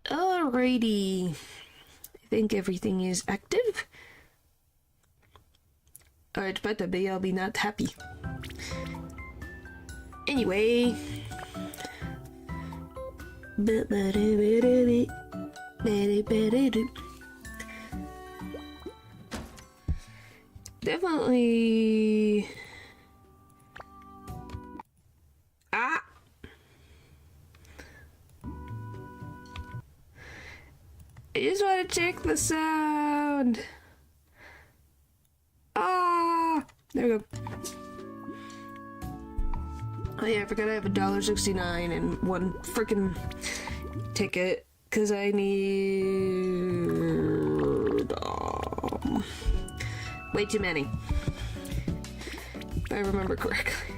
Alrighty. I think everything is active. Or it's better be, I'll be not happy. Anyway. Definitely. Ah! I just want to check the sound. Ah! There we go. Oh yeah, I forgot I have $1.69 and one freaking ticket because I need way too many. If I remember correctly.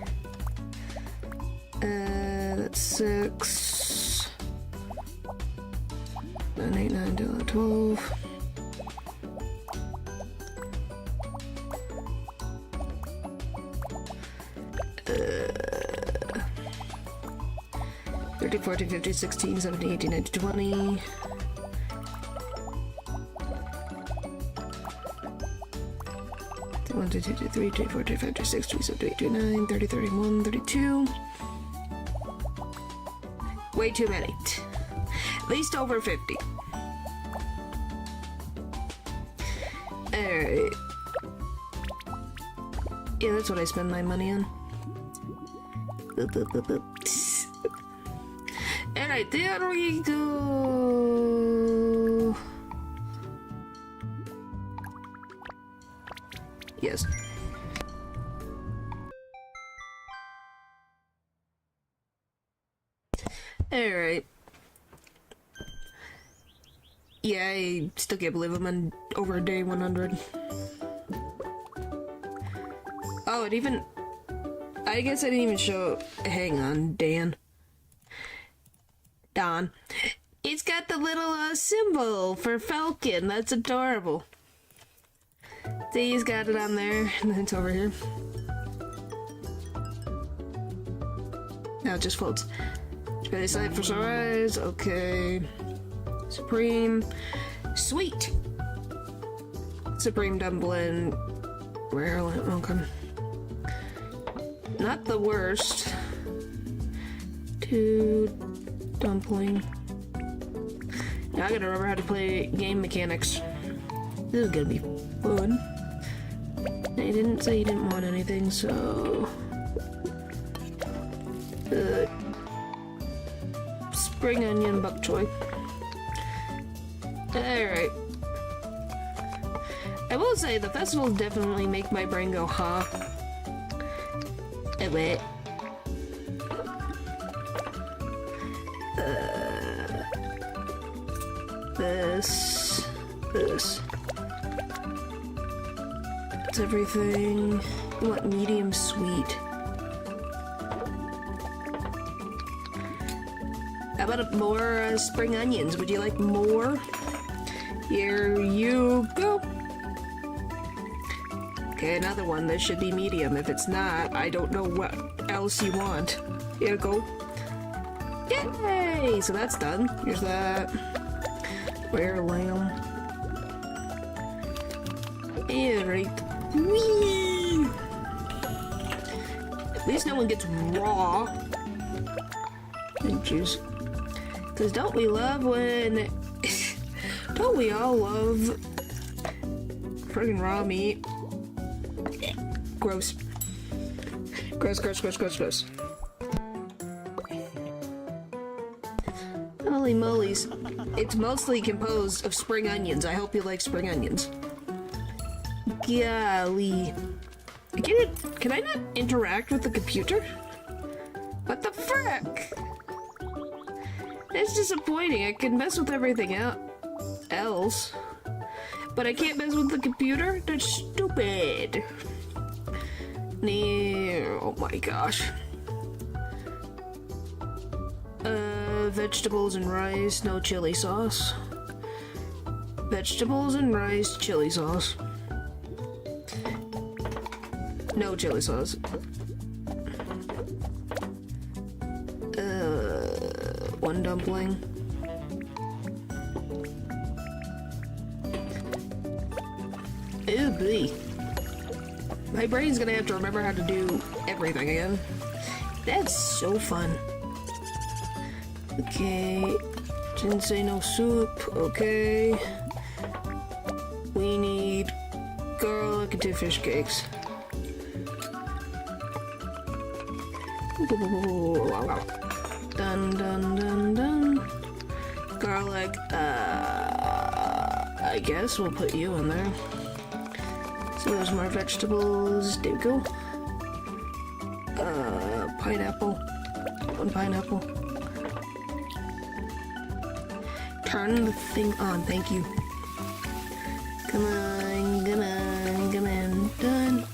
That's 6, 9, 8, 9, 10, 12. 13, 14, 15, 16, 17, 18, 19, 20. One, two, two, two, three, 24, 25, 26, 27, 28, 29, 30, 31, 32. Way too many. At least over 50. Alright. Yeah, that's what I spend my money on. Alright, there we go. Yes. Alright. Yeah, I still can't believe I'm on over day 100. Oh, it even... I guess I didn't even show... Hang on, Don. It's got the little symbol for Falcon. That's adorable. See, he's got it on there, and then it's over here. Now it just floats. Ready, sight for sunrise. Okay. Supreme. Sweet! Supreme dumpling. Rare. Okay. Not the worst. 2 dumpling. Now I gotta remember how to play game mechanics. This is gonna be fun. He didn't say he didn't want anything, so... spring onion bok choy. Alright. I will say, the festivals definitely make my brain go, huh? Wait. This. That's everything. You want medium sweet. How about more spring onions? Would you like more? Here you go. Okay, another one. This should be medium. If it's not, I don't know what else you want. Here you go. Yay! So that's done. Here's that. Rare lamb. Alright. Whee! At least no one gets raw. And juice. Because don't we love when... don't we all love friggin' raw meat? Gross. Gross. Holy moly's. It's mostly composed of spring onions. I hope you like spring onions. Golly. Can I not interact with the computer? What the frick? It's disappointing. I can mess with everything else. But I can't mess with the computer? That's stupid. Oh my gosh. Vegetables and rice, no chili sauce. Vegetables and rice, chili sauce. No chili sauce. One dumpling. Oh boy. My brain's gonna have to remember how to do everything again. That's so fun. Okay. Didn't say no soup. Okay. We need garlic and 2 fish cakes. Done, done, done, done. Garlic, I guess we'll put you in there. So there's more vegetables. There we go. Pineapple. 1 pineapple. Turn the thing on, thank you. Come on, come on, come on. Done.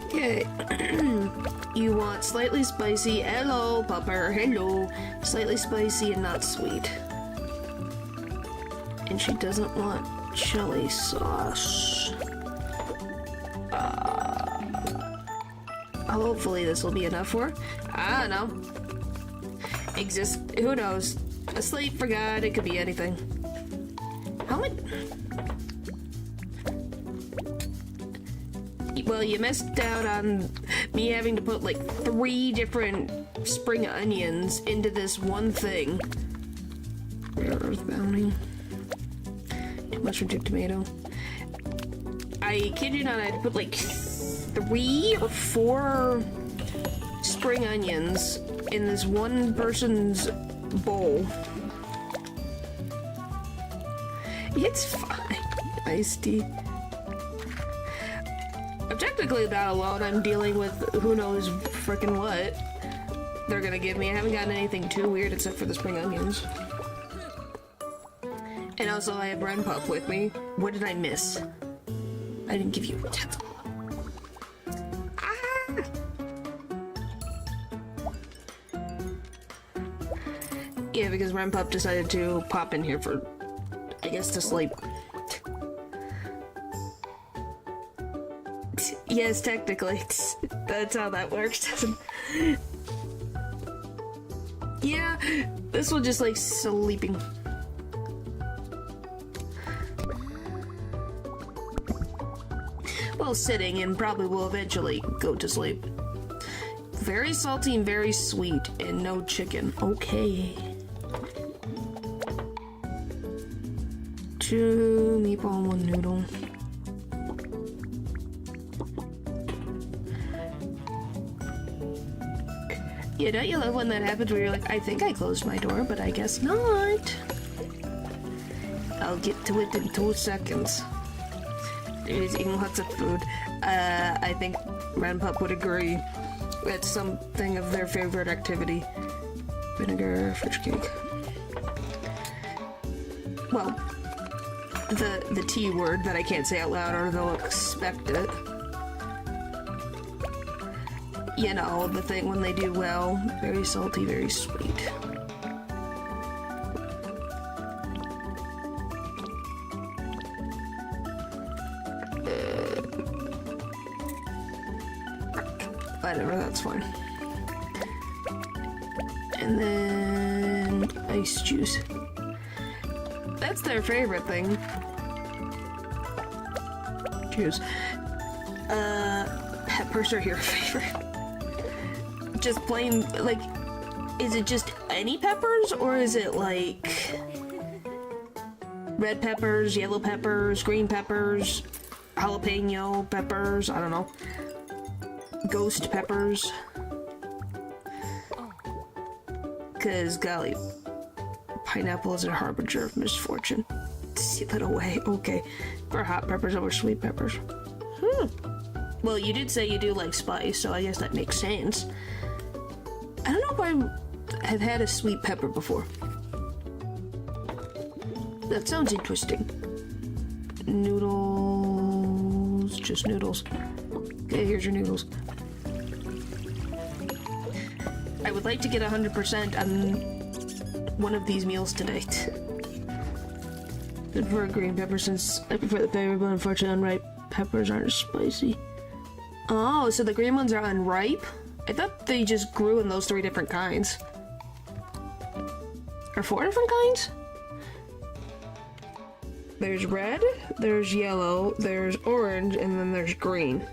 Okay. You want slightly spicy. Hello, pupper. Hello. Slightly spicy and not sweet. And she doesn't want chili sauce. Hopefully this will be enough for her. I don't know. Who knows? Asleep, forgot, it could be anything. How much? Well, you missed out on me having to put like 3 different spring onions into this one thing. Earth bounty. Too much for tomato. I kid you not, I had to put like 3 or 4 spring onions in this one person's bowl. It's fine. Iced tea. I'm technically not alone. I'm dealing with who knows frickin' what they're gonna give me. I haven't gotten anything too weird except for the spring onions. And also I have Ren Pup with me. What did I miss? I didn't give you a tap. Yeah, because Ren Pup decided to pop in here for, I guess, to sleep. Yes, technically. That's how that works. Yeah, this one just like sleeping. Well, sitting and probably will eventually go to sleep. Very salty and very sweet and no chicken. Okay. 2 meatball, 1 noodle. Yeah, don't you love when that happens where you're like, I think I closed my door, but I guess not. I'll get to it in 2 seconds. There's eating lots of food. I think Ren Pup would agree. It's something of their favorite activity. Vinegar, fish cake. Well, the T word that I can't say out loud or they'll expect it. You know, the thing when they do well. Very salty, very sweet. Whatever, that's fine. And then ice juice. That's their favorite thing. Juice. Peppers are your favorite. Just plain, like, is it just any peppers, or is it like red peppers, yellow peppers, green peppers, jalapeno peppers, I don't know, ghost peppers? Because, golly, pineapple is a harbinger of misfortune. Seal it away. Okay. For hot peppers over sweet peppers. Well, you did say you do like spice, so I guess that makes sense. I don't know if I have had a sweet pepper before. That sounds interesting. Noodles. Just noodles. Okay, here's your noodles. I would like to get 100% on one of these meals tonight. Good for a green pepper since I prefer the favorite, but unfortunately unripe peppers aren't spicy. Oh, so the green ones are unripe? I thought they just grew in those 3 different kinds. Or 4 different kinds? There's red, there's yellow, there's orange, and then there's green.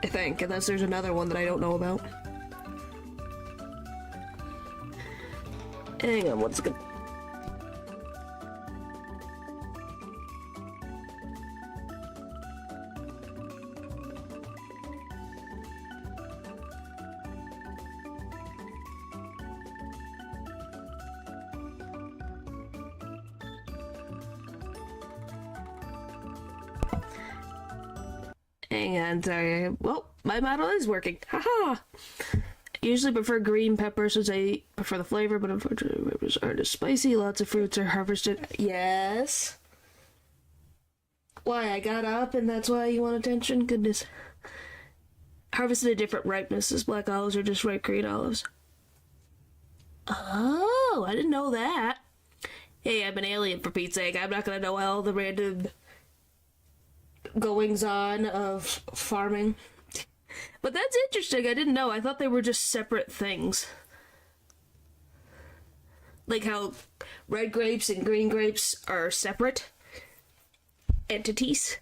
I think, unless there's another one that I don't know about. Hang on, what's good? Hang on, sorry. Well, my model is working. Haha! I usually prefer green peppers since I prefer the flavor, but unfortunately peppers aren't as spicy. Lots of fruits are harvested. Yes? Why, I got up and that's why you want attention? Goodness. Harvested at different ripenesses. Black olives are just ripe green olives. Oh, I didn't know that. Hey, I'm an alien for Pete's sake. I'm not gonna know all the random goings on of farming. But that's interesting. I didn't know. I thought they were just separate things. Like how red grapes and green grapes are separate entities.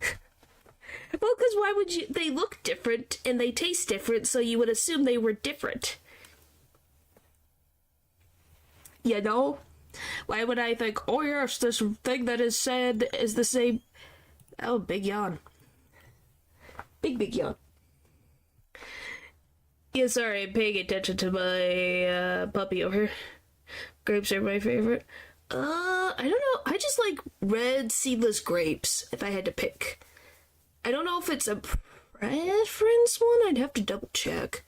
Well, because why would you? They look different and they taste different, so you would assume they were different. You know? Why would I think, oh yes, this thing that is said is the same? Oh, big yawn. Big yawn. Yeah, sorry, I'm paying attention to my puppy over here. Grapes are my favorite. I don't know. I just like red seedless grapes, if I had to pick. I don't know if it's a preference one. I'd have to double check.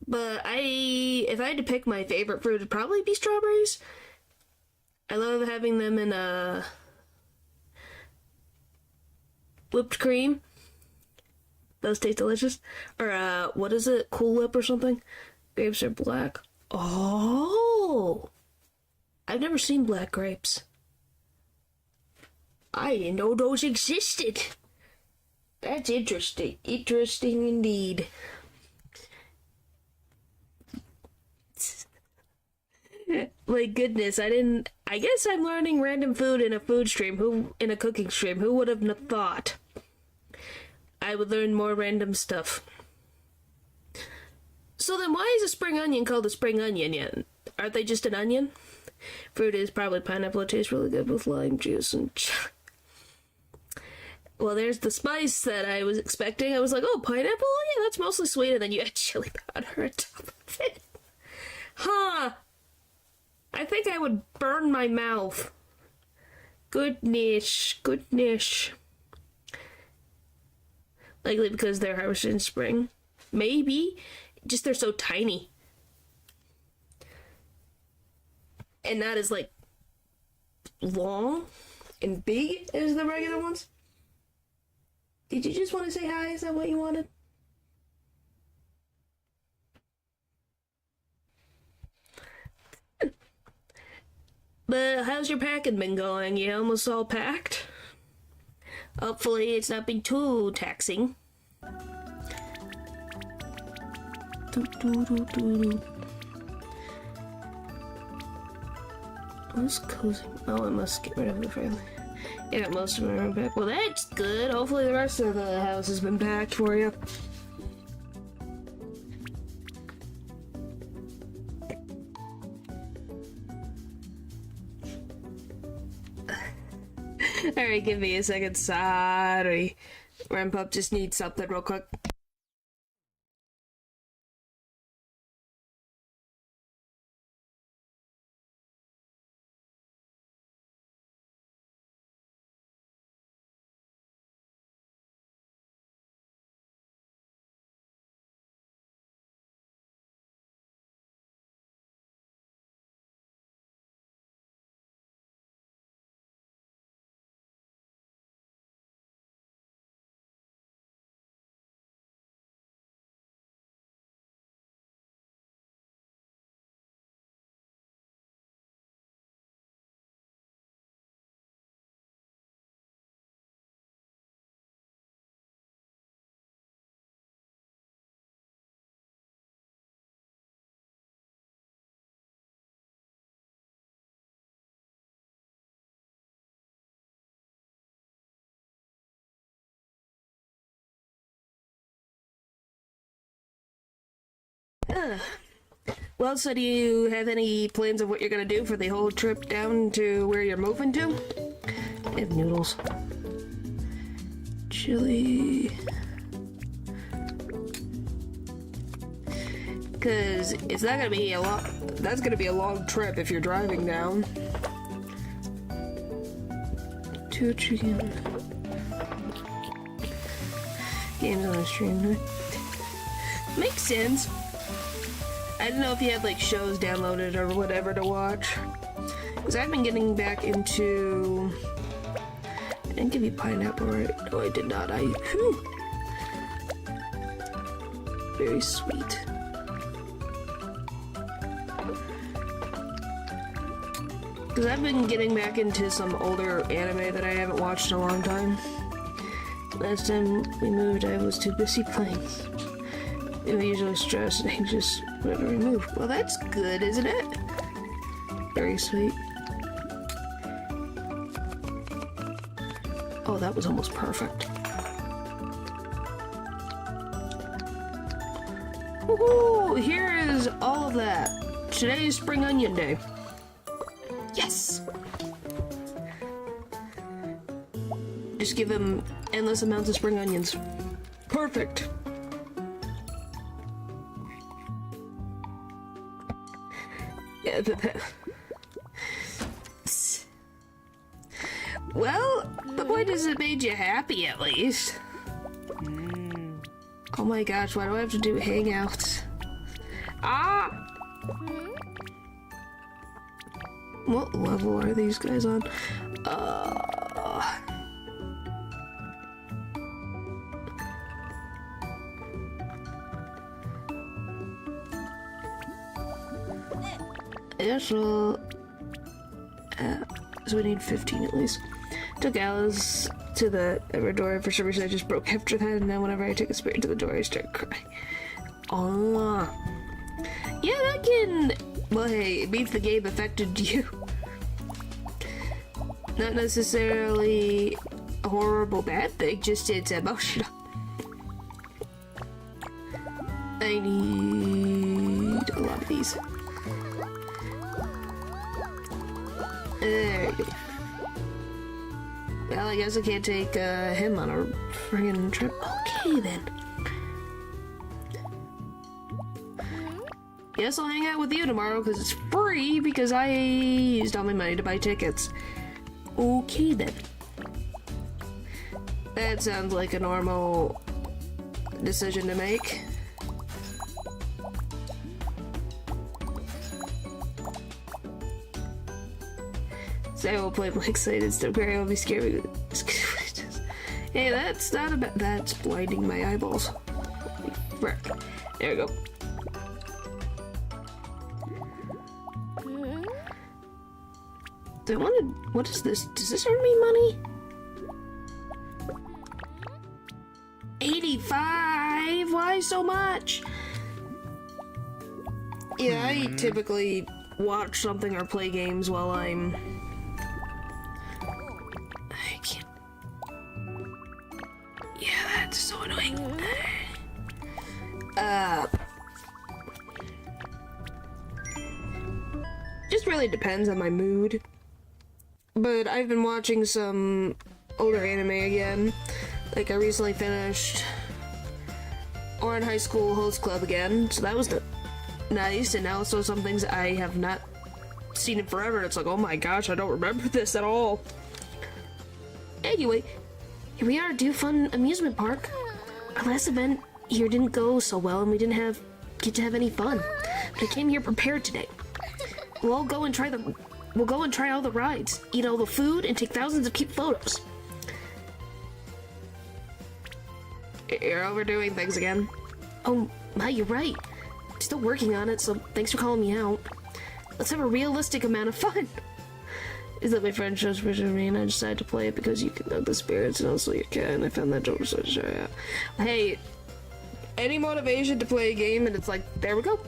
But if I had to pick my favorite fruit, it'd probably be strawberries. I love having them in whipped cream. Those taste delicious. Or what is it? Cool Whip or something? Grapes are black. Oh! I've never seen black grapes. I didn't know those existed. That's interesting. Interesting indeed. My goodness, I guess I'm learning random food in a food stream. In a cooking stream? Who would have thought I would learn more random stuff? So then why is a spring onion called a spring onion yet? Aren't they just an onion? Fruit is probably pineapple. It tastes really good with lime juice and well, there's the spice that I was expecting. I was like, oh, pineapple? Yeah, that's mostly sweet. And then you add chili powder on top of it. Huh. I think I would burn my mouth. Goodness. Likely because they're harvested in spring. Maybe. Just they're so tiny. And not as, like, long and big as the regular ones. Did you just want to say hi? Is that what you wanted? But how's your packing been going? You almost all packed? Hopefully it's not been too taxing. What's cozy? Oh, I must get rid of the family. I got most of my room back. Well, that's good. Hopefully the rest of the house has been packed for you. Alright, give me a second. Sorry. Ramp up just needs something real quick. Well, so do you have any plans of what you're gonna do for the whole trip down to where you're moving to? I have noodles. Chili. Cause it's not gonna be a lot. That's gonna be a long trip if you're driving down. 2 chicken. Games on the stream. Makes sense. I didn't know if you had like shows downloaded or whatever to watch. Cause I've been getting back into. I didn't give you pineapple, right? No, I did not. Whew. Very sweet. Because I've been getting back into some older anime that I haven't watched in a long time. Last time we moved, I was too busy playing. I'm usually stressed and anxious whenever we move. Well, that's good, isn't it? Very sweet. Oh, that was almost perfect. Woohoo! Here is all of that. Today is Spring Onion Day. Yes! Just give him endless amounts of spring onions. Perfect! Yeah, well, the point is it made you happy at least. Oh my gosh, why do I have to do hangouts? Ah! What level are these guys on? Yes, well, so we need 15 at least. Took Alice to the ever door. For some reason I just broke after that, and now whenever I take a spirit to the door I start crying. Oh. Yeah, that can... Well, hey, it means the game affected you. Not necessarily a horrible bad thing, just it's emotional. I need a lot of these. There you go. Well, I guess I can't take him on a friggin' trip. Okay, then. Guess I'll hang out with you tomorrow because it's free because I used all my money to buy tickets. Okay, then. That sounds like a normal decision to make. So I will play Black Side instead of Gary. I'll be scared. Hey, that's not about. That's blinding my eyeballs. Holy frick. There we go. Do I want to? What is this? Does this earn me money? 85. Why so much? Yeah, I typically watch something or play games while I'm. I can't. Yeah, that's so annoying. Just really depends on my mood. But I've been watching some older anime again. Like I recently finished Oran High School Host Club again, so that was nice. And also some things I have not seen in forever. It's like, oh my gosh, I don't remember this at all. Anyway, here we are at Do Fun Amusement Park. Our last event here didn't go so well, and we didn't get to have any fun. But I came here prepared today. We'll go and try all the rides, eat all the food, and take thousands of cute photos. You're overdoing things again. Oh, my, you're right. I'm still working on it, so thanks for calling me out. Let's have a realistic amount of fun. Is that my friend chose picture of me, and I decided to play it because you can know the spirits, and also you can. I found that joke so to show you. Hey, any motivation to play a game, and it's like, there we go.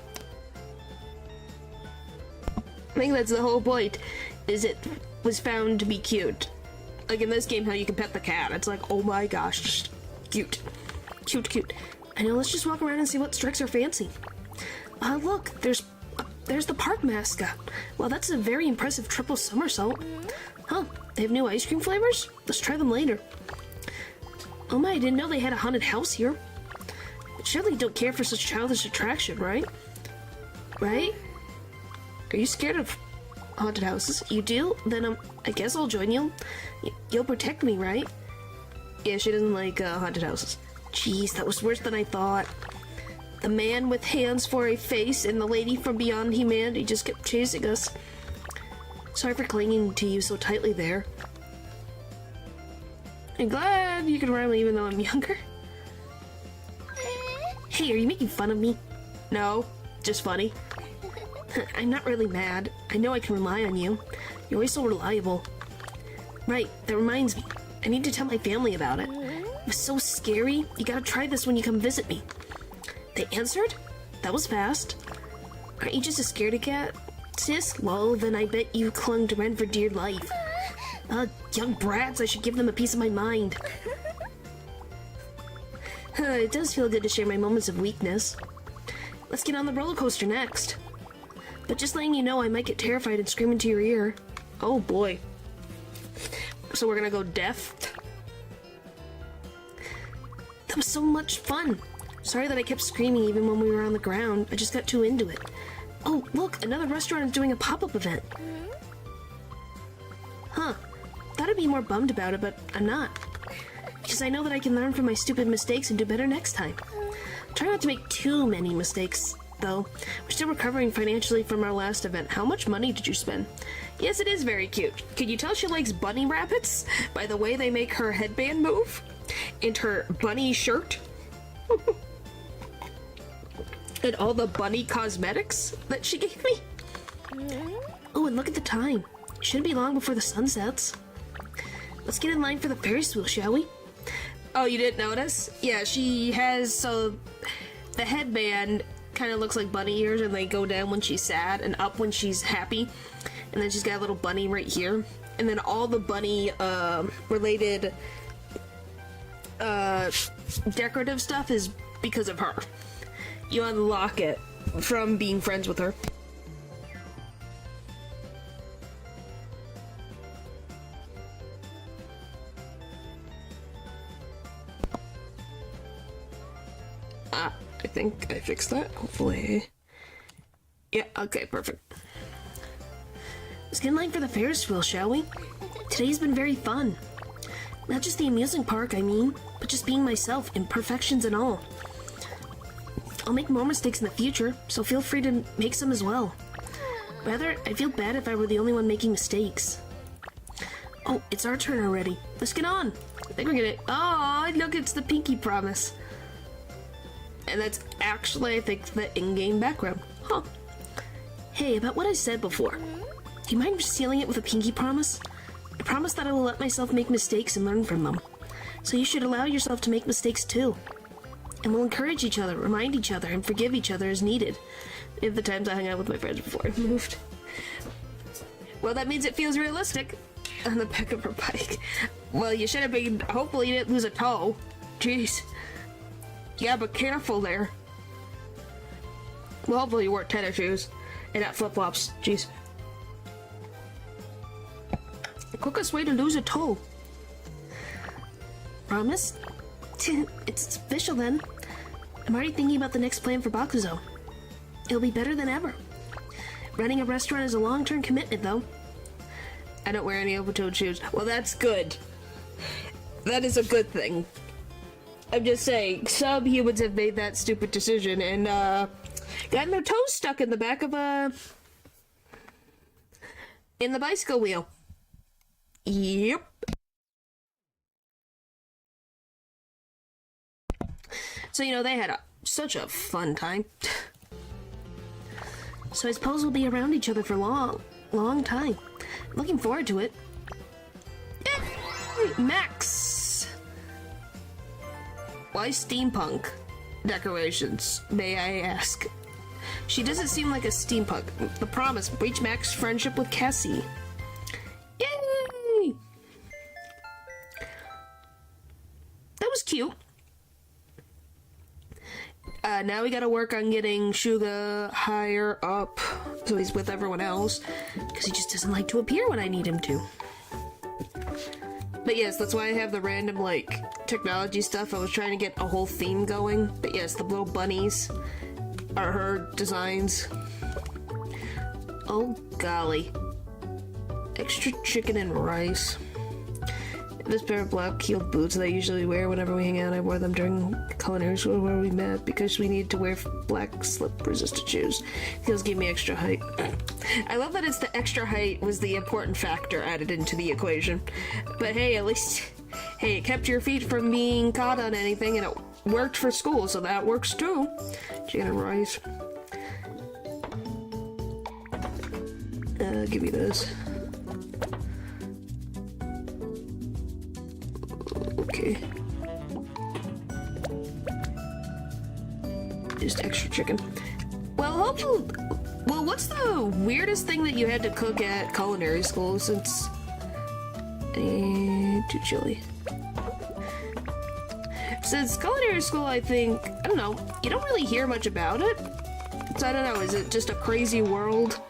I think that's the whole point, is it was found to be cute. Like in this game, how you can pet the cat. It's like, oh my gosh, just cute. Cute, cute. I know, let's just walk around and see what strikes our fancy. Look, there's the park mascot. Well, that's a very impressive triple somersault. Huh, they have new ice cream flavors? Let's try them later. Oh my, I didn't know they had a haunted house here. But surely you don't care for such childish attraction, right? Right? Are you scared of haunted houses? You do? Then I guess I'll join you. You'll protect me, right? Yeah, she doesn't like haunted houses. Jeez, that was worse than I thought. The man with hands for a face and the lady from beyond humanity just kept chasing us. Sorry for clinging to you so tightly there. I'm glad you can rhyme even though I'm younger. Hey, are you making fun of me? No, just funny. I'm not really mad. I know I can rely on you. You're always so reliable. Right, that reminds me. I need to tell my family about it. It was so scary. You gotta try this when you come visit me. They answered? That was fast. Aren't you just a scaredy cat? Sis? Well, then I bet you clung to Ren for dear life. Young brats, I should give them a piece of my mind. It does feel good to share my moments of weakness. Let's get on the roller coaster next. But just letting you know, I might get terrified and scream into your ear. Oh boy. So we're gonna go deaf? That was so much fun. Sorry that I kept screaming even when we were on the ground. I just got too into it. Oh, look, another restaurant is doing a pop-up event. Huh. Thought I'd be more bummed about it, but I'm not. Because I know that I can learn from my stupid mistakes and do better next time. Try not to make too many mistakes, though. We're still recovering financially from our last event. How much money did you spend? Yes, it is very cute. Can you tell she likes bunny rabbits by the way they make her headband move? And her bunny shirt? And all the bunny cosmetics that she gave me? Oh, and look at the time. It shouldn't be long before the sun sets. Let's get in line for the Ferris wheel, shall we? Oh, you didn't notice? Yeah, she has, so the headband kind of looks like bunny ears, and they go down when she's sad and up when she's happy. And then she's got a little bunny right here. And then all the bunny related decorative stuff is because of her. You unlock it from being friends with her. I think I fixed that, hopefully. Yeah, okay, perfect. Let's get in line for the Ferris wheel, shall we? Today's been very fun. Not just the amusement park, I mean, but just being myself, imperfections and all. I'll make more mistakes in the future, so feel free to make some as well. Rather, I feel bad if I were the only one making mistakes. Oh, it's our turn already. Let's get on. I think we're gonna... Oh, look, it's the Pinky Promise. And that's actually, I think, the in-game background. Huh. Hey, about what I said before. Do you mind sealing it with a Pinky Promise? I promise that I will let myself make mistakes and learn from them. So you should allow yourself to make mistakes too. And we'll encourage each other, remind each other, and forgive each other as needed. If the times I hung out with my friends before I moved. Well, that means it feels realistic. On the back of her bike. Well, you should have been, hopefully you didn't lose a toe. Jeez. Yeah, but careful there. Well, hopefully you wore tennis shoes. And not flip-flops. Jeez. The quickest way to lose a toe. Promise? It's official then. I'm already thinking about the next plan for Bakuzo. It'll be better than ever. Running a restaurant is a long-term commitment, though. I don't wear any open-toed shoes. Well, that's good. That is a good thing. I'm just saying, some humans have made that stupid decision and, gotten their toes stuck in the back of in the bicycle wheel. Yep. So, you know, they had such a fun time. So I suppose we'll be around each other for a long time. Looking forward to it. Yay! Max! Why steampunk decorations, may I ask? She doesn't seem like a steampunk. The promise, reach Max's friendship with Cassie. Yay! That was cute. now we gotta work on getting Suga higher up so he's with everyone else, because he just doesn't like to appear when I need him to. But yes, that's why I have the random, like, technology stuff. I was trying to get a whole theme going. But yes, the little bunnies are her designs. Oh, golly. Extra chicken and rice. This pair of black-heeled boots that I usually wear whenever we hang out. I wore them during culinary school where we met because we needed to wear black slip-resistant shoes. These give me extra height. I love that it's the extra height was the important factor added into the equation. But hey, at least, hey, it kept your feet from being caught on anything, and it worked for school, so that works too. Chicken and rice. Give me this. Okay. Just extra chicken. Well, hopefully... Well, what's the weirdest thing that you had to cook at culinary school since... too chilly. Since culinary school, I think... I don't know. You don't really hear much about it. So I don't know. Is it just a crazy world?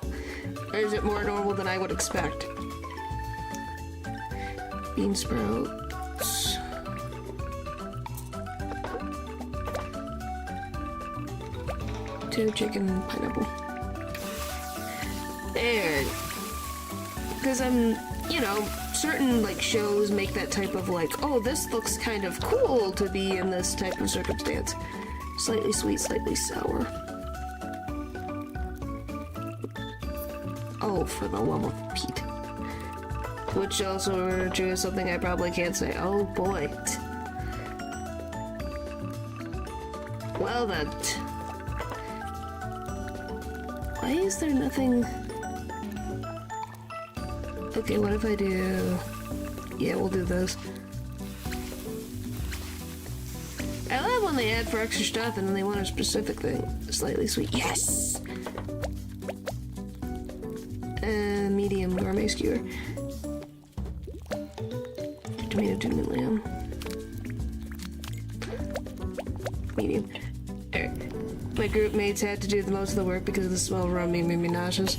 Or is it more normal than I would expect? Bean sprouts... 2 chicken pineapple. There. Because you know, certain like shows make that type of like, oh, this looks kind of cool to be in this type of circumstance. Slightly sweet, slightly sour. Oh, for the love of Pete. Which also is something I probably can't say. Oh boy. Well then. Why is there nothing? Okay, what if I do... Yeah, we'll do this. I love when they add for extra stuff and then they want a specific thing. Slightly sweet. Yes! Medium gourmet skewer. Tomato, tuna, and lamb. Medium. Alright. My group mates had to do the most of the work because the smell around me made me nauseous.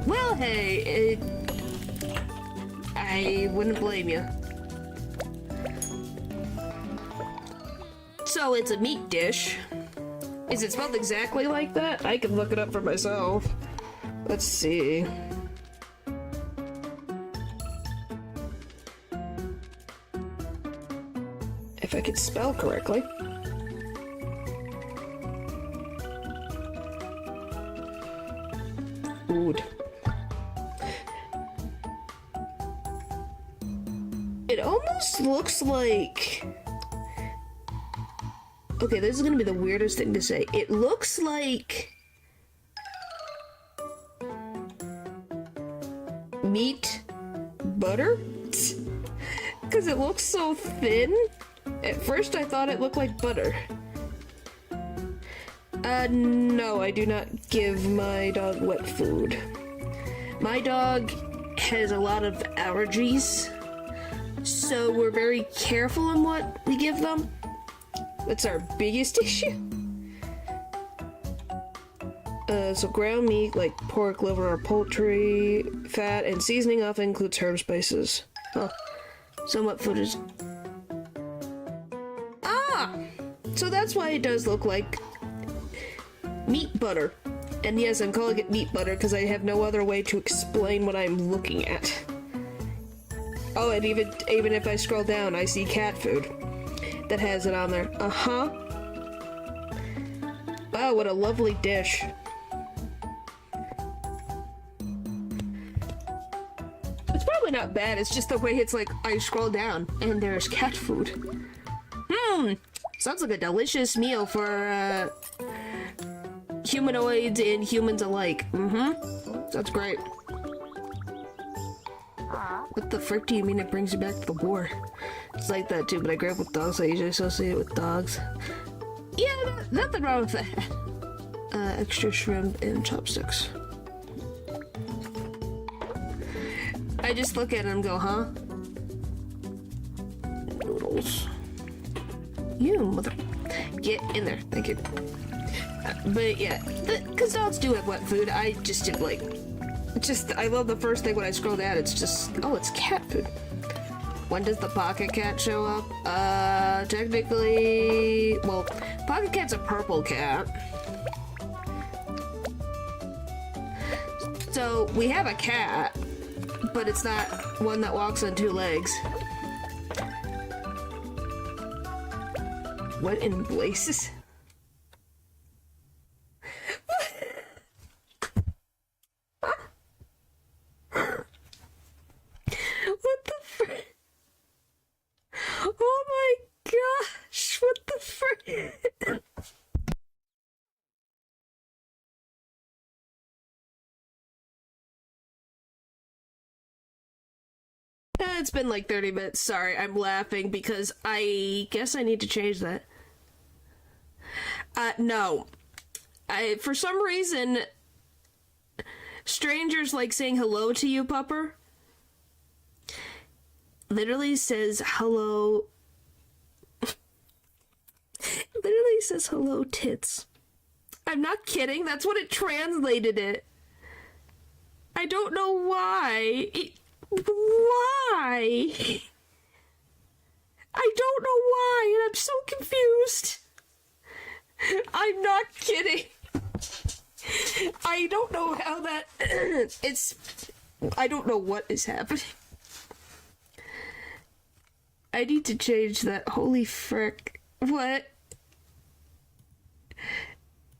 Well, hey, I wouldn't blame you. So it's a meat dish. Is it spelled exactly like that? I can look it up for myself. Let's see. If I could spell correctly. Food. It almost looks like... Okay, this is gonna be the weirdest thing to say. It looks like... meat butter? Because it looks so thin. At first I thought it looked like butter. No, I do not give my dog wet food. My dog has a lot of allergies, so we're very careful on what we give them. That's our biggest issue. So ground meat like pork, liver, or poultry, fat, and seasoning often includes herb spices. Huh. So what food is... Ah! So that's why it does look like meat butter. And yes, I'm calling it meat butter because I have no other way to explain what I'm looking at. Oh, and even if I scroll down, I see cat food that has it on there. Uh-huh. Wow, what a lovely dish. It's probably not bad, it's just the way it's like, I scroll down and there's cat food. Sounds like a delicious meal for, humanoids and humans alike. That's great. What the frick do you mean it brings you back to the war? It's like that too, but I grew up with dogs, so I usually associate it with dogs. Yeah, nothing wrong with that. Extra shrimp and chopsticks. I just look at it and go, huh? Noodles. You Get in there. Thank you. But yeah, because dogs do have wet food. I just did like, I love the first thing when I scroll down. It's just, oh, it's cat food. When does the pocket cat show up? Technically, well, pocket cat's a purple cat. So we have a cat, but it's not one that walks on two legs. What in blazes? What the frick? Oh my gosh, what the frick? It's been like 30 minutes. Sorry, I'm laughing because I guess I need to change that. No. For some reason, strangers like saying hello to you, Pupper. Literally says hello. Literally says hello, tits. I'm not kidding. That's what it translated it. I don't know why. Why? I don't know why, and I'm so confused. I'm not kidding. I don't know how that... I don't know what is happening. I need to change that. Holy frick. What?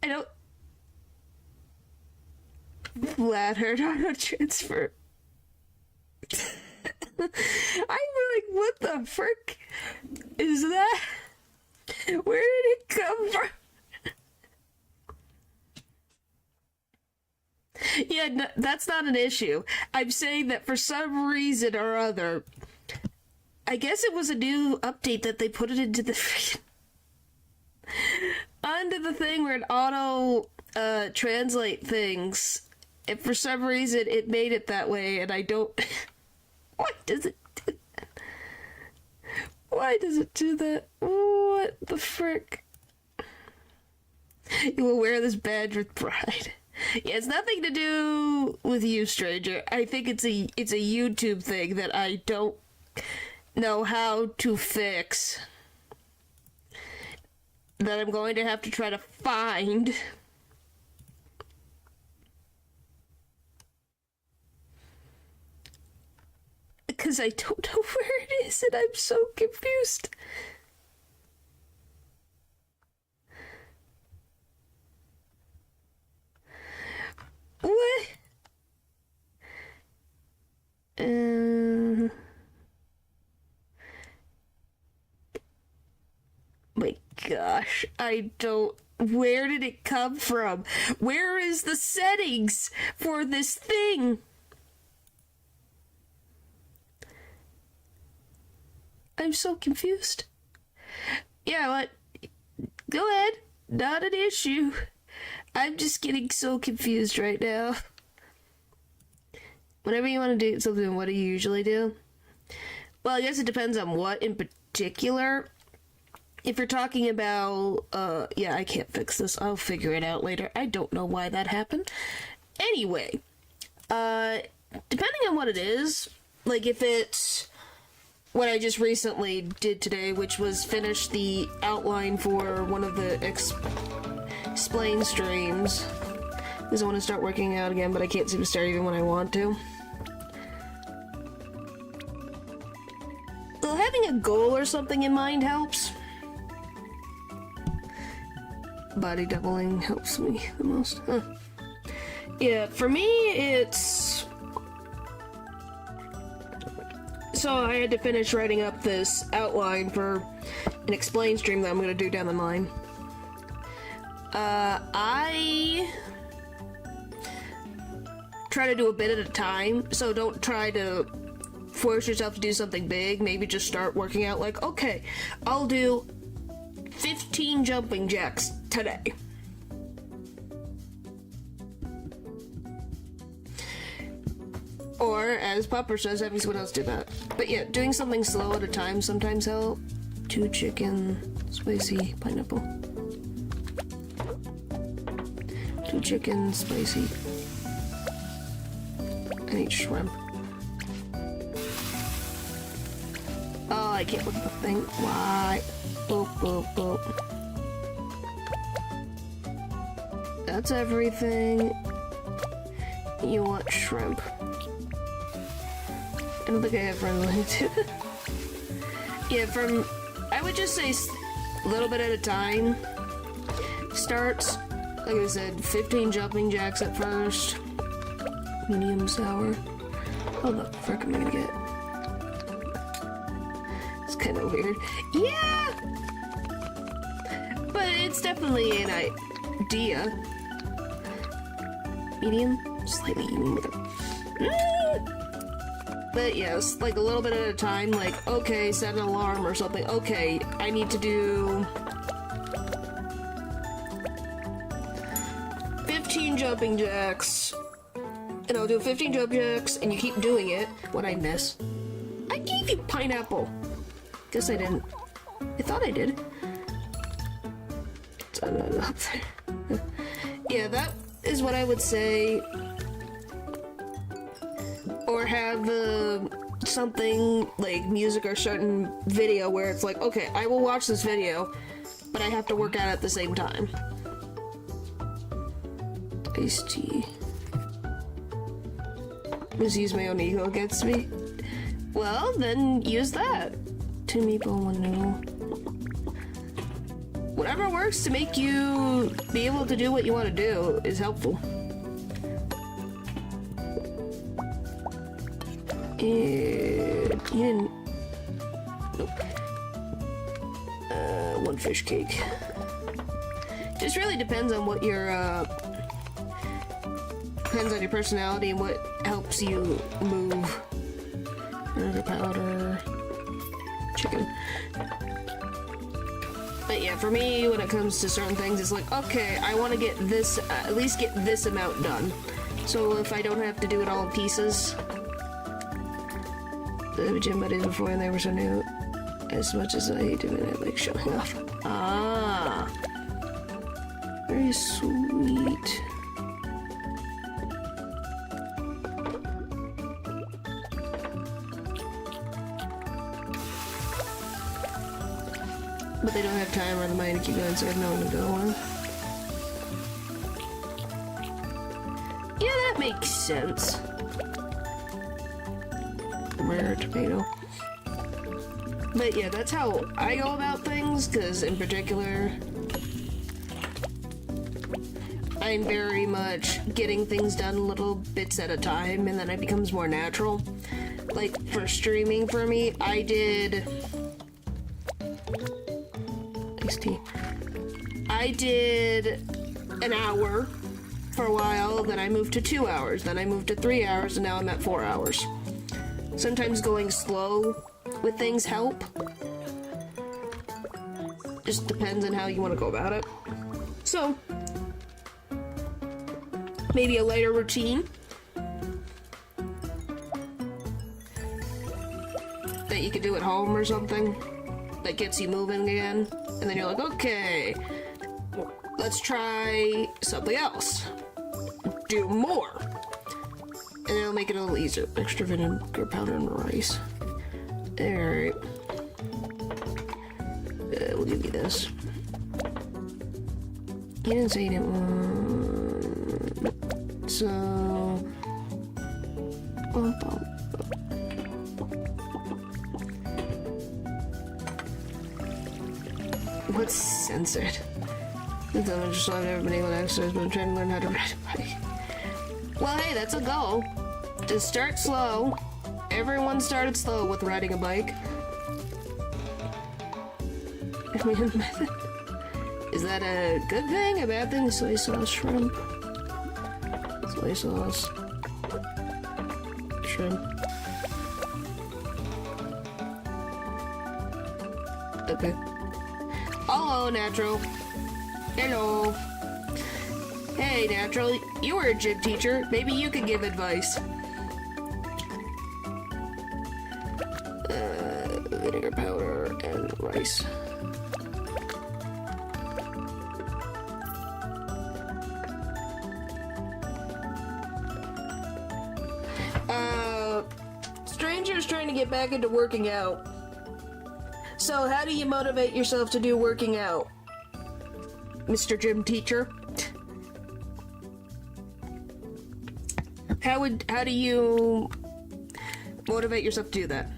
I don't... Ladder, not transfer. I'm like, what the frick is that? Where did it come from? Yeah, no, that's not an issue. I'm saying that for some reason or other, I guess it was a new update that they put it into the onto the thing where it auto translate things. If for some reason it made it that way, and I don't. Why does it do that? Why does it do that? What the frick? You will wear this badge with pride. Yeah, it's nothing to do with you, stranger. I think it's a YouTube thing that I don't know how to fix. That I'm going to have to try to find. Because I don't know where it is and I'm so confused. What? My gosh, I don't... Where did it come from? Where is the settings for this thing? I'm so confused. Yeah, what? Go ahead. Not an issue. I'm just getting so confused right now. Whenever you want to do something, what do you usually do? Well, I guess it depends on what in particular. If you're talking about, yeah, I can't fix this. I'll figure it out later. I don't know why that happened. Anyway, depending on what it is, like if it's what I just recently did today, which was finish the outline for one of the explain streams, because I want to start working out again, but I can't seem to start even when I want to. Well, having a goal or something in mind helps. Body doubling helps me the most. Huh. Yeah, for me, it's... So I had to finish writing up this outline for an explain stream that I'm going to do down the line. I try to do a bit at a time, so don't try to force yourself to do something big. Maybe just start working out like, okay, I'll do 15 jumping jacks today. Or, as Pupper says, having someone else do that. But yeah, doing something slow at a time sometimes help. 2 chicken, spicy pineapple. 2 chicken, spicy. I need shrimp. Oh, I can't look at the thing. Why? Boop, boop, boop. That's everything. You want shrimp. I don't think I have friendly too. Yeah, I would just say a little bit at a time. Starts, like I said, 15 jumping jacks at first. Medium sour. Oh, the frick am I gonna get? It's kind of weird. Yeah! But it's definitely an idea. Medium? Slightly even with it. But yes, like a little bit at a time, like, okay, set an alarm or something. Okay, I need to do 15 jumping jacks. And I'll do 15 jumping jacks, and you keep doing it. What'd I miss? I gave you pineapple. Guess I didn't. I thought I did. It's up there. Yeah, that is what I would say. Or have something like music or certain video where it's like, okay, I will watch this video, but I have to work out at the same time. Iced tea. Just use my own ego against me. Well, then use that. 2 meatball, 1 noodle. Whatever works to make you be able to do what you want to do is helpful. And you didn't. Nope. 1 fish cake. Just really depends on what your depends on your personality and what helps you move. Another powder. Chicken. But yeah, for me, when it comes to certain things, it's like, okay, I want to get this, at least get this amount done. So if I don't have to do it all in pieces. The gym buddies before and they were so new. As much as I hate doing it, like showing off. Ah. Very sweet. But they don't have time or the money to keep going, so I have no one to go on. Yeah, that makes sense. Rare tomato. But yeah, that's how I go about things, because in particular, I'm very much getting things done little bits at a time, and then it becomes more natural. Like, for streaming for me, I did... Iced tea. I did an hour for a while, then I moved to 2 hours, then I moved to 3 hours, and now I'm at 4 hours. Sometimes going slow with things help. Just depends on how you want to go about it. So, maybe a lighter routine that you could do at home or something that gets you moving again. And then you're like, okay, let's try something else. Do more. And it'll make it a little easier. Extra vinegar powder and rice. Alright. We'll give you this. You didn't say you didn't want... So... Bum, bum. What's censored? I've never been able to exercise, but I'm trying to learn how to ride a bike. Well, hey, that's a goal. Just start slow. Everyone started slow with riding a bike. I mean, is that a good thing? A bad thing? Soy sauce, shrimp. Soy sauce. Shrimp. Okay. Hello, Natural. Hello. Hey, Natural, you were a gym teacher. Maybe you could give advice. Vinegar powder and rice. is trying to get back into working out. So how do you motivate yourself to do working out, Mr. Gym Teacher? How do you motivate yourself to do that?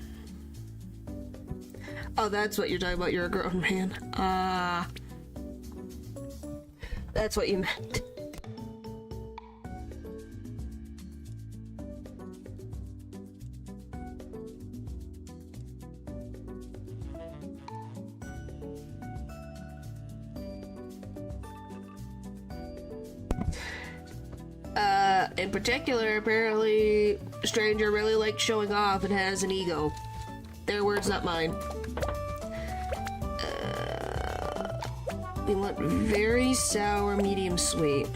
Oh, that's what you're talking about. You're a grown man. That's what you meant. In particular, apparently, Stranger really likes showing off and has an ego. Their words, not mine. We want very sour, medium sweet.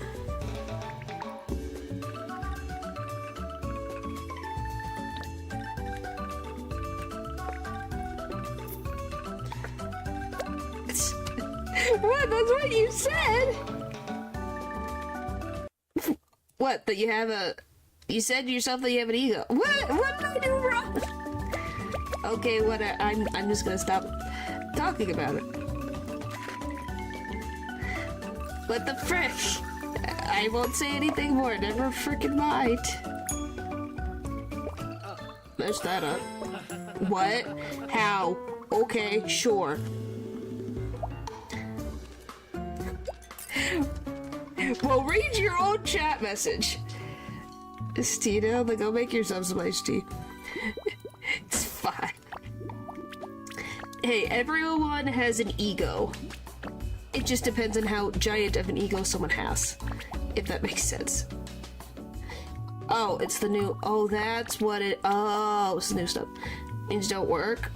What? That's what you said? What? That you have a... You said to yourself that you have an ego. What? What did I do wrong? Okay, what? I'm just gonna stop talking about it. What the frick? I won't say anything more. Never frickin' mind. Mess that up. What? How? Okay, sure. Well, read your own chat message. Tina, then go make yourself some iced tea. It's fine. Hey, everyone has an ego. It just depends on how giant of an ego someone has, if that makes sense. Oh, it's the new... Oh, that's what it... Oh, it's the new stuff. Things don't work.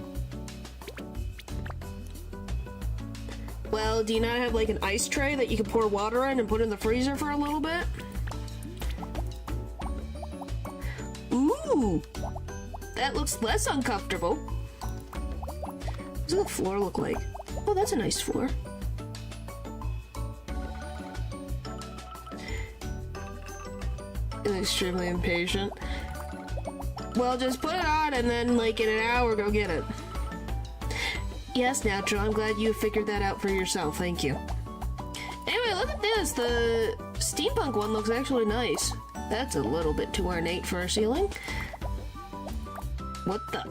Well, do you not have like an ice tray that you can pour water in and put in the freezer for a little bit? Ooh! That looks less uncomfortable. What does the floor look like? Oh, that's a nice floor. Extremely impatient. Well, just put it on and then, like, in an hour, go get it. Yes, Natural, I'm glad you figured that out for yourself. Thank you. Anyway, look at this. The steampunk one looks actually nice. That's a little bit too ornate for a ceiling. What the...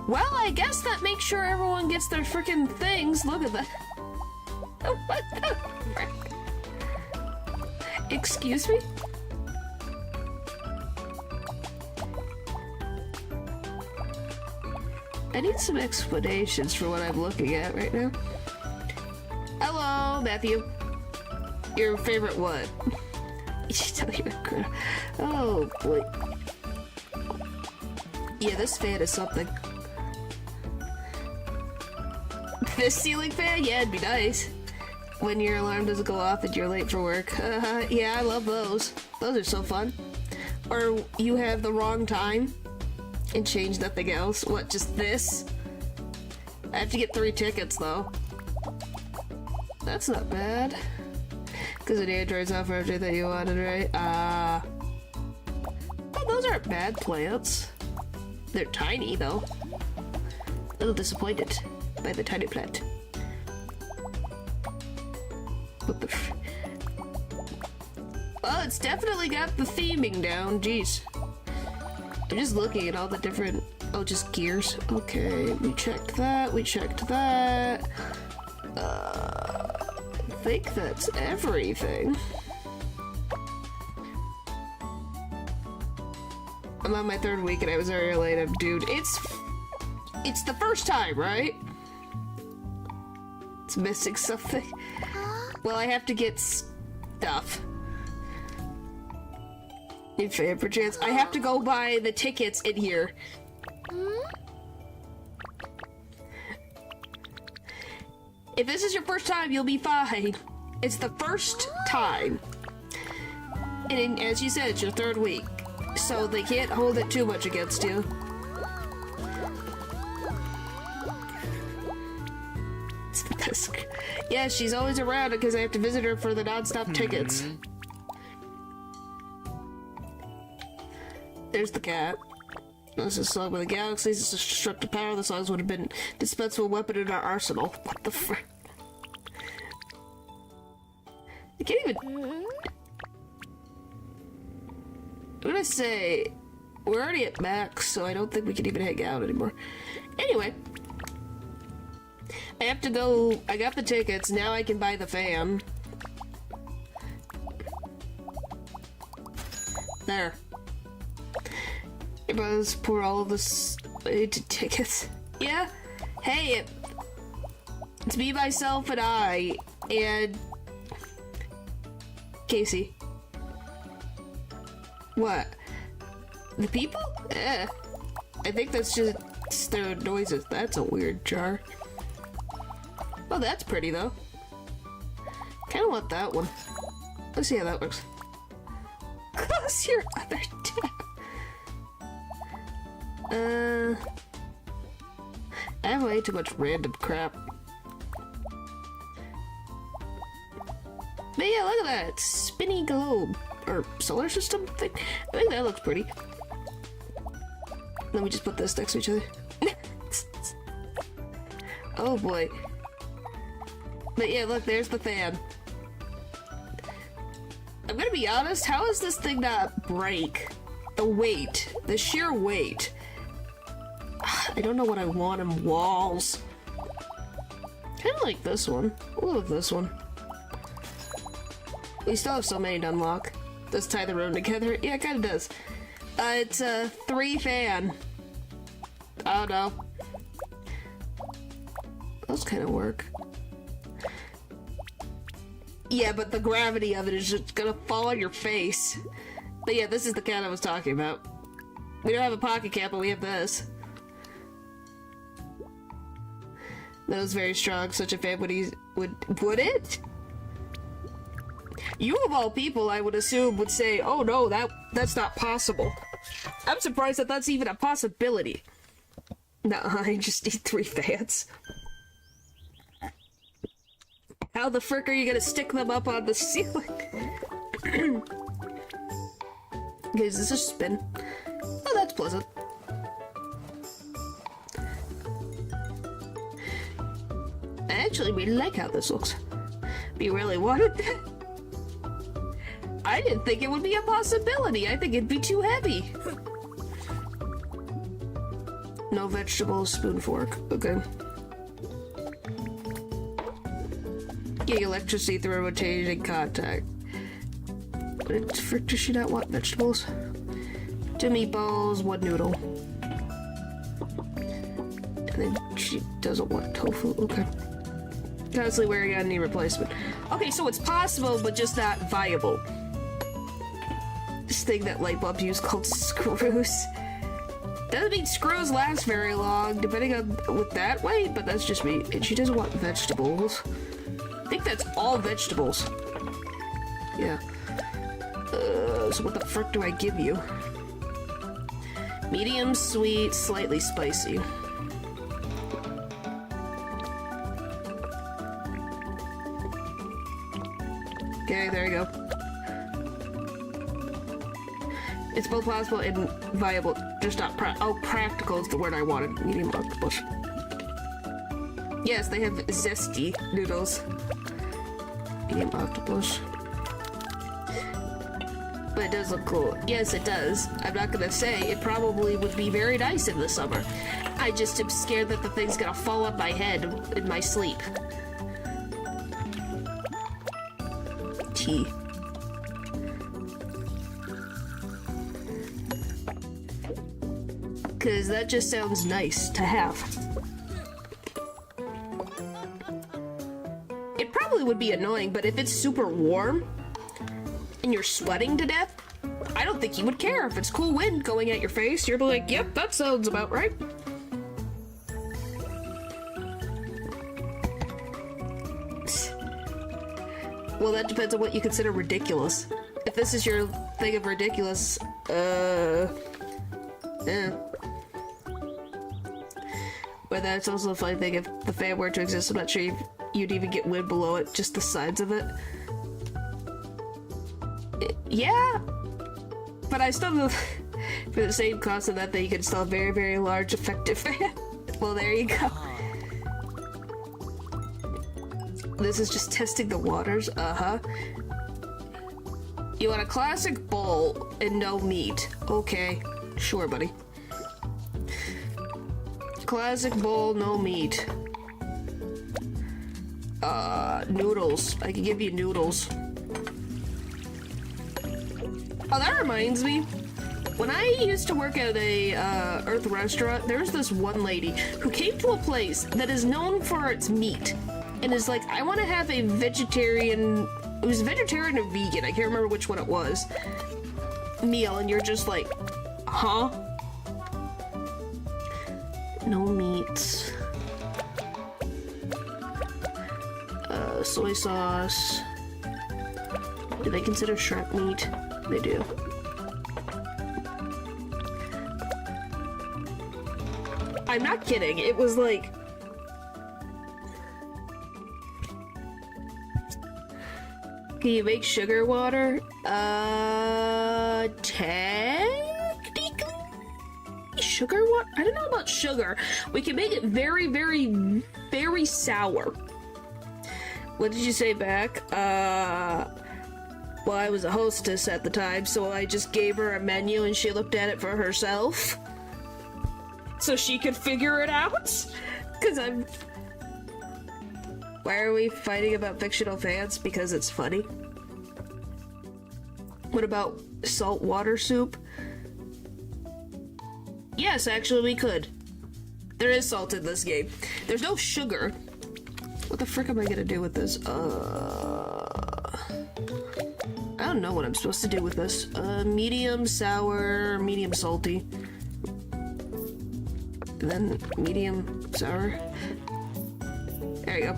Well, I guess that makes sure everyone gets their freaking things. Look at that. What the frick? Excuse me? I need some explanations for what I'm looking at right now. Hello, Matthew. Your favorite what? You should tell your girl. Oh, boy. Yeah, this fan is something. This ceiling fan? Yeah, it'd be nice. When your alarm doesn't go off and you're late for work. Yeah, I love those. Those are so fun. Or you have the wrong time and change nothing else. What, just this? I have to get 3 tickets, though. That's not bad. Because an Android's not for everything that you wanted, right? Oh, those aren't bad plants. They're tiny, though. A little disappointed by the tiny plant. What the f... Well, it's definitely got the theming down. Jeez. I'm just looking at all the different... Oh, just gears. Okay, we checked that. We checked that. I think that's everything. I'm on my 3rd week and I was already late. I'm dude. It's the first time, right? It's missing something. Well, I have to get stuff. In favor chance. I have to go buy the tickets in here. If this is your first time, you'll be fine. It's the first time. And as you said, it's your 3rd week. So they can't hold it too much against you. It's the best. Yeah, she's always around because I have to visit her for the non-stop tickets. There's the cat. This is a song by the Galaxies. It's a destructive power. The songs would have been dispensable weapon in our arsenal. What the frick? I can't even... I'm gonna say... We're already at max, so I don't think we can even hang out anymore. Anyway. I have to go... I got the tickets. Now I can buy the fan. There. Let's pour all of this into tickets. Yeah? Hey, it's me, myself, and I, and... Casey. What? The people? I think that's just their noises. That's a weird jar. Oh, that's pretty, though. Kinda want that one. Let's see how that works. Close your other tab. I have way too much random crap. But yeah, look at that spinny globe or solar system thing. I think that looks pretty. Let me just put this next to each other. Oh boy. But yeah, look, there's the fan. I'm gonna be honest, how is this thing not break? The weight, the sheer weight. I don't know what I want in walls. Kinda like this one. Ooh, this one. We still have so many to unlock. Does tie the room together? Yeah, it kinda does. It's a 3 fan. Oh no. Those kinda work. Yeah, but the gravity of it is just gonna fall on your face. But yeah, this is the cat I was talking about. We don't have a pocket cat, but we have this. That was very strong. Such a fan would it? You of all people, I would assume, would say, "Oh no, that's not possible." I'm surprised that that's even a possibility. No, I just need 3 fans. How the frick are you gonna stick them up on the ceiling? Okay, is this a spin? Oh, that's pleasant. I actually really like how this looks. You really wanted that? I didn't think it would be a possibility. I think it'd be too heavy. No vegetables, spoon, fork. Okay. Getting electricity through a rotating contact. What the frick does she not want vegetables? 2 meatballs, 1 noodle. And then she doesn't want tofu. Okay. Constantly wearing out any replacement. Okay, so it's possible, but just not viable. This thing that light bulbs use called screws. Doesn't mean screws last very long, depending on with that way, but that's just me. And she doesn't want vegetables. I think that's all vegetables. Yeah. So what the frick do I give you? Medium sweet, slightly spicy. Okay, there you go. It's both possible and viable, just not practical is the word I wanted. Medium octopus. Yes, they have zesty noodles. Medium octopus. But it does look cool. Yes, it does. I'm not gonna say it probably would be very nice in the summer. I just am scared that the thing's gonna fall on my head in my sleep. Tea. Because that just sounds nice to have. It probably would be annoying, but if it's super warm and you're sweating to death, I don't think you would care. If it's cool wind going at your face, you're like, yep, that sounds about right. Well, that depends on what you consider ridiculous. If this is your thing of ridiculous, But that's also a funny thing, if the fan were to exist, I'm not sure you'd even get wind below it, just the sides of it. Yeah, but I still, For the same cost of that, you can install a very, very large effective fan. Well, there you go. This is just testing the waters. Uh-huh. You want a classic bowl and no meat. Okay. Sure, buddy. Classic bowl, no meat. Noodles. I can give you noodles. Oh, that reminds me. When I used to work at a Earth restaurant, there was this one lady who came to a place that is known for its meat. And is like, I want to have a vegetarian... It was vegetarian or vegan, I can't remember which one it was. Meal, and you're just like, huh? No meat. Soy sauce. Do they consider shrimp meat? They do. I'm not kidding, it was like... Can you make sugar water? Technically? Sugar water? I don't know about sugar. We can make it very, very, very sour. What did you say back? Well, I was a hostess at the time, so I just gave her a menu and she looked at it for herself. So she could figure it out? Cause I'm... Why are we fighting about fictional fans? Because it's funny. What about saltwater soup? Yes, actually we could. There is salt in this game. There's no sugar. What the frick am I gonna do with this? I don't know what I'm supposed to do with this. Medium sour, medium salty. And then medium sour. There you go.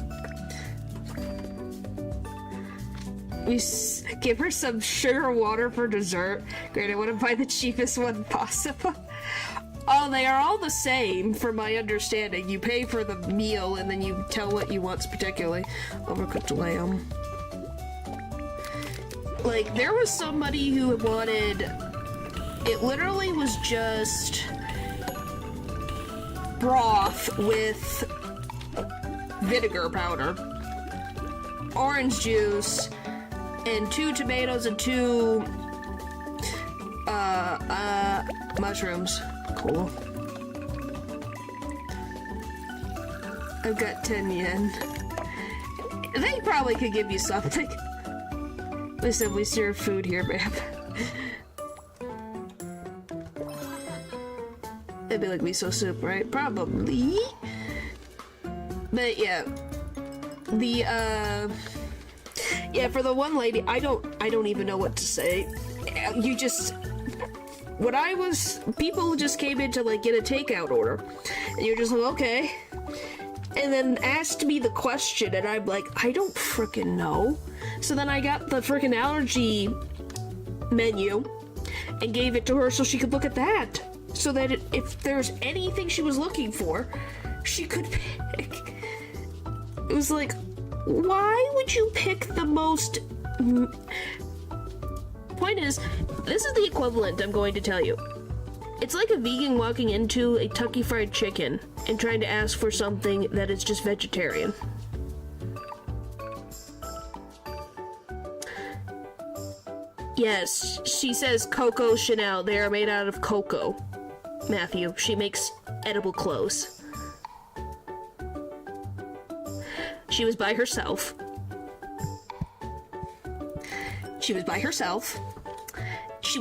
We give her some sugar water for dessert. Great, I want to buy the cheapest one possible. Oh, they are all the same, from my understanding. You pay for the meal, and then you tell what you want particularly. Overcooked lamb. Like, there was somebody who wanted... It literally was just... broth with vinegar powder, orange juice, and 2 tomatoes and 2 mushrooms. Cool. I've got 10 yen. They probably could give you something. Listen, we serve food here, babe. It'd be like miso soup, right? Probably. But yeah. Yeah, for the one lady, I don't even know what to say. You just... When I was... People just came in to, like, get a takeout order. And you're just like, okay. And then asked me the question, and I'm like, I don't frickin' know. So then I got the frickin' allergy menu and gave it to her so she could look at that. So that if there's anything she was looking for, she could pick. It was like, why would you pick the most... Point is, this is the equivalent I'm going to tell you. It's like a vegan walking into a Kentucky Fried Chicken and trying to ask for something that is just vegetarian. Yes, she says Coco Chanel. They are made out of cocoa. Matthew, she makes edible clothes. She was by herself. She was by herself. She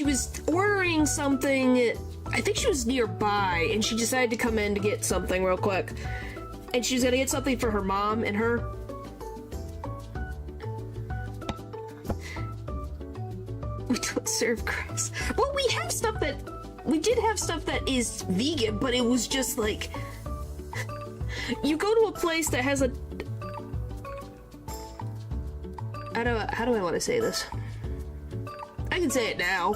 was ordering something, I think she was nearby, and she decided to come in to get something real quick. And she was gonna get something for her mom and her. We don't serve crust. Well, we have stuff that... We did have stuff that is vegan, but it was just like... You go to a place that has a... How do I want to say this? I can say it now.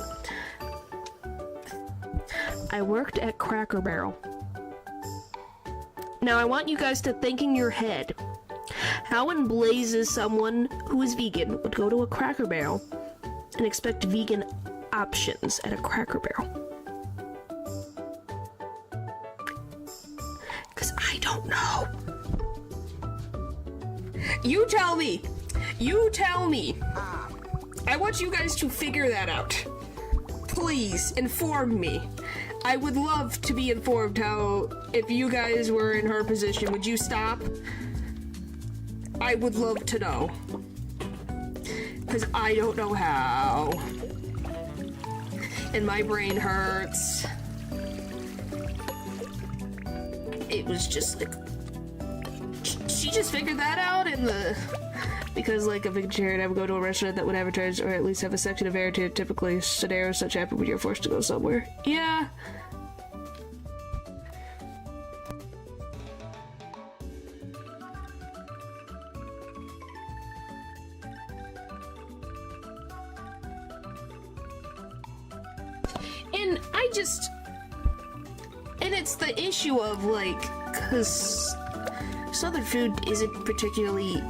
I worked at Cracker Barrel. Now I want you guys to think in your head, how in blazes someone who is vegan would go to a Cracker Barrel and expect vegan options at a Cracker Barrel? Because I don't know. You tell me. You tell me. I want you guys to figure that out. Please inform me. I would love to be informed how, if you guys were in her position, would you stop? I would love to know. Because I don't know how. And my brain hurts. It was just like... She just figured that out in the... Because, like, a vegetarian, I would go to a restaurant that would advertise or at least have a section of air to typically scenarios such happen when you're forced to go somewhere. Yeah. And I just... And it's the issue of, like, because Southern food isn't particularly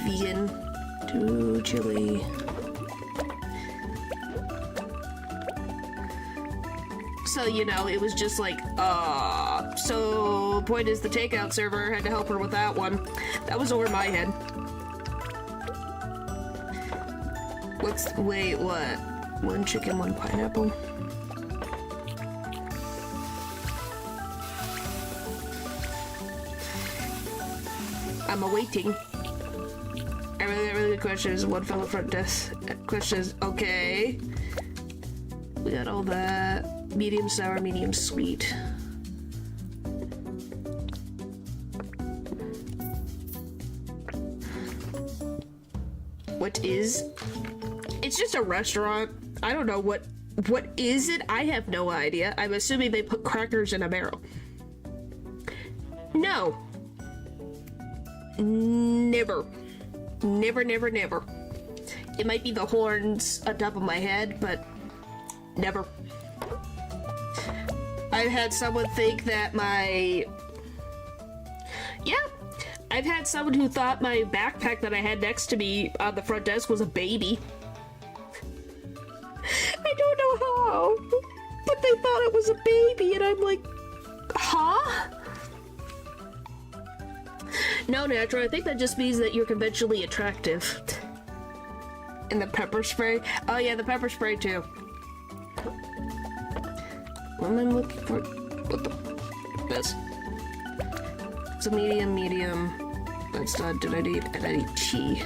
vegan. Too chili. So, you know, it was just like, so point is the takeout server had to help her with that one. That was over my head. Wait, what? One chicken, one pineapple? I'm awaiting. A really good question is one fellow front desk. Question is, okay. We got all that. Medium sour, medium sweet. What is? It's just a restaurant. I don't know what is it? I have no idea. I'm assuming they put crackers in a barrel. No. Never. Never, never, never. It might be the horns on top of my head, but never. I've had someone think that my... Yeah. I've had someone who thought my backpack that I had next to me on the front desk was a baby. I don't know how, but they thought it was a baby, and I'm like, huh? No, Natural, I think that just means that you're conventionally attractive. And the pepper spray? Oh yeah, the pepper spray too. What am I looking for? What the? This. It's a medium. That's not, did I need tea?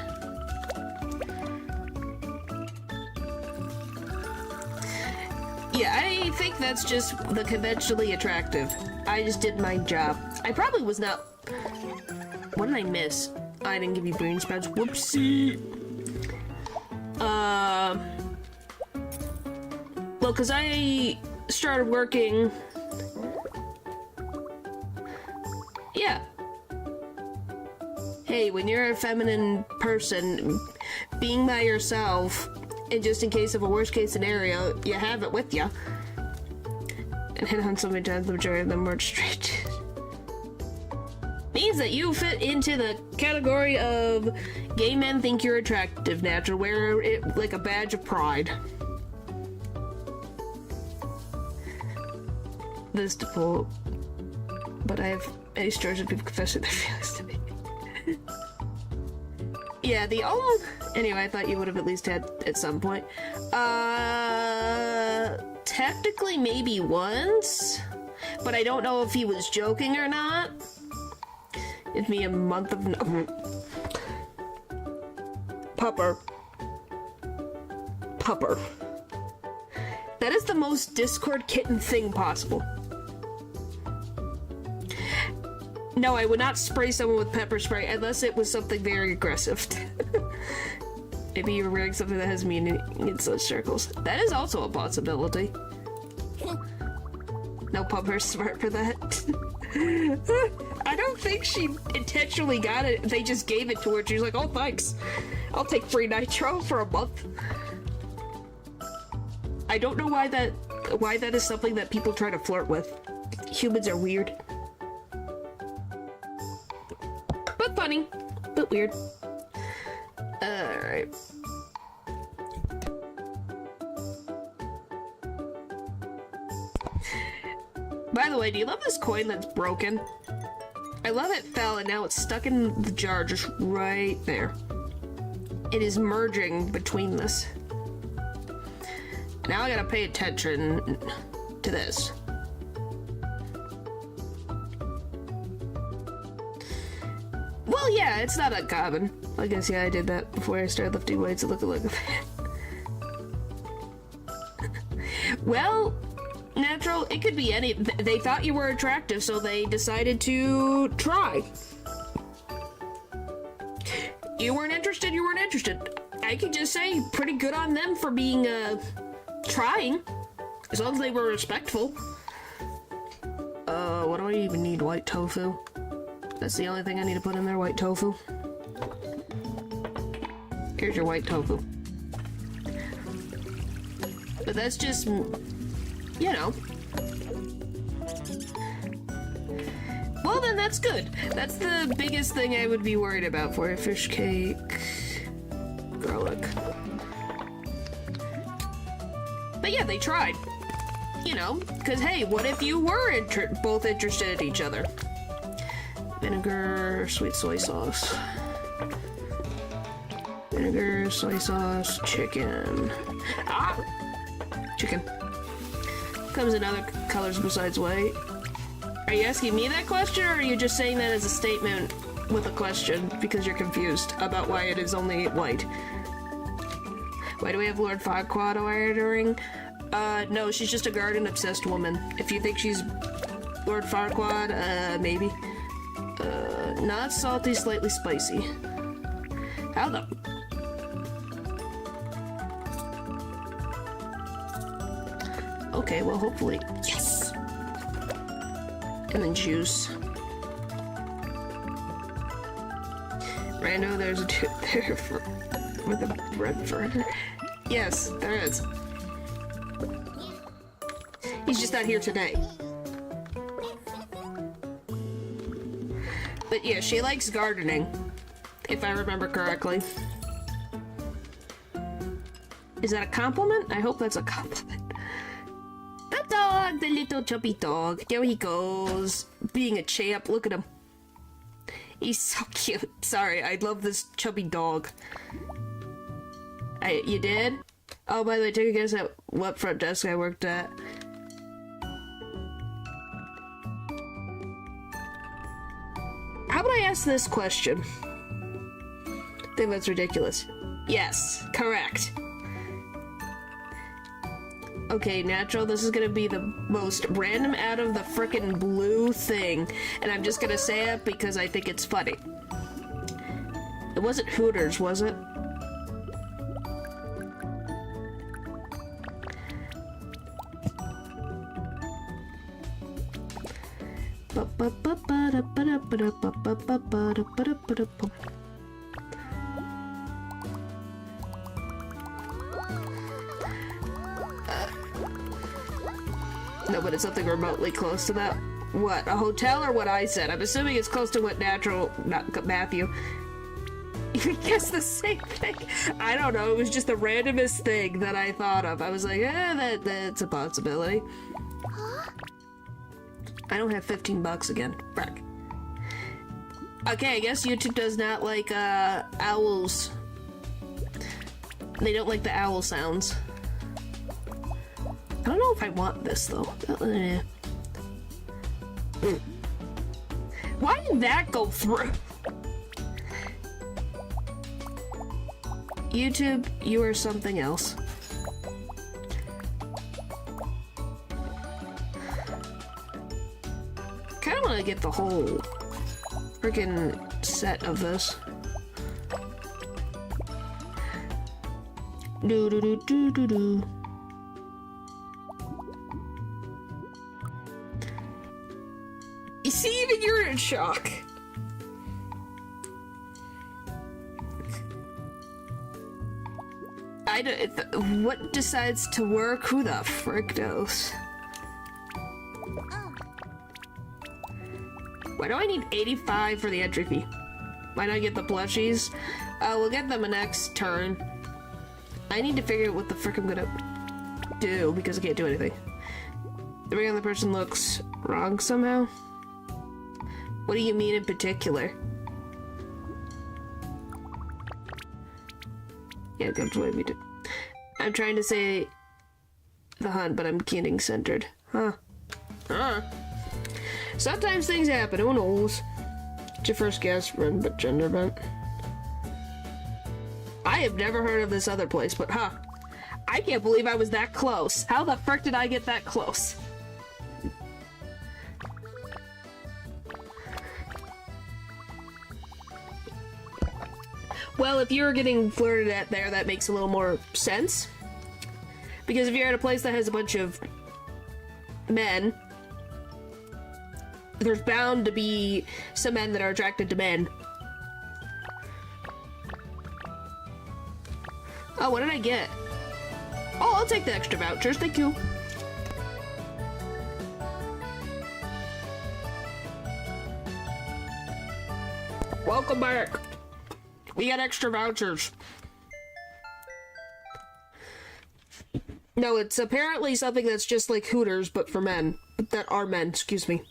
Yeah, I think that's just the conventionally attractive. I just did my job. I probably was not... What did I miss? I didn't give you brain sprouts. Whoopsie! Well, because I started working... Yeah. Hey, when you're a feminine person, being by yourself, and just in case of a worst case scenario, you have it with you. And hit on so many times, the majority of them weren't straight. Means that you fit into the category of gay men think you're attractive, Natural. Wear it like a badge of pride. This to pull, but I have many stories of people confessing their feelings to me. Yeah, the only... Anyway, I thought you would have at least had at some point. Technically maybe once, but I don't know if he was joking or not. Give me a month of... Pupper. That is the most Discord kitten thing possible. No, I would not spray someone with pepper spray unless it was something very aggressive. Maybe you're wearing something that has meaning in such circles. That is also a possibility. No, Pupper's smart for that. I don't think she intentionally got it. They just gave it to her. She's like, oh, thanks. I'll take free nitro for a month. I don't know why that is something that people try to flirt with. Humans are weird. But funny. But weird. Alright. By the way, do you love this coin that's broken? I love it fell and now it's stuck in the jar just right there. It is merging between this. Now I gotta pay attention to this. Well, yeah, it's not uncommon. I guess, yeah, I did that before I started lifting weights. Look at that. Well, Natural, it could be any. They thought you were attractive, so they decided to try. You weren't interested, you weren't interested. I could just say pretty good on them for being, trying. As long as they were respectful. What do I even need? White tofu? That's the only thing I need to put in there, white tofu. Here's your white tofu. But that's just, you know. Well then, that's good. That's the biggest thing I would be worried about for a fish cake. Garlic. But yeah, they tried. You know, because hey, what if you were both interested in each other? Vinegar, sweet soy sauce. Vinegar, soy sauce, chicken. Ah! Chicken. Comes in other colors besides white. Are you asking me that question, or are you just saying that as a statement with a question because you're confused about why it is only white? Why do we have Lord Farquaad ordering? No, she's just a garden-obsessed woman. If you think she's Lord Farquaad, maybe. Not salty, slightly spicy. How the... Okay, well, hopefully... Yes! And then juice. Rando, there's a dude there with a bread for her. Yes, there is. He's just not here today. But yeah, she likes gardening, if I remember correctly. Is that a compliment? I hope that's a compliment. The dog, the little chubby dog. There he goes. Being a champ. Look at him. He's so cute. Sorry, I love this chubby dog. You did? Oh, by the way, take a guess at what front desk I worked at. How would I ask this question? I think that's ridiculous. Yes, correct. Okay, Natural, this is gonna be the most random out of the frickin' blue thing, and I'm just gonna say it because I think it's funny. It wasn't Hooters, was it? No, but it's something remotely close to that. What, a hotel or what I said? I'm assuming it's close to what Natural, not Matthew. You guessed the same thing. I don't know, it was just the randomest thing that I thought of. I was like, that's a possibility. I don't have 15 bucks again. Frick. Okay, I guess YouTube does not like, owls. They don't like the owl sounds. I don't know if I want this, though. Why did that go through? YouTube, you are something else. Kinda wanna get the whole freaking set of this. Do do do do do do. You see, even you're in shock. I don't. What decides to work? Who the frick knows? Why do I need 85 for the entry fee? Why not get the plushies? We'll get them next turn. I need to figure out what the frick I'm gonna do because I can't do anything. Every other person looks wrong somehow? What do you mean in particular? Yeah, go to what we do. I'm trying to say the hunt, but I'm getting centered. Huh. Sometimes things happen, who knows? It's your first guess, run but gender bent. I have never heard of this other place, but huh. I can't believe I was that close. How the frick did I get that close? Well, if you're getting flirted at there, that makes a little more sense. Because if you're at a place that has a bunch of men, there's bound to be some men that are attracted to men. Oh, what did I get? Oh, I'll take the extra vouchers, thank you. Welcome back. We got extra vouchers. No, it's apparently something that's just like Hooters, but for men. But that are men, excuse me.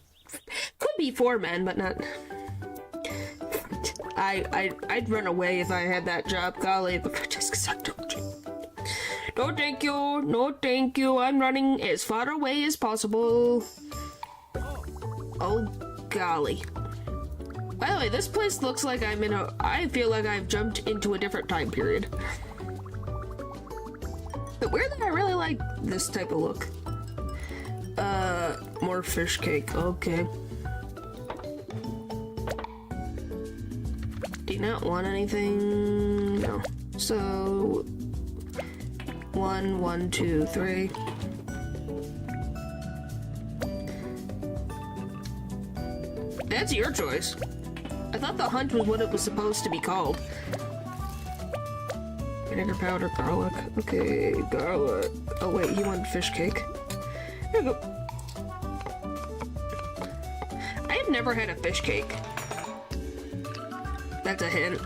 Could be for men, but not... I'd run away if I had that job. Golly, but just because I told you. No, thank you. No, thank you. I'm running as far away as possible. Oh, golly. By the way, this place looks like I'm in a... I feel like I've jumped into a different time period. But weirdly, I really like this type of look. More fish cake. Okay. Do you not want anything? No. So... 1, 1, 2, 3. That's your choice. I thought the hunt was what it was supposed to be called. Vinegar powder, garlic. Okay, garlic. Oh wait, he wanted fish cake. There we go. I have never had a fish cake. That's a hint.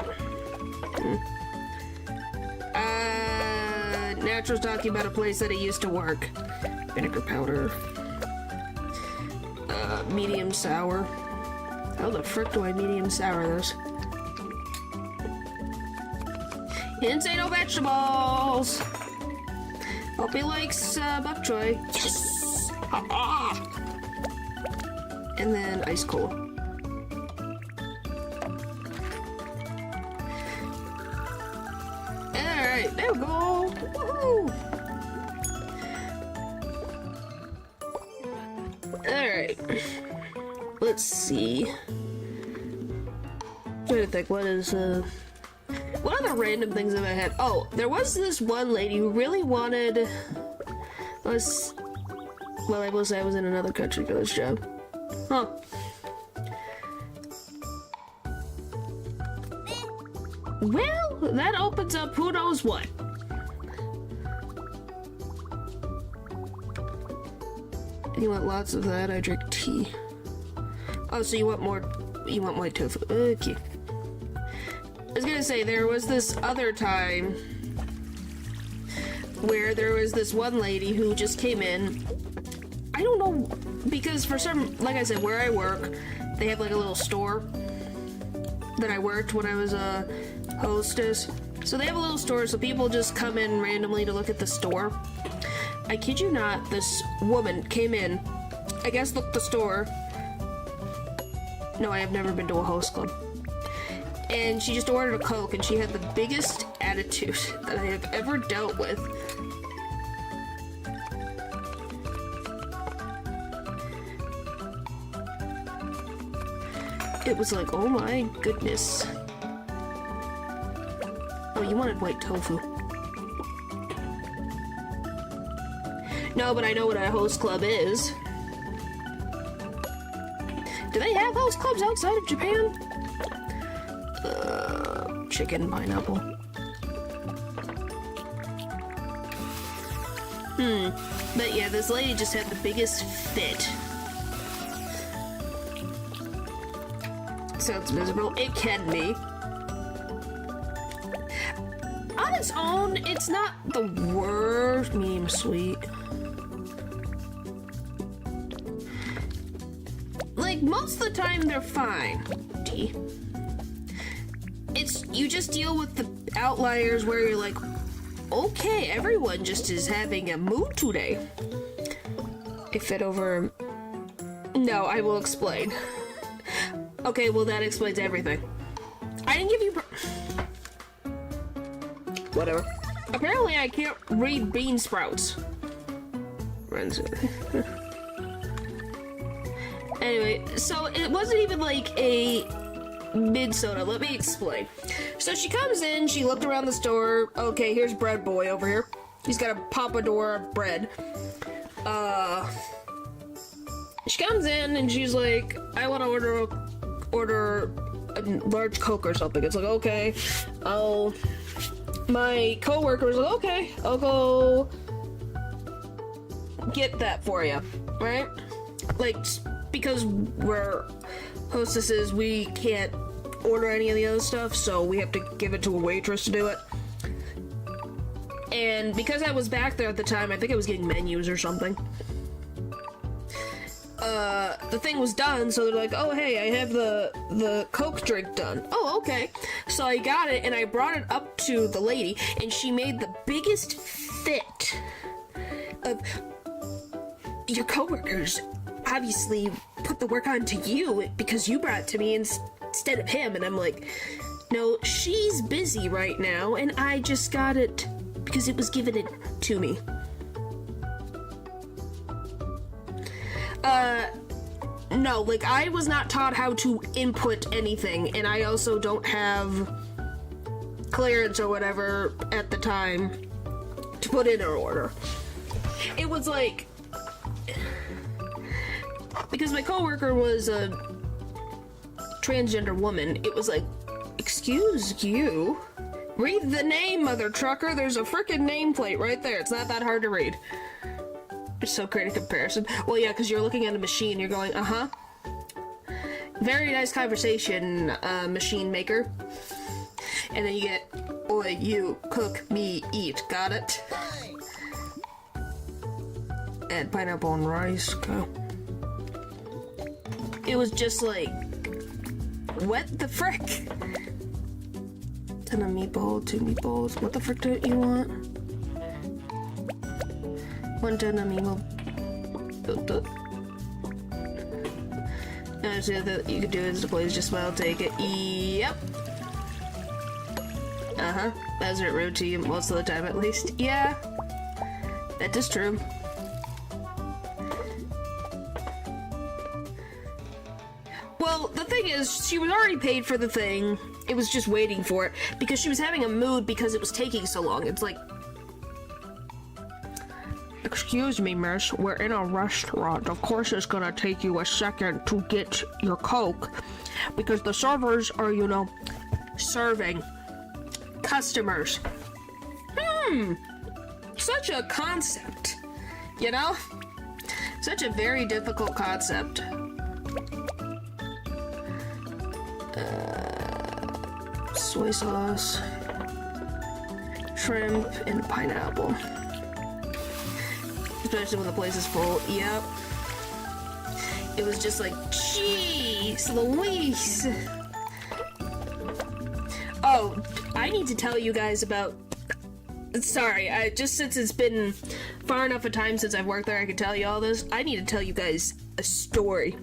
Natural's talking about a place that he used to work. Vinegar powder. Medium sour. How the frick do I medium sour this? He didn't say no vegetables! Hope he likes bok choy. Yes! And then ice cold. Alright, there we go! Woo! Alright. Let's see. I'm trying to think, what is, what other random things have I had? Oh, there was this one lady who really wanted... Well, I will say I was in another country for this job. Huh. Well, that opens up who knows what. You want lots of that? I drink tea. Oh, so you want more... You want white tofu. Okay. I was gonna say, there was this other time where there was this one lady who just came in. I don't know, because for some... Like I said, where I work, they have like a little store that I worked when I was a hostess. So they have a little store, so people just come in randomly to look at the store. I kid you not, this woman came in, I guess looked the store. No, I have never been to a host club. And she just ordered a Coke, and she had the biggest attitude that I have ever dealt with. It was like, oh my goodness. Oh, you wanted white tofu. No, but I know what a host club is. Do they have host clubs outside of Japan? Chicken pineapple. But yeah, this lady just had the biggest fit. Sounds miserable. It can be. On its own, it's not the worst. Medium sweet. like, most of the time they're fine. T. It's, you just deal with the outliers where you're like, okay, everyone just is having a mood today. If it over... No, I will explain. Okay, well that explains everything. I didn't give you... Whatever. Apparently I can't read bean sprouts. Anyway, so it wasn't even like a mid-soda. Let me explain. So she comes in, she looked around the store. Okay, here's Bread Boy over here. He's got a pompadour bread. She comes in and she's like, I want to order a large Coke or something. It's like, okay. My coworker was like, okay, I'll go get that for you, right? Like, because we're hostesses, we can't order any of the other stuff, so we have to give it to a waitress to do it. And because I was back there at the time, I think I was getting menus or something. The thing was done, so they're like, oh, hey, I have the Coke drink done. Oh, okay. So I got it, and I brought it up to the lady, and she made the biggest fit of, your coworkers obviously put the work on to you because you brought it to me instead of him. And I'm like, no, she's busy right now, and I just got it because it was given it to me. No, like, I was not taught how to input anything, and I also don't have clearance or whatever at the time to put in an order. It was like, because my coworker was a transgender woman, it was like, excuse you? Read the name, mother trucker. There's a frickin' nameplate right there. It's not that hard to read. It's so great a comparison. Well, yeah, because you're looking at a machine, you're going, uh-huh. Very nice conversation, machine maker. And then you get, oi, you, cook, me, eat. Got it? Add pineapple and rice. Go. It was just like, what the frick? 10 a meatball, 2 meatballs. What the frick do you want? 1 10 a meatball. So that you could do is the place just smile, take it. Yep. Uh-huh. That's it rude to you most of the time, at least. Yeah. That is true. Well, the thing is, she was already paid for the thing. It was just waiting for it because she was having a mood because it was taking so long. It's like, excuse me, miss, we're in a restaurant. Of course it's gonna take you a second to get your Coke because the servers are, you know, serving customers. Such a concept, you know? Such a very difficult concept. Soy sauce, shrimp, and pineapple. Especially when the place is full. Yep. It was just like, jeez, Louise. Oh, I need to tell you guys about... Sorry, just since it's been far enough a time since I've worked there, I can tell you all this. I need to tell you guys a story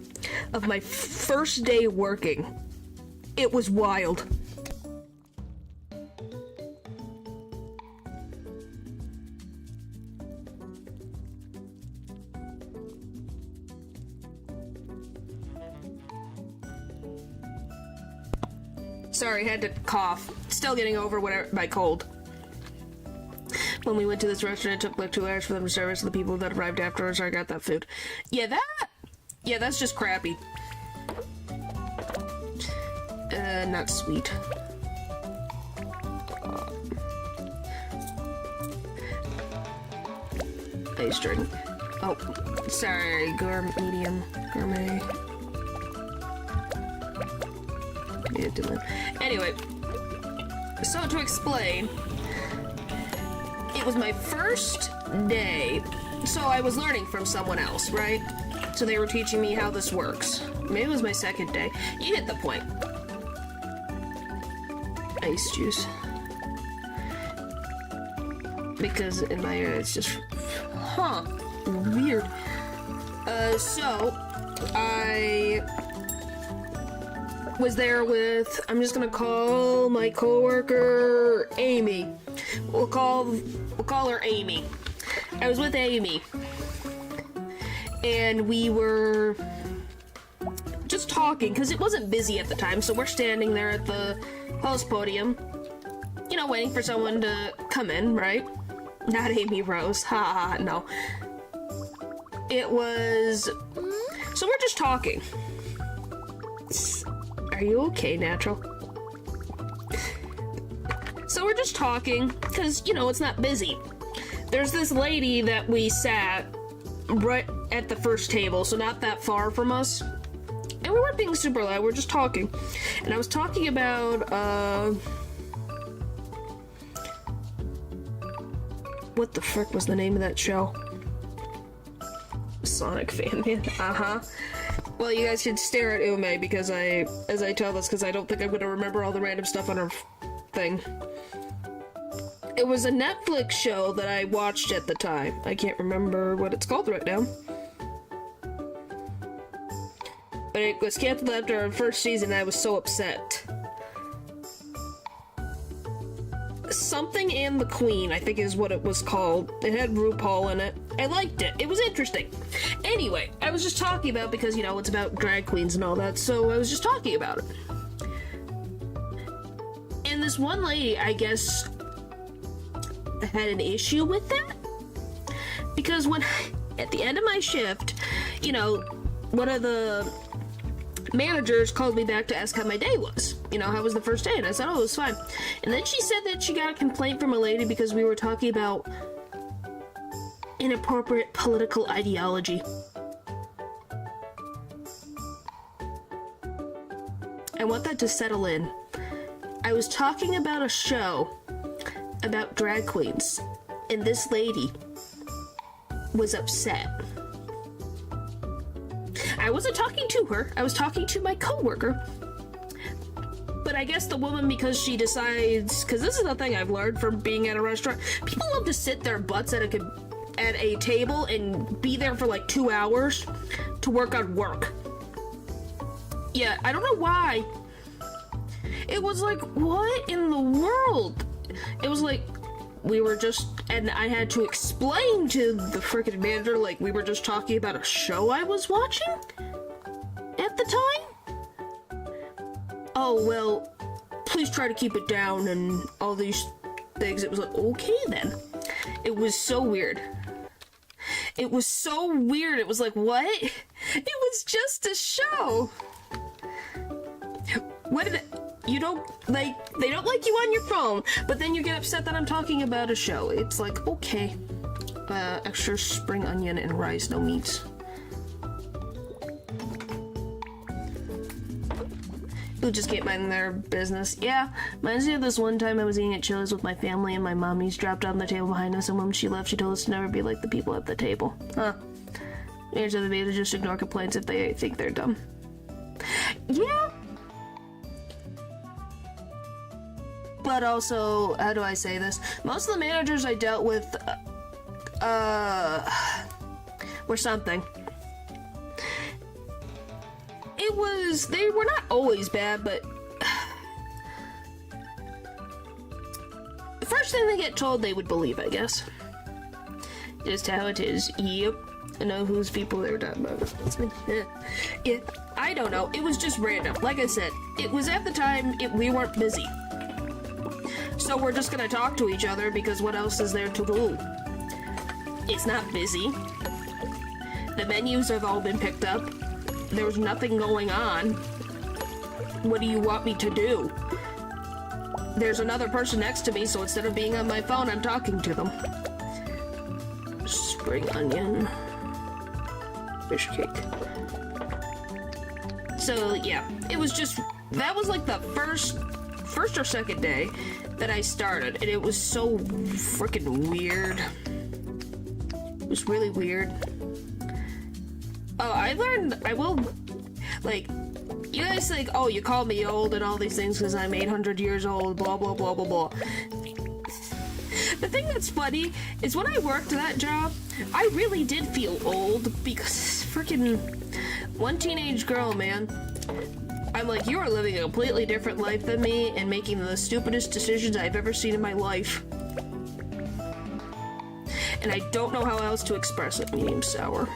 of my first day working. It was wild. Sorry, had to cough. Still getting over my cold. When we went to this restaurant, it took like 2 hours for them to service the people that arrived afterwards. So I got that food. Yeah, that's just crappy. Not sweet. Ice drink. Oh, sorry, medium, gourmet. Anyway, so to explain, it it was my first day, so I was learning from someone else, right? So they were teaching me how this works. Maybe it was my second day. You get the point. Ice juice. Because in my ear it's just... Huh. Weird. So... I... was there with... I'm just gonna call my coworker Amy. We'll call her Amy. I was with Amy. And we were... just talking, because it wasn't busy at the time, so we're standing there at the host podium, you know, waiting for someone to come in, right? Not Amy Rose, haha, no. It was... so we're just talking. Are you okay, Natural? So we're just talking, because, you know, it's not busy. There's this lady that we sat right at the first table, so not that far from us. And we weren't being super loud, we're just talking. And I was talking about, what the frick was the name of that show? Sonic fan, man. Uh-huh. Well, you guys should stare at Ume because as I tell this, because I don't think I'm gonna remember all the random stuff on her thing. It was a Netflix show that I watched at the time. I can't remember what it's called right now. But it was canceled after our first season and I was so upset. Something and the Queen, I think is what it was called. It had RuPaul in it. I liked it. It was interesting. Anyway, I was just talking about, because, you know, it's about drag queens and all that, so I was just talking about it. And this one lady, I guess, had an issue with that. Because when, at the end of my shift, you know, one of the managers called me back to ask how my day was. You know, how was the first day? And I said, oh, it was fine. And then she said that she got a complaint from a lady because we were talking about inappropriate political ideology. I want that to settle in. I was talking about a show about drag queens, and this lady was upset. I wasn't talking to her, I was talking to my coworker. But I guess the woman, because she decides, because this is the thing I've learned from being at a restaurant, people love to sit their butts at a table and be there for like 2 hours to work on work. Yeah, I don't know why. It was like, what in the world? It was like, we were just, and I had to explain to the freaking manager, like, we were just talking about a show I was watching at the time. Oh, well, please try to keep it down and all these things. It was like, okay then. It was so weird. It was so weird. It was like, what? It was just a show. What did it... You don't, like, they don't like you on your phone, but then you get upset that I'm talking about a show. It's like, okay. Extra spring onion and rice, no meats. People just can't mind their business. Yeah, reminds me of this one time I was eating at Chili's with my family and my mommy's dropped on the table behind us, and when she left, she told us to never be like the people at the table. Huh. Here's the way to just ignore complaints if they think they're dumb. Yeah. But also, how do I say this? Most of the managers I dealt with, were something. It was, they were not always bad, but the first thing they get told they would believe, I guess. Just how it is. Yep. I know whose people they were talking about. Yeah, I don't know. It was just random. Like I said, it was at the time, we weren't busy. So we're just gonna talk to each other because what else is there to do? It's not busy. The menus have all been picked up. There was nothing going on. What do you want me to do? There's another person next to me, so instead of being on my phone, I'm talking to them. Spring onion. Fish cake. So, yeah. It was just... That was like the first first or second day that I started, and it was so freaking weird. It was really weird. Oh, I will, like, you guys think, oh, you call me old and all these things because I'm 800 years old, blah, blah, blah, blah, blah. The thing that's funny is when I worked that job, I really did feel old because freaking one teenage girl, man. I'm like, you are living a completely different life than me and making the stupidest decisions I've ever seen in my life. And I don't know how else to express it. Medium sour.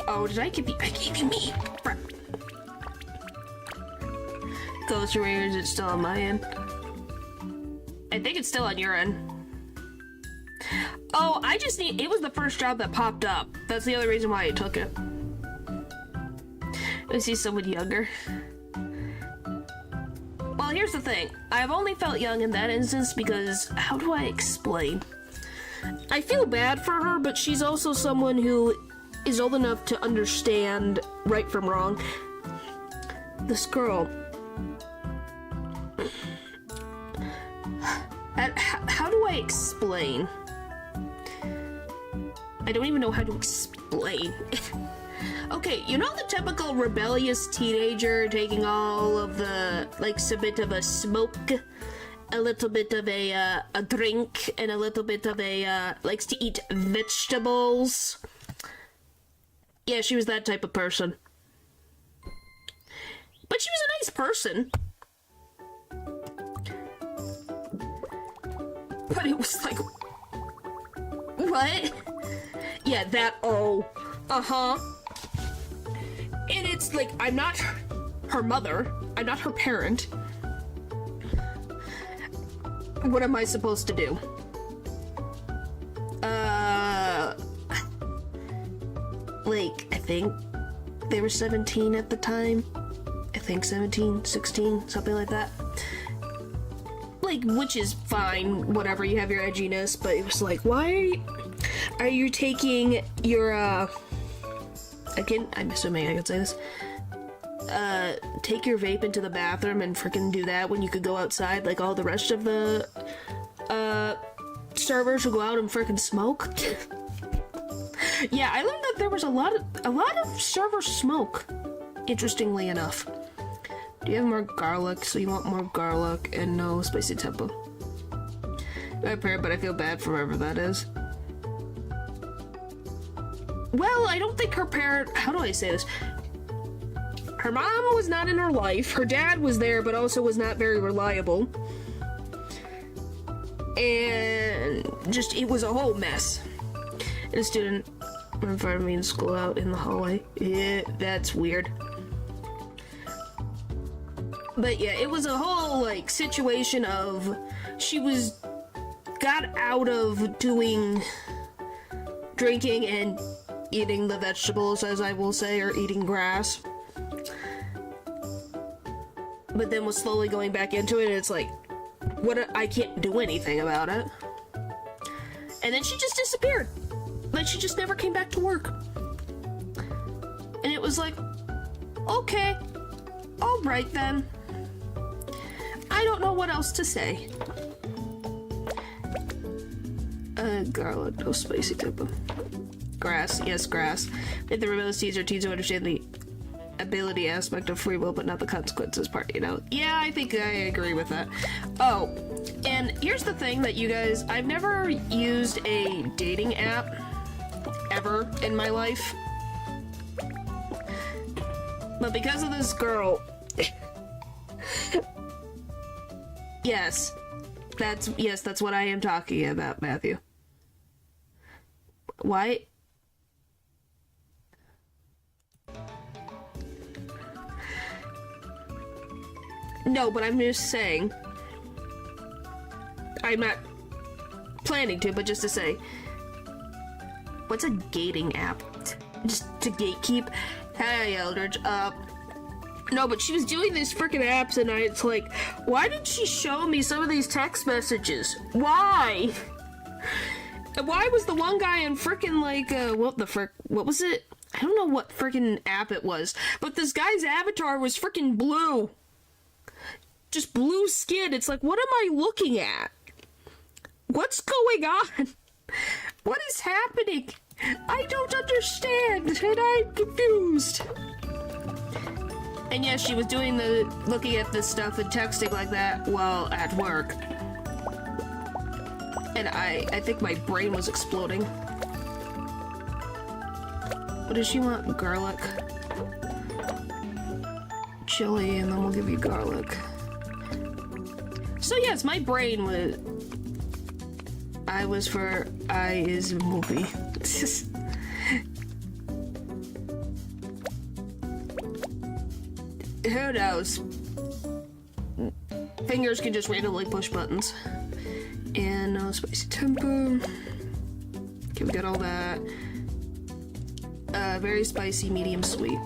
Oh, did I give you? I gave you meat. Ghost Ranger, is it still on my end? I think it's still on your end. Oh, it was the first job that popped up. That's the other reason why I took it. I see someone younger. Well, here's the thing. I've only felt young in that instance because, how do I explain? I feel bad for her, but she's also someone who is old enough to understand right from wrong. This girl. How do I explain? I don't even know how to explain. Okay, you know the typical rebellious teenager taking all of the, like, a bit of a smoke, a little bit of a drink, and a little bit of a, likes to eat vegetables? Yeah, she was that type of person. But she was a nice person. But it was like... What? Yeah, that, oh. Uh-huh. And it's like, I'm not her mother. I'm not her parent. What am I supposed to do? Like, I think they were 17 at the time. I think 17, 16, something like that. Like, which is fine, whatever, you have your edginess, but it was like, why are you taking your, I'm assuming I could say this, take your vape into the bathroom and freaking do that when you could go outside like all the rest of the, servers who go out and freaking smoke? Yeah, I learned that there was a lot of server smoke, interestingly enough. Do you have more garlic? So you want more garlic and no spicy tempo. My parent, but I feel bad for whoever that is. Well, I don't think her parent, how do I say this? Her mom was not in her life. Her dad was there, but also was not very reliable. And just, it was a whole mess. And a student in front of me in school out in the hallway. Yeah, that's weird. But yeah, it was a whole, like, situation of she got out of doing drinking and eating the vegetables, as I will say, or eating grass. But then was slowly going back into it, and it's like, I can't do anything about it. And then she just disappeared. Like, she just never came back to work. And it was like, okay, alright then. I don't know what else to say. Garlic, no spicy type of. Grass, yes, grass. If the rebellious teens are teens who understand the ability aspect of free will, but not the consequences part, you know? Yeah, I think I agree with that. Oh, and here's the thing that you guys, I've never used a dating app ever in my life. But because of this girl, yes, that's what I am talking about, Matthew. Why? No, but I'm just saying. I'm not planning to, but just to say. What's a gating app? Just to gatekeep? Hey, Eldridge, no, but she was doing these freaking apps and it's like, why did she show me some of these text messages? Why? Why was the one guy in frickin' like, what was it? I don't know what frickin' app it was, but this guy's avatar was frickin' blue. Just blue skin. It's like, what am I looking at? What's going on? What is happening? I don't understand, and I'm confused. And yes, she was doing looking at this stuff and texting like that while at work. And I think my brain was exploding. What does she want? Garlic. Chili, and then we'll give you garlic. So yes, my brain was... I is a movie. Who knows? Fingers can just randomly push buttons. And no spicy temper. Okay, we got all that. Very spicy, medium sweet.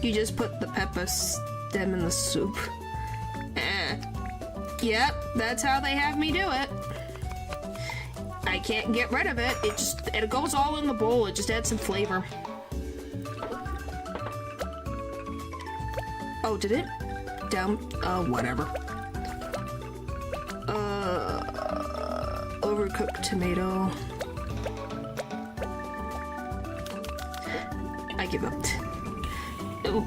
You just put the pepper stem in the soup. Yep, that's how they have me do it. I can't get rid of it. It goes all in the bowl. It just adds some flavor. Oh, did it? Down. Whatever. Overcooked tomato. I give up. Oh.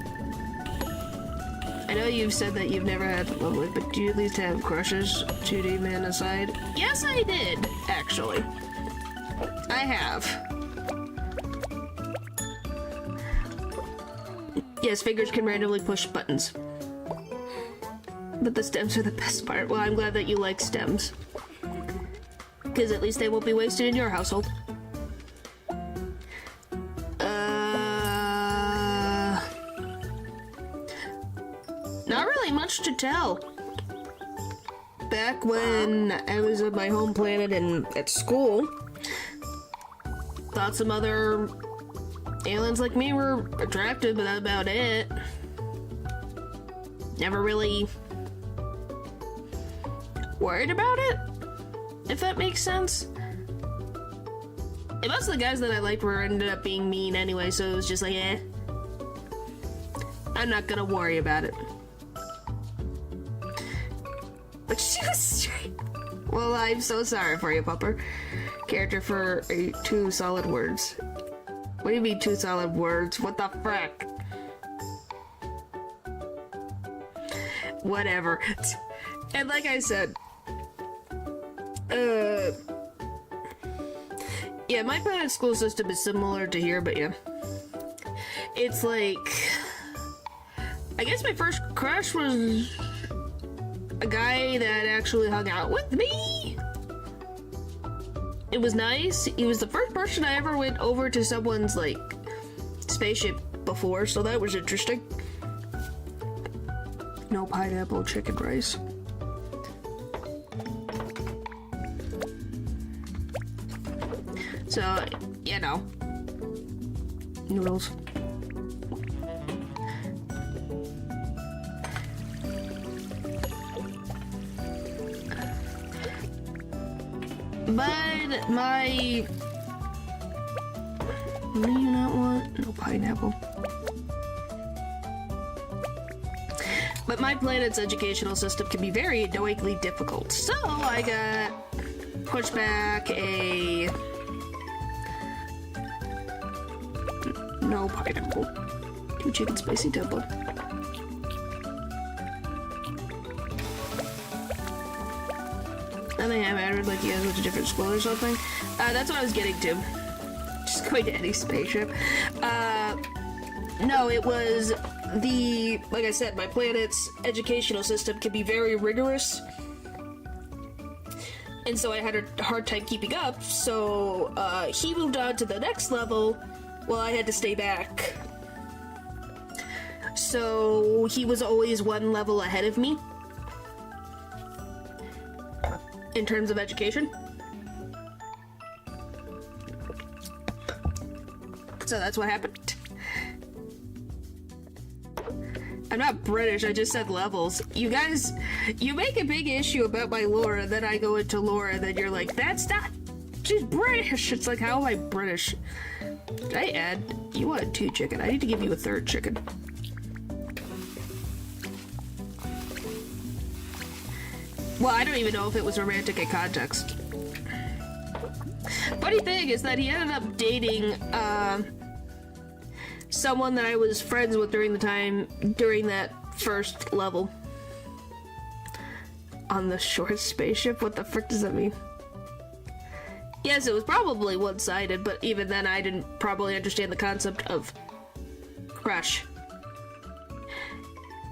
I know you've said that you've never had love life, but do you at least have crushes? 2D man aside. Yes, I did, actually. I have. Yes, fingers can randomly push buttons. But the stems are the best part. Well, I'm glad that you like stems. Because at least they won't be wasted in your household. Not really much to tell. Back when I was on my home planet and at school, thought some other aliens like me were attractive, but that's about it. Never really worried about it, if that makes sense. And most of the guys that I liked ended up being mean anyway, so it was just like, eh. I'm not gonna worry about it. But she was straight. Well, I'm so sorry for you, Pupper. Character for 2 solid words. What do you mean 2 solid words? What the frick? Whatever. And like I said, yeah, my planet's school system is similar to here, but yeah. It's like, I guess my first crush was a guy that actually hung out with me. It was nice. He was the first person I ever went over to someone's, like, spaceship before, so that was interesting. No pineapple, chicken rice. So, you know. Noodles. But my... What do you not want? No pineapple. But my planet's educational system can be very annoyingly difficult. So I got pushed back a... No pineapple. 2 chicken spicy temper. I think I mattered, like you guys went to different school or something. That's what I was getting to. Just going to any spaceship. No, it was the, like I said, my planet's educational system can be very rigorous. And so I had a hard time keeping up, so he moved on to the next level while I had to stay back. So he was always 1 level ahead of me in terms of education. So that's what happened. I'm not British, I just said levels. You guys, you make a big issue about my lore, and then I go into lore, and then you're like, that's not... She's British! It's like, how am I British? Did I add... You wanted 2 chicken. I need to give you a 3rd chicken. Well, I don't even know if it was romantic in context. Funny thing is that he ended up dating, someone that I was friends with during that first level. On the short spaceship? What the frick does that mean? Yes, it was probably one-sided, but even then I didn't probably understand the concept of crush.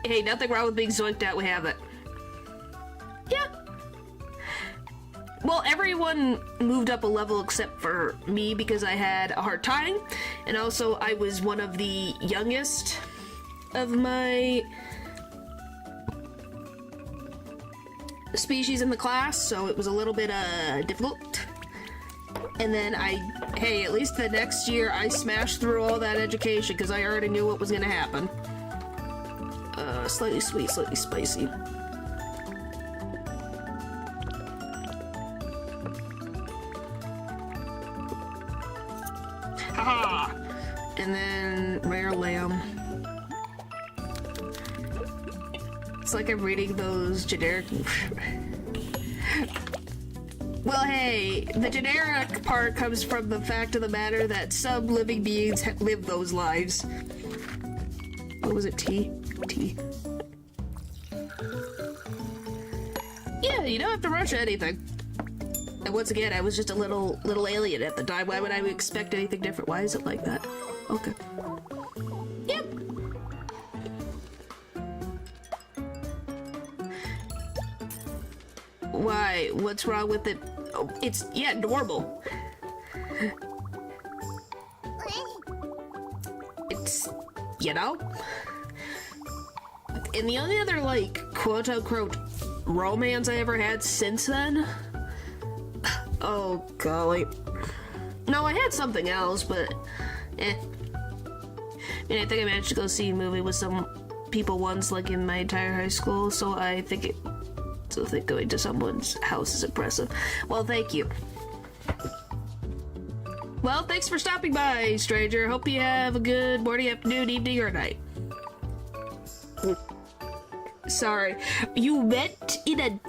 Hey, nothing wrong with being zoinked out, we have it. Yeah. Well, everyone moved up a level except for me because I had a hard time, and also I was one of the youngest of my species in the class, so it was a little bit difficult. And then hey, at least the next year I smashed through all that education because I already knew what was gonna happen. Slightly sweet, slightly spicy. Haha! And then rare lamb. It's like I'm reading those generic... Well, hey, the generic part comes from the fact of the matter that some living beings live those lives. What was it, T? T. Yeah, you don't have to rush anything. And once again, I was just a little alien at the time. Why would I expect anything different? Why is it like that? Okay. Yep. Why? What's wrong with it? Oh, it's, yeah, normal. It's, you know? And the only other, like, quote-unquote romance I ever had since then... Oh, golly. No, I had something else, but... I mean, I think I managed to go see a movie with some people once, like, in my entire high school, so I think going to someone's house is impressive. Well, thank you. Well, thanks for stopping by, stranger. Hope you have a good morning, afternoon, evening, or night. Sorry. You meant in a...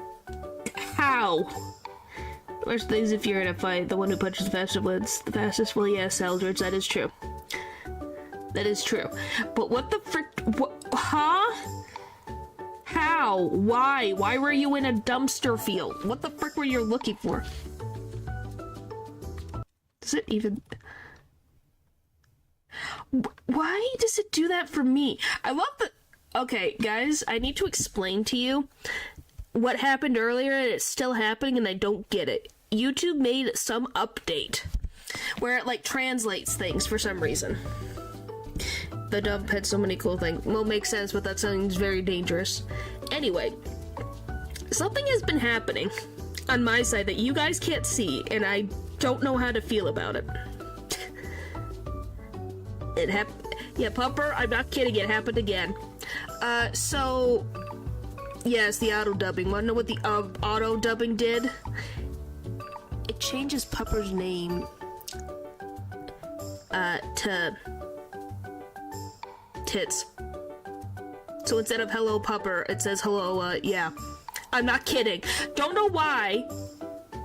How? Worst things if you're in a fight, the one who punches the fastest wins. The fastest, well, yes, Eldridge, that is true. That is true. But what the frick... What? Huh? How? Why? Why were you in a dumpster field? What the frick were you looking for? Does it even... Why does it do that for me? I love the... Okay, guys, I need to explain to you what happened earlier, and it's still happening, and I don't get it. YouTube made some update where it, like, translates things for some reason. The dump had so many cool things. Well, makes sense, but that sounds very dangerous. Anyway, something has been happening on my side that you guys can't see, and I don't know how to feel about it. It happened. Yeah, Pupper, I'm not kidding, it happened again. So... Yes, the auto-dubbing. Wanna know what the auto-dubbing did? It changes Pupper's name to Tits. So instead of hello Pupper, it says hello, yeah. I'm not kidding. Don't know why,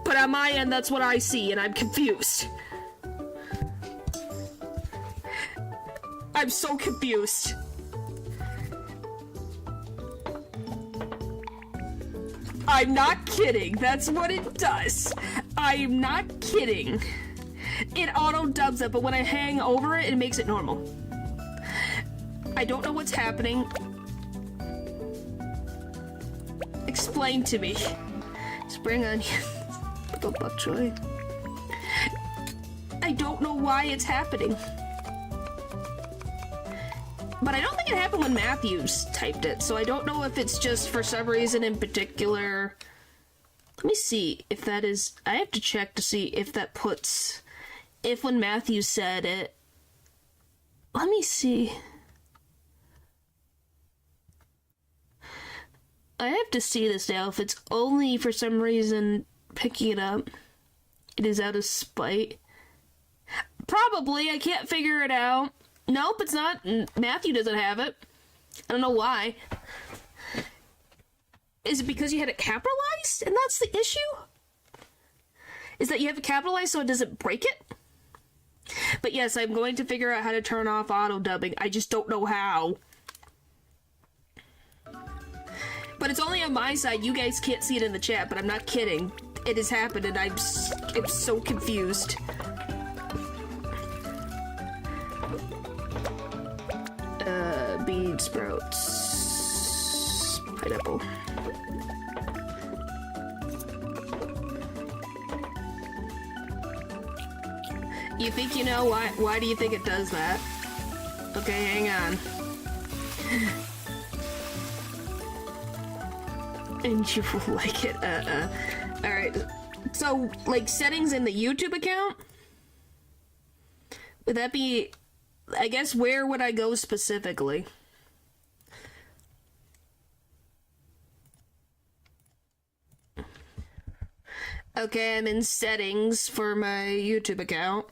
but on my end, that's what I see, and I'm confused. I'm so confused. I'm not kidding. That's what it does. I'm not kidding. It auto-dubs it, but when I hang over it, it makes it normal. I don't know what's happening. Explain to me. Spring onions. Put bok choy. I don't know why it's happening. But I don't think it happened when Matthews typed it, so I don't know if it's just for some reason in particular. Let me see if that is... I have to check to see if that puts... If when Matthews said it... Let me see. I have to see this now if it's only for some reason picking it up. It is out of spite. Probably, I can't figure it out. Nope, it's not. Matthew doesn't have it. I don't know why. Is it because you had it capitalized and that's the issue? Is that you have it capitalized so it doesn't break it? But yes, I'm going to figure out how to turn off auto dubbing. I just don't know how. But it's only on my side. You guys can't see it in the chat, but I'm not kidding. It has happened and I'm so confused. Bean sprouts. Pineapple. You think you know why? Why do you think it does that? Okay, hang on. And you will like it. Alright. So, like, settings in the YouTube account? Would that be... I guess where would I go specifically? Okay, I'm in settings for my YouTube account.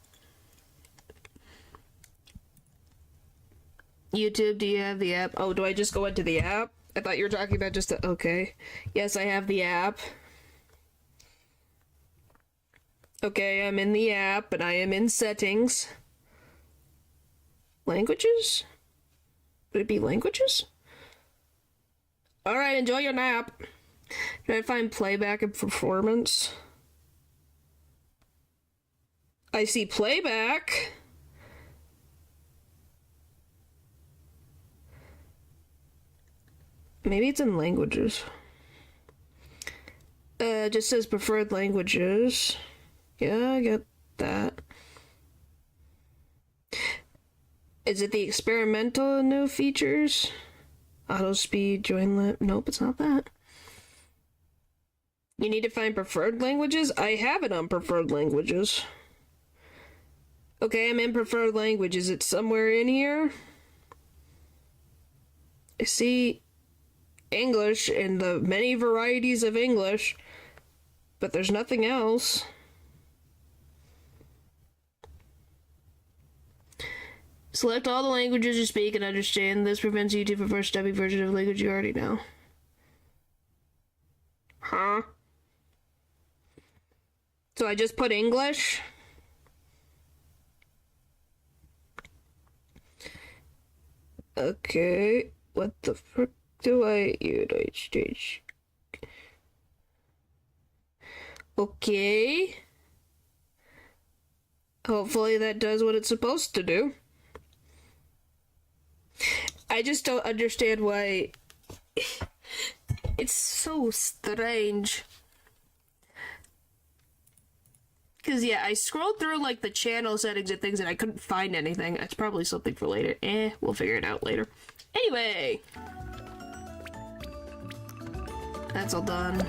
YouTube, do you have the app? Oh, do I just go into the app? I thought you were talking about just the... Okay. Yes, I have the app. Okay, I'm in the app, and I am in settings. Languages? Would it be languages? Alright, enjoy your nap. Can I find playback and performance? I see playback. Maybe it's in languages. Just says preferred languages. Yeah, I get that. Is it the experimental new features? Auto speed, join lip. Nope, it's not that. You need to find preferred languages? I have it on preferred languages. Okay, I'm in preferred languages. It's somewhere in here. I see English and the many varieties of English, but there's nothing else. Select all the languages you speak and understand. This prevents YouTube from first dubbing version of language you already know. Huh? So I just put English? Okay. What the frick do I use? Okay. Hopefully that does what it's supposed to do. I just don't understand why it's so strange. Because, yeah, I scrolled through, like, the channel settings and things and I couldn't find anything. That's probably something for later. We'll figure it out later. Anyway. That's all done.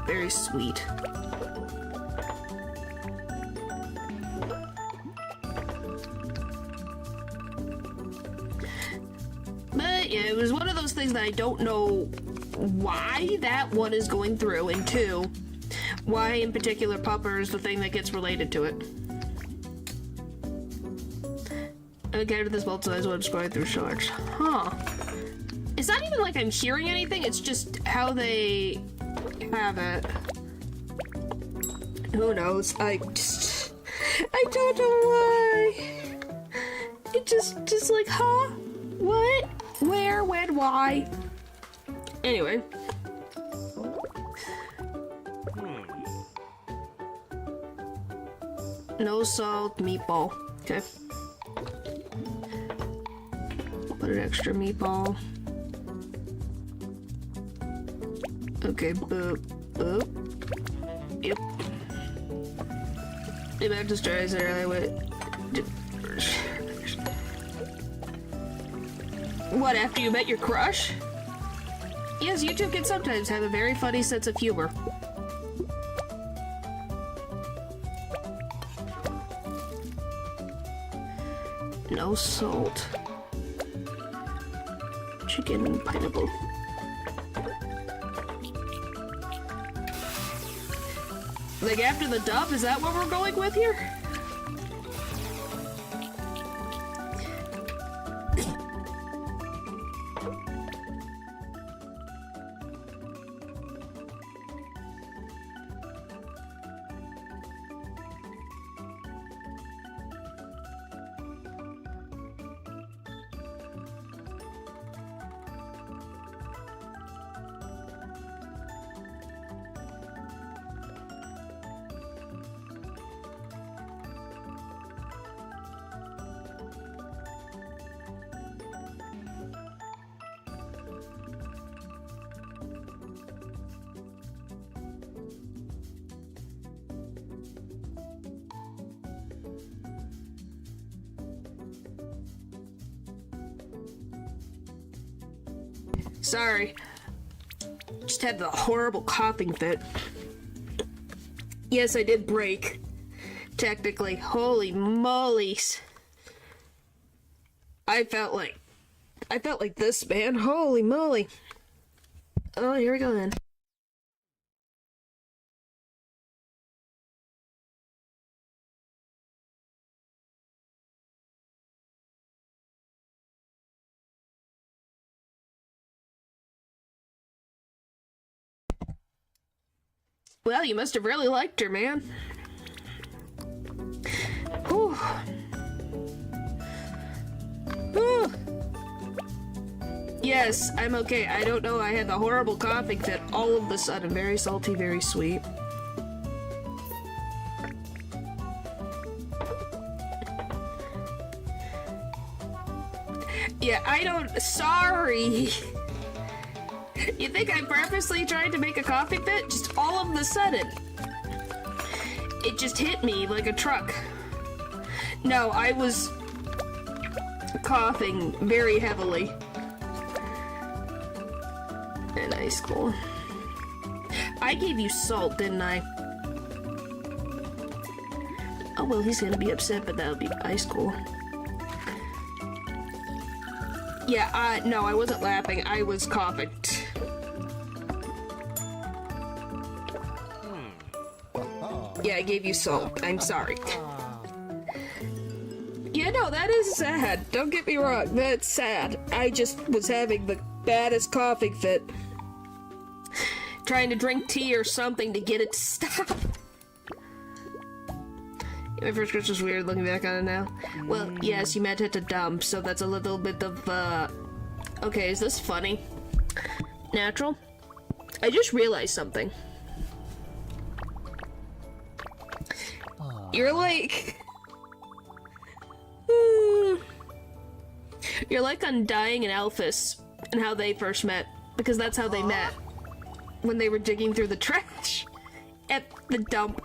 Very sweet. But yeah, it was one of those things that I don't know why that one is going through, and two, why in particular Pupper is the thing that gets related to it. Okay, to this bolt size when I'm scrolling through shorts. Huh. It's not even like I'm hearing anything, it's just how they have it. Who knows? I don't know why. It just like, huh? What? Where? When? Why? Anyway. No salt, meatball. Okay. Put an extra meatball. Okay, boop, boop. Yep. Maybe I have to try this earlier with... What, after you met your crush? Yes, YouTube can sometimes have a very funny sense of humor. No salt. Chicken, pineapple. Like, after the dub, is that what we're going with here? Sorry. Just had the horrible coughing fit. Yes, I did break. Technically. Holy mollies. I felt like this, man. Holy moly. Oh, here we go then. Well, you must have really liked her, man. Whew. Whew. Yes, I'm okay. I don't know. I had the horrible coughing fit all of a sudden. Very salty, very sweet. Yeah, I don't... Sorry. You think I purposely tried to make a coughing fit? Just all of a sudden. It just hit me like a truck. No, I was coughing very heavily in high school. I gave you salt, didn't I? Oh, well, he's gonna be upset, but that'll be high school. Yeah, no, I wasn't laughing. I was coughing. Yeah, I gave you salt. I'm sorry. Yeah, no, that is sad. Don't get me wrong. That's sad. I just was having the baddest coughing fit. Trying to drink tea or something to get it to stop. My first Christmas was weird looking back on it now. Well, yes, you meant it to dump, so that's a little bit of, Okay, is this funny? Natural? I just realized something. You're like... You're like Undying and Elphys and how they first met. Because that's how they met. When they were digging through the trash. At the dump.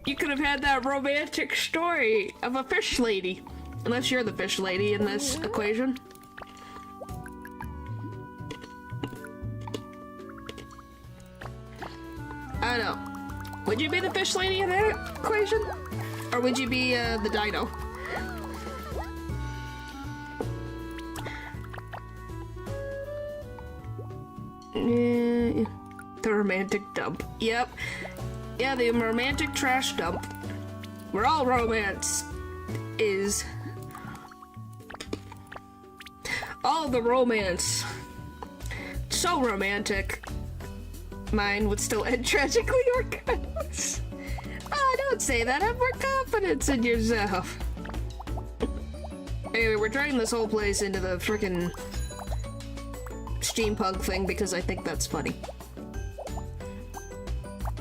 You could have had that romantic story of a fish lady. Unless you're the fish lady in this equation. I don't know. Would you be the fish lady in that equation? Or would you be the dino? The romantic dump. Yep. Yeah, the romantic trash dump. Where all romance is. All the romance. So romantic. Mine would still end tragically regardless. Oh, don't say that. Have more confidence in yourself. Anyway, we're dragging this whole place into the frickin' steampunk thing because I think that's funny.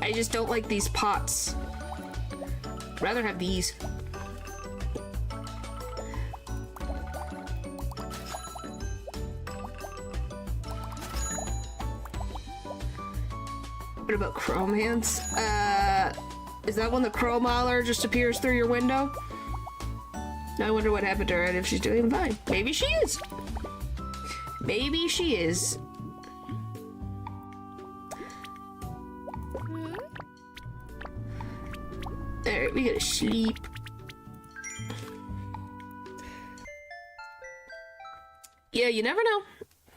I just don't like these pots. I'd rather have these. What about chrome hands? Is that when the chrome holler just appears through your window? I wonder what happened to her and if she's doing fine. Maybe she is. Maybe she is. Alright, we gotta sleep. Yeah, you never know.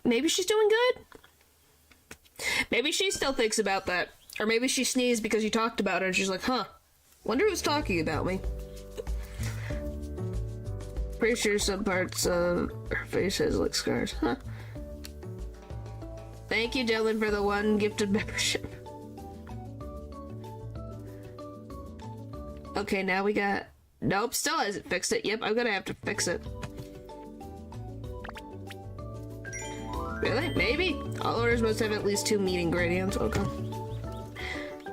Maybe she's doing good. Maybe she still thinks about that. Or maybe she sneezed because you talked about her and she's like, huh, wonder who's talking about me. Pretty sure some parts of her face has like scars, huh? Thank you, Dylan, for the 1 gifted membership. Okay, now we got... Nope, still hasn't fixed it. Yep, I'm gonna have to fix it. Really? Maybe? All orders must have at least 2 meat ingredients. Okay.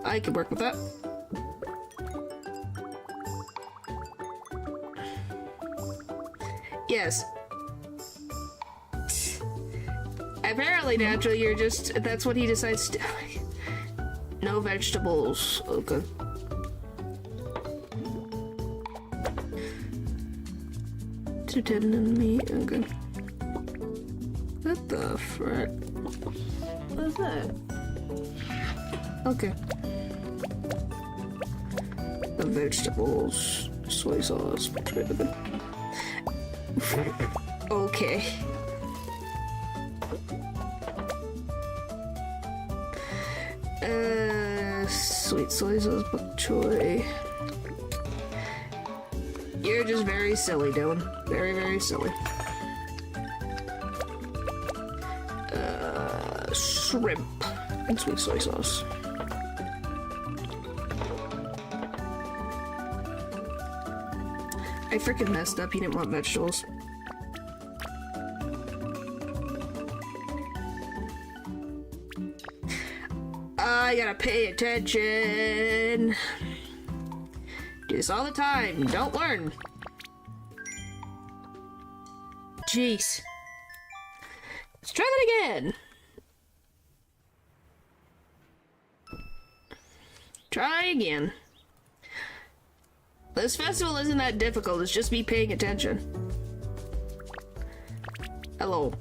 I can work with that. Yes. Apparently, naturally, you're just... That's what he decides to do. No vegetables. Okay. Two tendon meat. Okay. What the frick? What is that? Okay. The vegetables, soy sauce, okay. Sweet soy sauce, bok choy. You're just very silly, Dylan. Very, very silly. Shrimp and sweet soy sauce. I freaking messed up. He didn't want vegetables. I gotta pay attention. Do this all the time. Don't learn. Jeez. Let's try that again. Try again. This festival isn't that difficult, it's just me paying attention. Hello.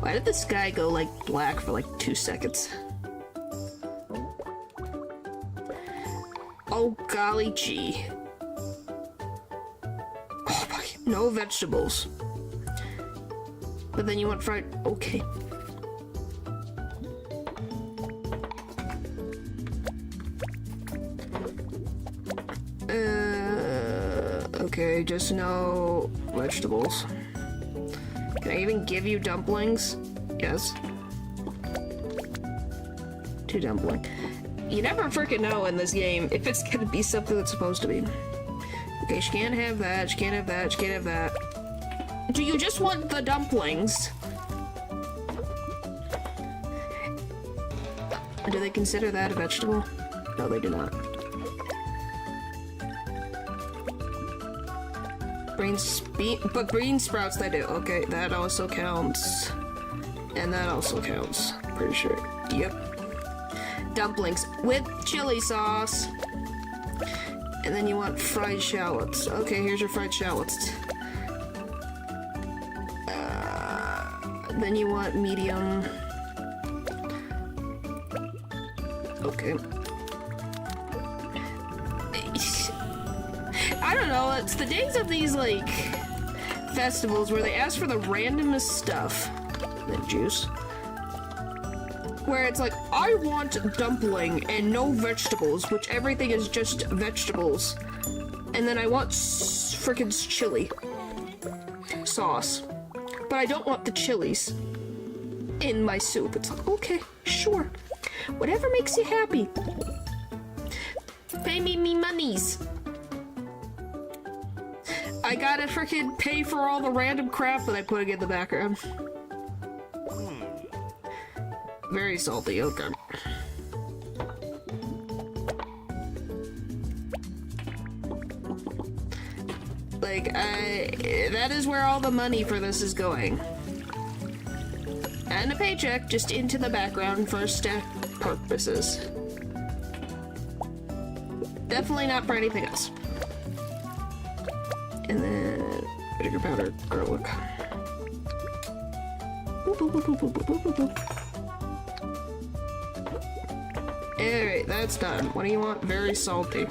Why did the sky go like black for like 2 seconds? Oh golly gee. Oh my, no vegetables. But then you want fried, okay. Okay, just no vegetables. Can I even give you dumplings? Yes. 2 dumpling. You never freaking know in this game if it's gonna be something that's supposed to be. Okay, she can't have that, she can't have that, she can't have that. Do you just want the dumplings? Do they consider that a vegetable? No, they do not. But green sprouts they do. Okay, that also counts. And that also counts. Pretty sure. Yep. Dumplings with chili sauce. And then you want fried shallots. Okay, here's your fried shallots. Then you want medium. Okay. I don't know, it's the days of these, like, festivals where they ask for the randomest stuff. The juice. Where it's like, I want dumpling and no vegetables, which everything is just vegetables. And then I want frickin' chili sauce. But I don't want the chilies in my soup. It's like, okay, sure. Whatever makes you happy. Pay me monies. I gotta frickin' pay for all the random crap that I'm putting in the background. Very salty, okay. Like, that is where all the money for this is going. And a paycheck just into the background for staff purposes. Definitely not for anything else. And then vinegar powder, garlic. Boop, boop, boop, boop, boop, boop, boop, boop. Alright, that's done. What do you want? Very salty.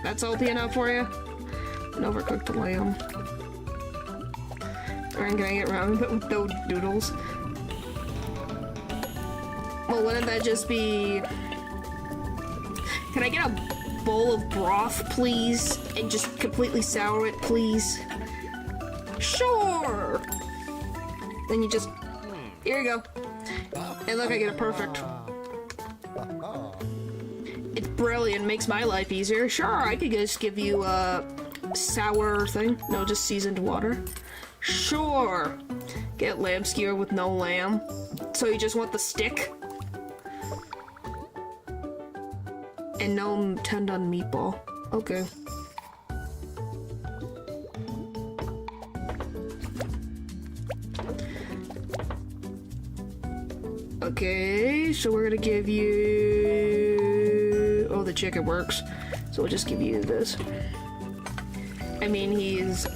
That's salty enough for you? An overcooked lamb. Or can I get ramen but with no noodles? Well, wouldn't that just be... Can I get a bowl of broth, please? And just completely sour it, please? Sure! Then you just... Here you go. And look, I get a perfect. It's brilliant, makes my life easier. Sure, I could just give you a sour thing. No, just seasoned water. Sure. Get lamb skewer with no lamb. So you just want the stick? And no tendon meatball. Okay. Okay, so we're gonna give you... Oh, the chicken works. So we'll just give you this. I mean, he's...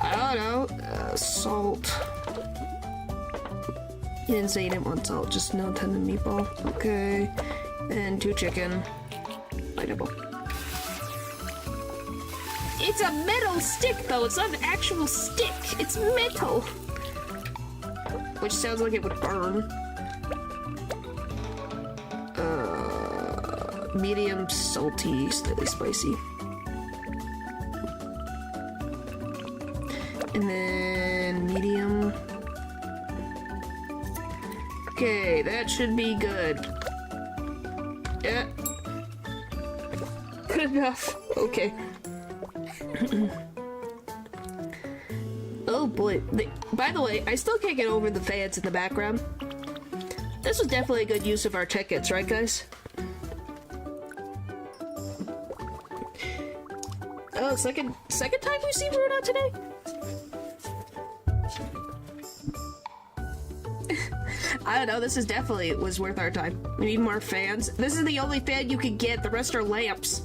I don't know. Salt. He didn't say he didn't want salt, just no tendon meatball. Okay. And 2 chicken. Pineapple. It's a metal stick, though. It's not an actual stick. It's metal. Which sounds like it would burn. Medium salty, slightly spicy. And then medium. Okay, that should be good. Yeah. Good enough. Okay. Oh boy. By the way, I still can't get over the fans in the background. This was definitely a good use of our tickets, right guys? Oh, second time we've seen Bruna today? I don't know, this is definitely was worth our time. We need more fans. This is the only fan you can get, the rest are lamps.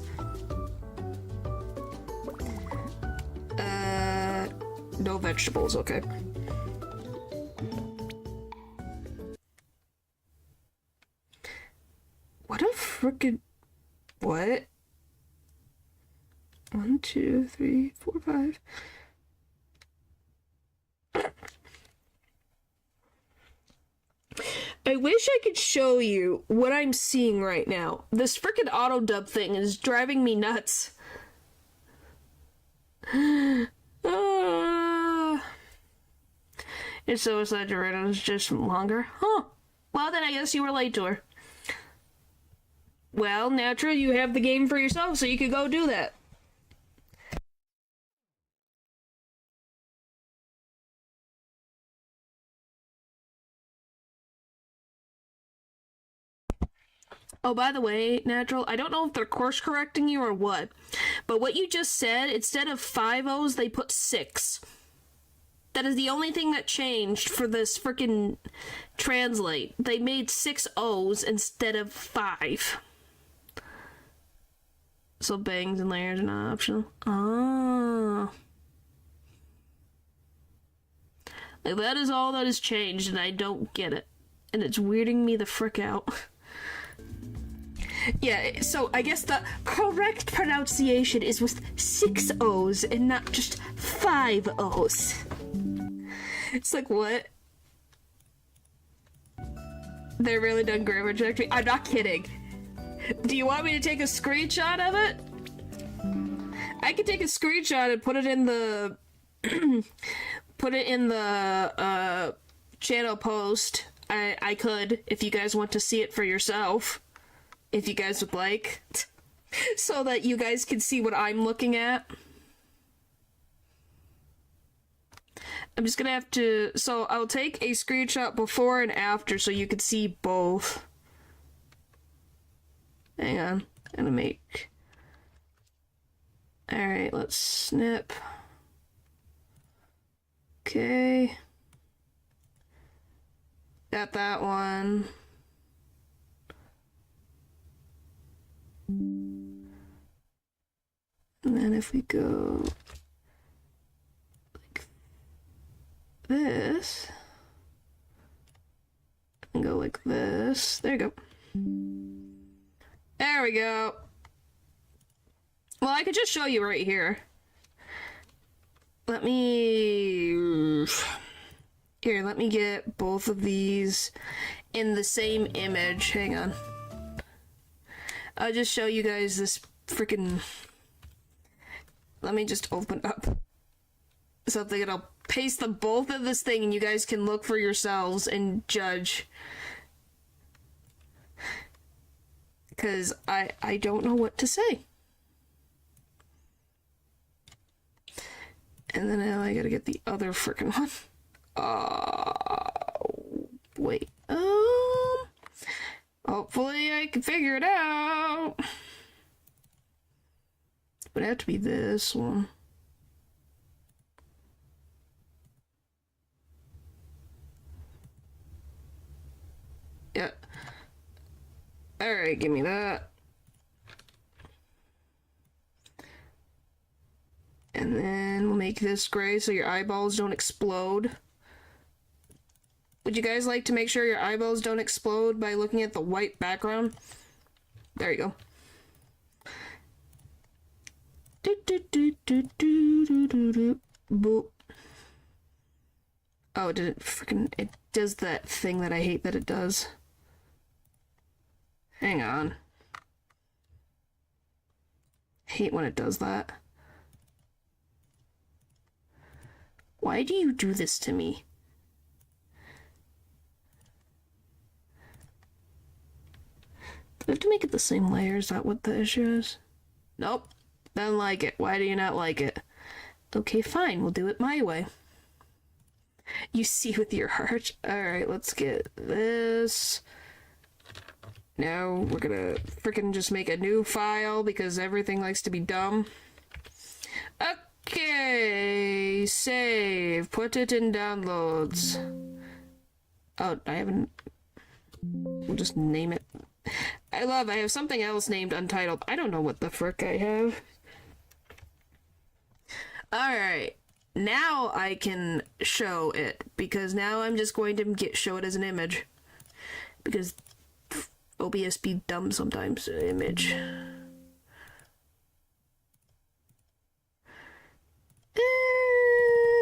No vegetables, okay. What a frickin'... What? 1, 2, 3, 4, 5... I wish I could show you what I'm seeing right now. This frickin' auto dub thing is driving me nuts. It's so exaggerated, it's just longer. Huh. Well, then I guess you were late to her. Well, Natural, you have the game for yourself, so you could go do that. Oh, by the way, Natural, I don't know if they're course correcting you or what, but what you just said, instead of 5 O's, they put 6. That is the only thing that changed for this freaking translate. They made 6 O's instead of 5. So bangs and layers are not optional. Oh. Like, that is all that has changed, and I don't get it. And it's weirding me the frick out. Yeah, so I guess the correct pronunciation is with 6 O's and not just 5 O's. It's like, what? They really done grammar checked me? I'm not kidding. Do you want me to take a screenshot of it? I could take a screenshot and put it in the... put it in the, channel post. I could, if you guys want to see it for yourself. If you guys would like. So that you guys can see what I'm looking at. I'm just gonna have to... So, I'll take a screenshot before and after so you can see both. Hang on. I'm gonna make... Alright, let's snip. Okay. Got that one. And then if we go like this, and go like this, there you go. There we go. Well, I could just show you right here. Let me... Here, let me get both of these in the same image. Hang on. I'll just show you guys this freaking... Let me just open up something and I'll paste them both in this thing and you guys can look for yourselves and judge. Because I don't know what to say. And then I gotta get the other freaking one. Wait. Hopefully I can figure it out. It would have to be this one. Yeah. Alright, give me that. And then we'll make this gray so your eyeballs don't explode. Would you guys like to make sure your eyeballs don't explode by looking at the white background? There you go. Boop. Oh, did it freaking... It does that thing that I hate that it does. Hang on. I hate when it does that. Why do you do this to me? Do I have to make it the same layer? Is that what the issue is? Nope. Don't like it. Why do you not like it? Okay, fine. We'll do it my way. You see with your heart. Alright, let's get this. Now we're gonna freaking just make a new file because everything likes to be dumb. Okay, save. Put it in downloads. Oh, I haven't... We'll just name it. I have something else named Untitled. I don't know what the frick I have. Alright. Now I can show it, because now I'm just going to show it as an image. Because OBS be dumb sometimes, image.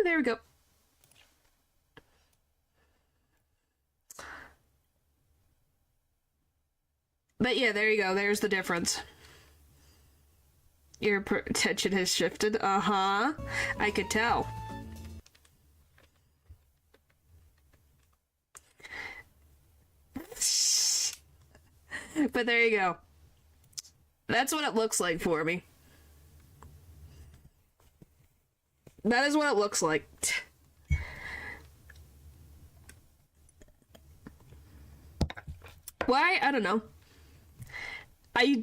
There we go. But yeah, there you go. There's the difference. Your attention has shifted. Uh-huh. I could tell. But there you go. That's what it looks like for me. That is what it looks like. Why? I don't know.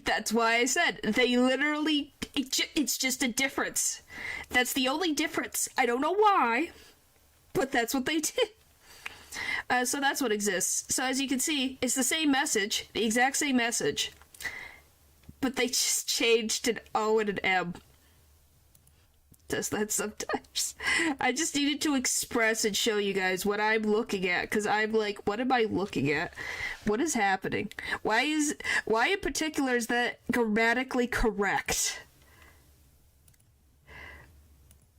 That's why I said they literally, it's just a difference. That's the only difference. I don't know why, but that's what they did. So that's what exists. So as you can see, it's the same message, the exact same message, but they just changed an O and an M. Does that sometimes. I just needed to express and show you guys what I'm looking at, because I'm like, what am I looking at? What is happening? Why in particular is that grammatically correct?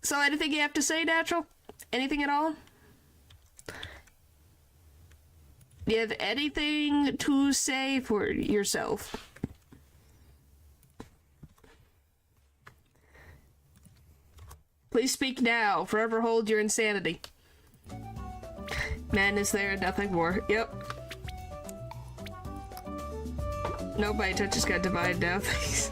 So anything you have to say, Natural? Anything at all? Do you have anything to say for yourself? Please speak now. Forever hold your insanity. Man is there, nothing more. Yep. Nope, my attention's got divided now. Thanks.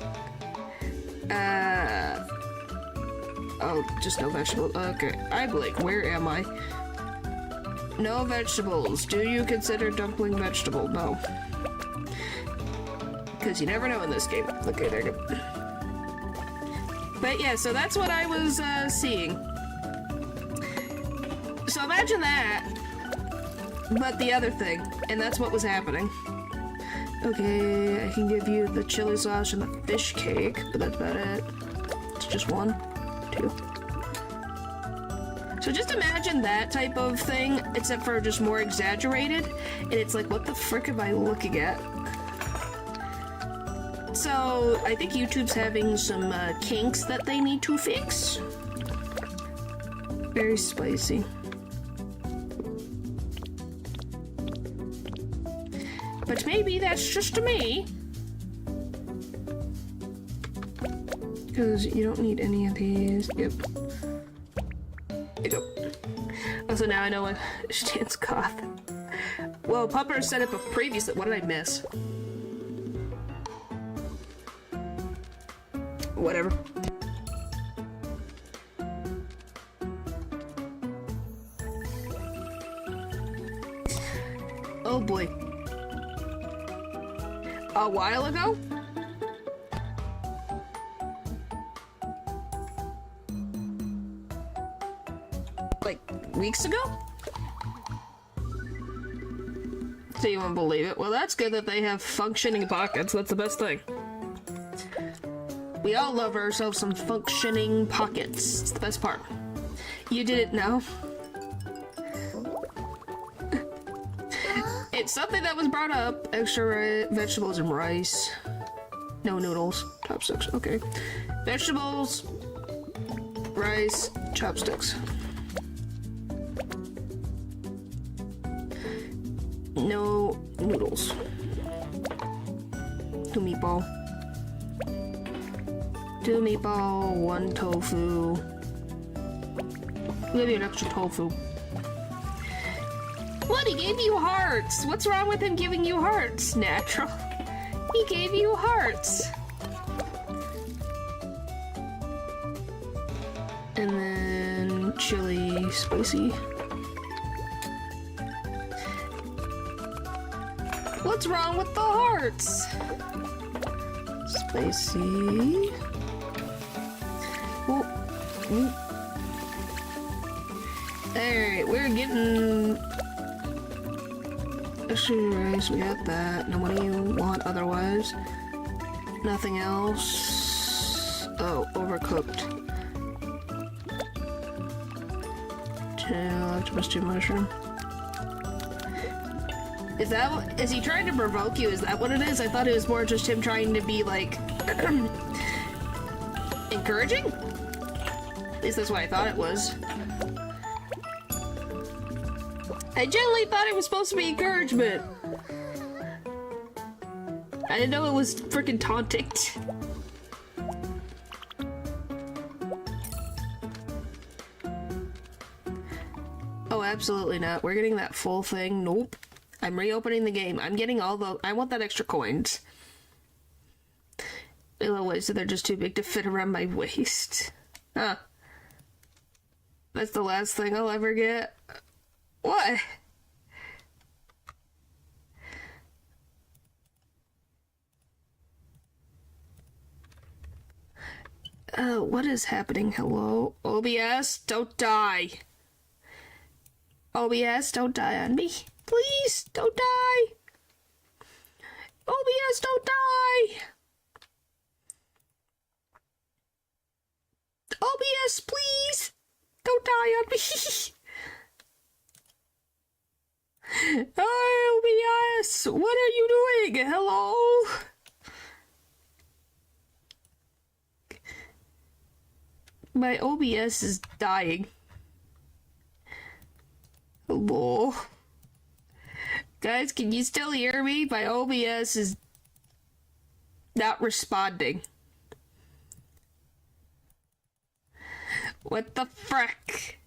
Oh, just no vegetables. Okay. I'm like, where am I? No vegetables. Do you consider dumpling vegetable? No. Because you never know in this game. Okay, there you go. But yeah, so that's what I was seeing. So imagine that, but the other thing, and that's what was happening. Okay, I can give you the chili sauce and the fish cake, but that's about it. It's just 1, 2. So just imagine that type of thing, except for just more exaggerated, and it's like, what the frick am I looking at? So So, I think YouTube's having some kinks that they need to fix. Very spicy. But maybe that's just me. Because you don't need any of these. Yep. There you go. Also, now I know what Stan's cough. Whoa, Pupper set up a previously. What did I miss? Whatever. Oh boy. A while ago? Like, weeks ago? So you won't believe it. Well, that's good that they have functioning pockets. That's the best thing. We all love ourselves some functioning pockets. It's the best part. You didn't know? It's something that was brought up. Extra vegetables and rice. No noodles. Chopsticks. Okay. Vegetables, rice, chopsticks. No noodles. Two meatball. Two meatball, one tofu. Maybe an extra tofu. What? He gave you hearts! What's wrong with him giving you hearts? Natural. He gave you hearts! And then chili spicy. What's wrong with the hearts? Spicy. Oh. Alright, we're getting extra rice, we got that. Now what do you want otherwise? Nothing else. Oh, overcooked. Octopus stew mushroom. Is he trying to provoke you? Is that what it is? I thought it was more just him trying to be like encouraging? At least that's what I thought it was. I generally thought it was supposed to be encouragement. I didn't know it was freaking taunting. Oh, absolutely not. We're getting that full thing. Nope. I'm reopening the game. I'm getting all the... I want that extra coins. Otherwise, they're just too big to fit around my waist. Huh. That's the last thing I'll ever get. What? What is happening? Hello? OBS, don't die. OBS, don't die on me. Please, don't die. OBS, don't die. OBS, please. Don't die on me. OBS, what are you doing? Hello? My OBS is dying. Hello? Guys, can you still hear me? My OBS is not responding. What the frick?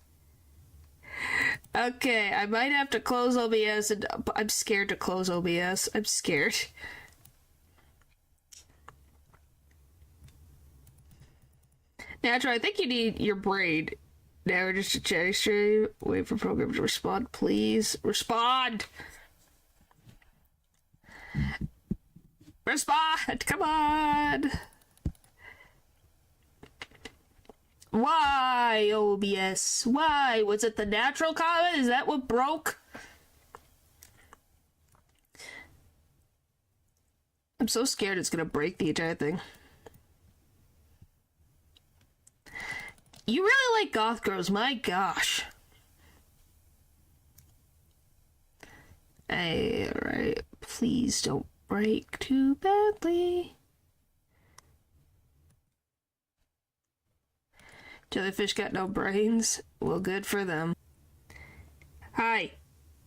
Okay, I might have to close OBS, and I'm scared to close OBS. I'm scared. Natural, I think you need your brain. Now we're just a chatting stream. Wait for program to respond. Please respond. Respond. Come on. Why, OBS? Why? Was it the natural comment? Is that what broke? I'm so scared it's gonna break the entire thing. You really like goth girls, my gosh. Hey, alright. Please don't break too badly. Jellyfish got no brains. Well, good for them. Hi,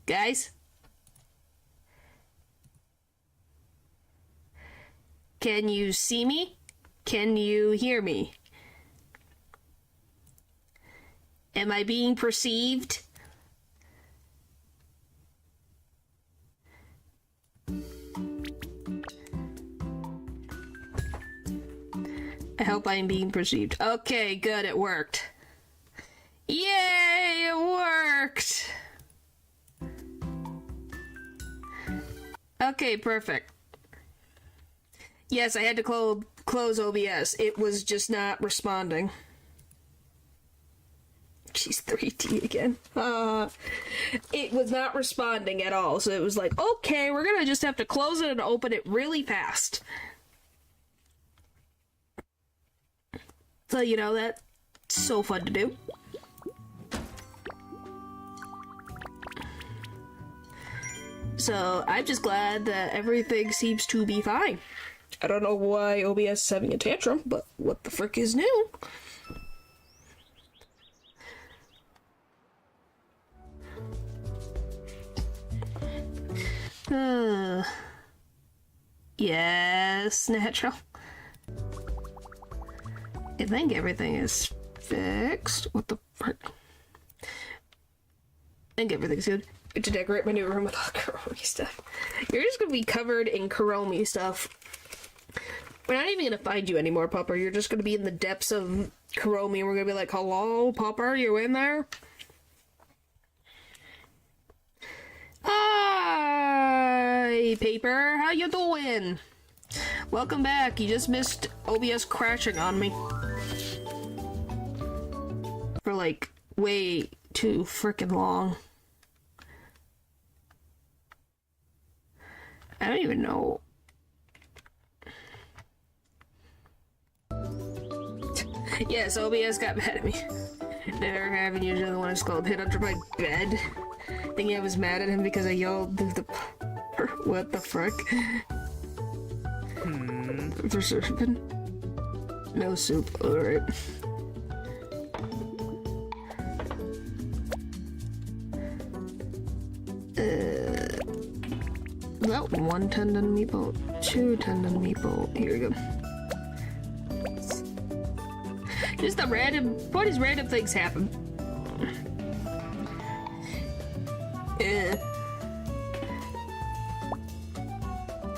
guys. Can you see me? Can you hear me? Am I being perceived? I hope I'm being perceived. Okay, good, it worked. Yay, it worked! Okay, perfect. Yes, I had to close OBS. It was just not responding. She's 3D again. It was not responding at all, so it was like, okay, we're gonna just have to close it and open it really fast. So, you know, that's so fun to do. So, I'm just glad that everything seems to be fine. I don't know why OBS is having a tantrum, but what the frick is new? Yes, natural. I think everything is fixed. What the frick? I think everything's good. To decorate my new room with all Kuromi stuff. You're just gonna be covered in Kuromi stuff. We're not even gonna find you anymore, Pupper. You're just gonna be in the depths of Kuromi and we're gonna be like, hello, Pupper, you in there? Hi, Paper, how you doing? Welcome back. You just missed OBS crashing on me. For like, way too freaking long. I don't even know. Yes, OBS got mad at me. Never having usually the one who's called hid under my bed. Thinking I was mad at him because I yelled the what the frick? For serving? No soup, alright. Well, 1 tendon meatball, 2 tendon meatball. Here we go. Just the random. What is random things happen?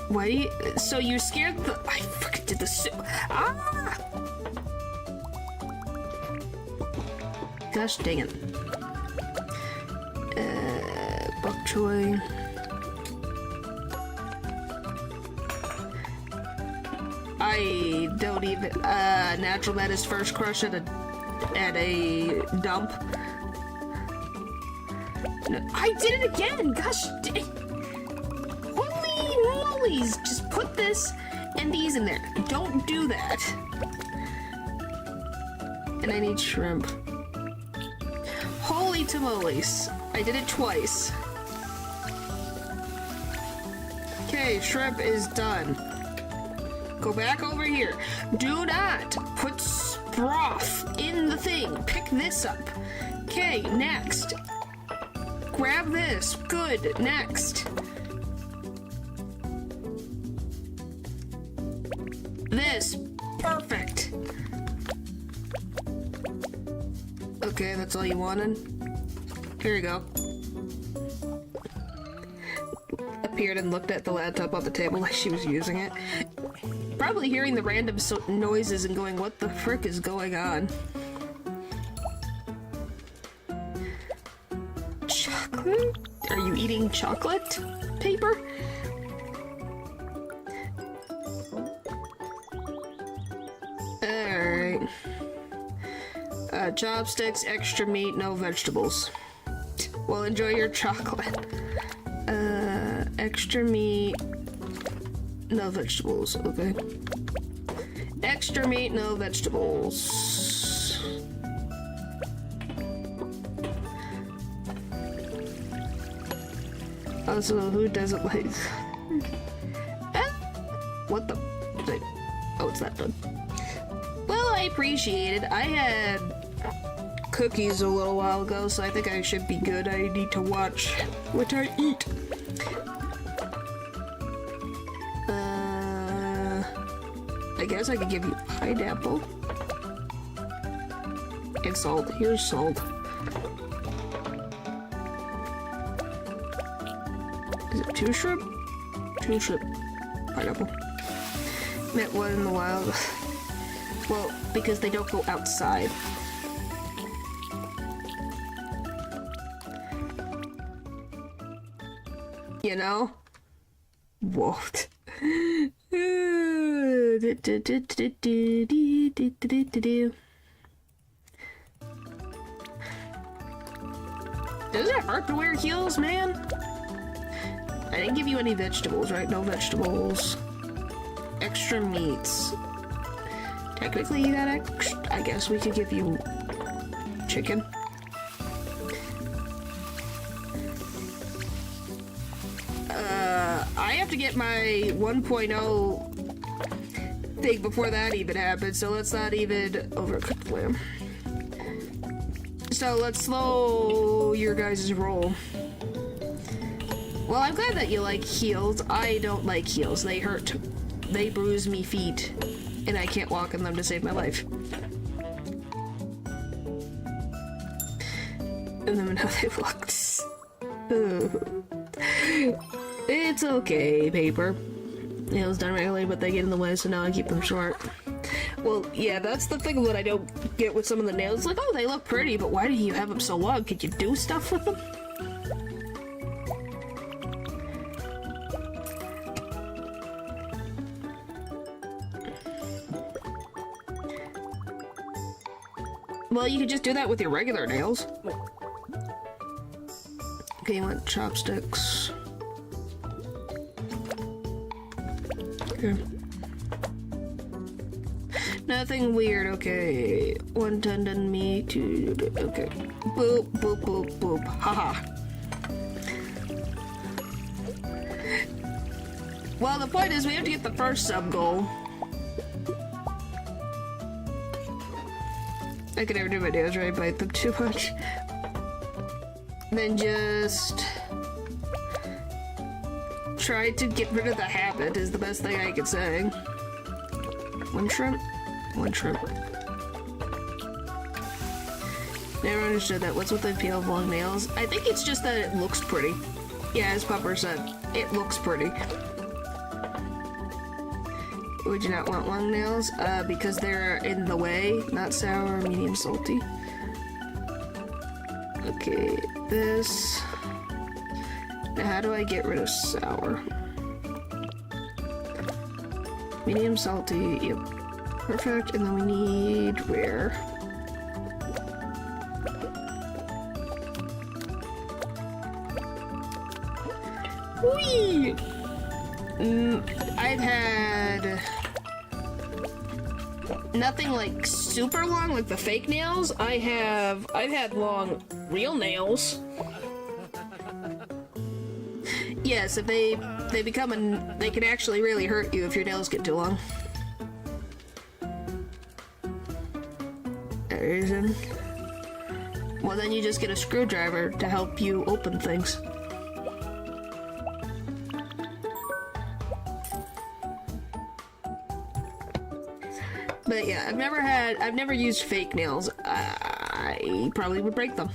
Why do you? So you scared the? I fucking did the soup. Ah! Gosh dang it. Bok choy. I don't even natural met his first crush at a dump. No, I did it again. Gosh, holy mollies! Just put this and these in there. Don't do that. And I need shrimp. Holy tamales! I did it twice. Okay, shrimp is done. Go back over here. Do not put broth in the thing. Pick this up. Okay, next. Grab this. Good. Next. This. Perfect. Okay, that's all you wanted. Here you go. Appeared and looked at the laptop on the table like she was using it. Probably hearing the random noises and going, what the frick is going on? Chocolate? Are you eating chocolate? Paper? Alright. Chopsticks, extra meat, no vegetables. Well, enjoy your chocolate. Extra meat, no vegetables, okay. Extra meat, no vegetables. Also, who doesn't like... What the... Oh, it's not done. Well, I appreciate it. I had cookies a little while ago, so I think I should be good. I need to watch what I eat. I guess I could give you pineapple. And salt. Here's salt. Is it 2 shrimp? 2 shrimp. Pineapple. Met one in the wild. Well, because they don't go outside. You know? What? Does it hurt to wear heels, man? I didn't give you any vegetables, right? No vegetables. Extra meats. Technically, you got extra. I guess we could give you chicken. I have to get my 1.0 thing before that even happens, so let's not even overcook the lamb. So let's slow your guys' roll. Well, I'm glad that you like heels. I don't like heels. They hurt. They bruise me feet, and I can't walk in them to save my life. And then how they looked. It's okay, paper. Nails done regularly, but they get in the way, so now I keep them short. Well, yeah, that's the thing that I don't get with some of the nails. Like, oh, they look pretty, but why do you have them so long? Could you do stuff with them? Well, you could just do that with your regular nails. Okay, you want chopsticks. Okay. Nothing weird, okay. 1 tendon meat, 2, okay. Boop, boop, boop, boop. Haha. Well, the point is we have to get the first sub goal. I can never do my nails right, bite them too much. Then just try to get rid of the habit is the best thing I can say. 1 shrimp, 1 shrimp. Never understood that. What's with the appeal of long nails? I think it's just that it looks pretty. Yeah, as Pupper said, it looks pretty. Would you not want long nails? Because they're in the way. Not sour, medium salty. Okay, this. Now how do I get rid of sour? Medium salty, yep. Perfect, and then we need rare. Whee! I've had nothing like super long, like the fake nails. I've had long real nails. Yes, if they become they can actually really hurt you if your nails get too long. Reason. Well, then you just get a screwdriver to help you open things. But yeah, I've never used fake nails. I probably would break them.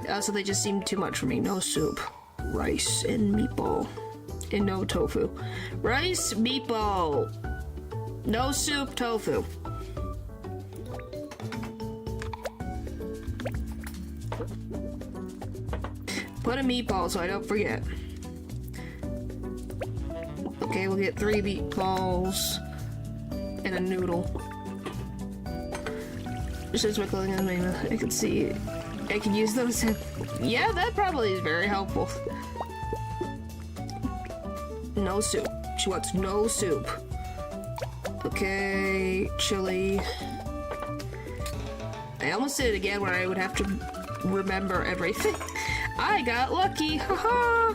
Also, they just seem too much for me. No soup, rice, and meatball, and no tofu. Rice, meatball, no soup, tofu. Put a meatball so I don't forget. Okay, we'll get 3 meatballs. And a noodle. Since my clothing is made, I can see I can use those. Yeah, that probably is very helpful. No soup. She wants no soup. Okay, chili. I almost did it again where I would have to remember everything. I got lucky, haha!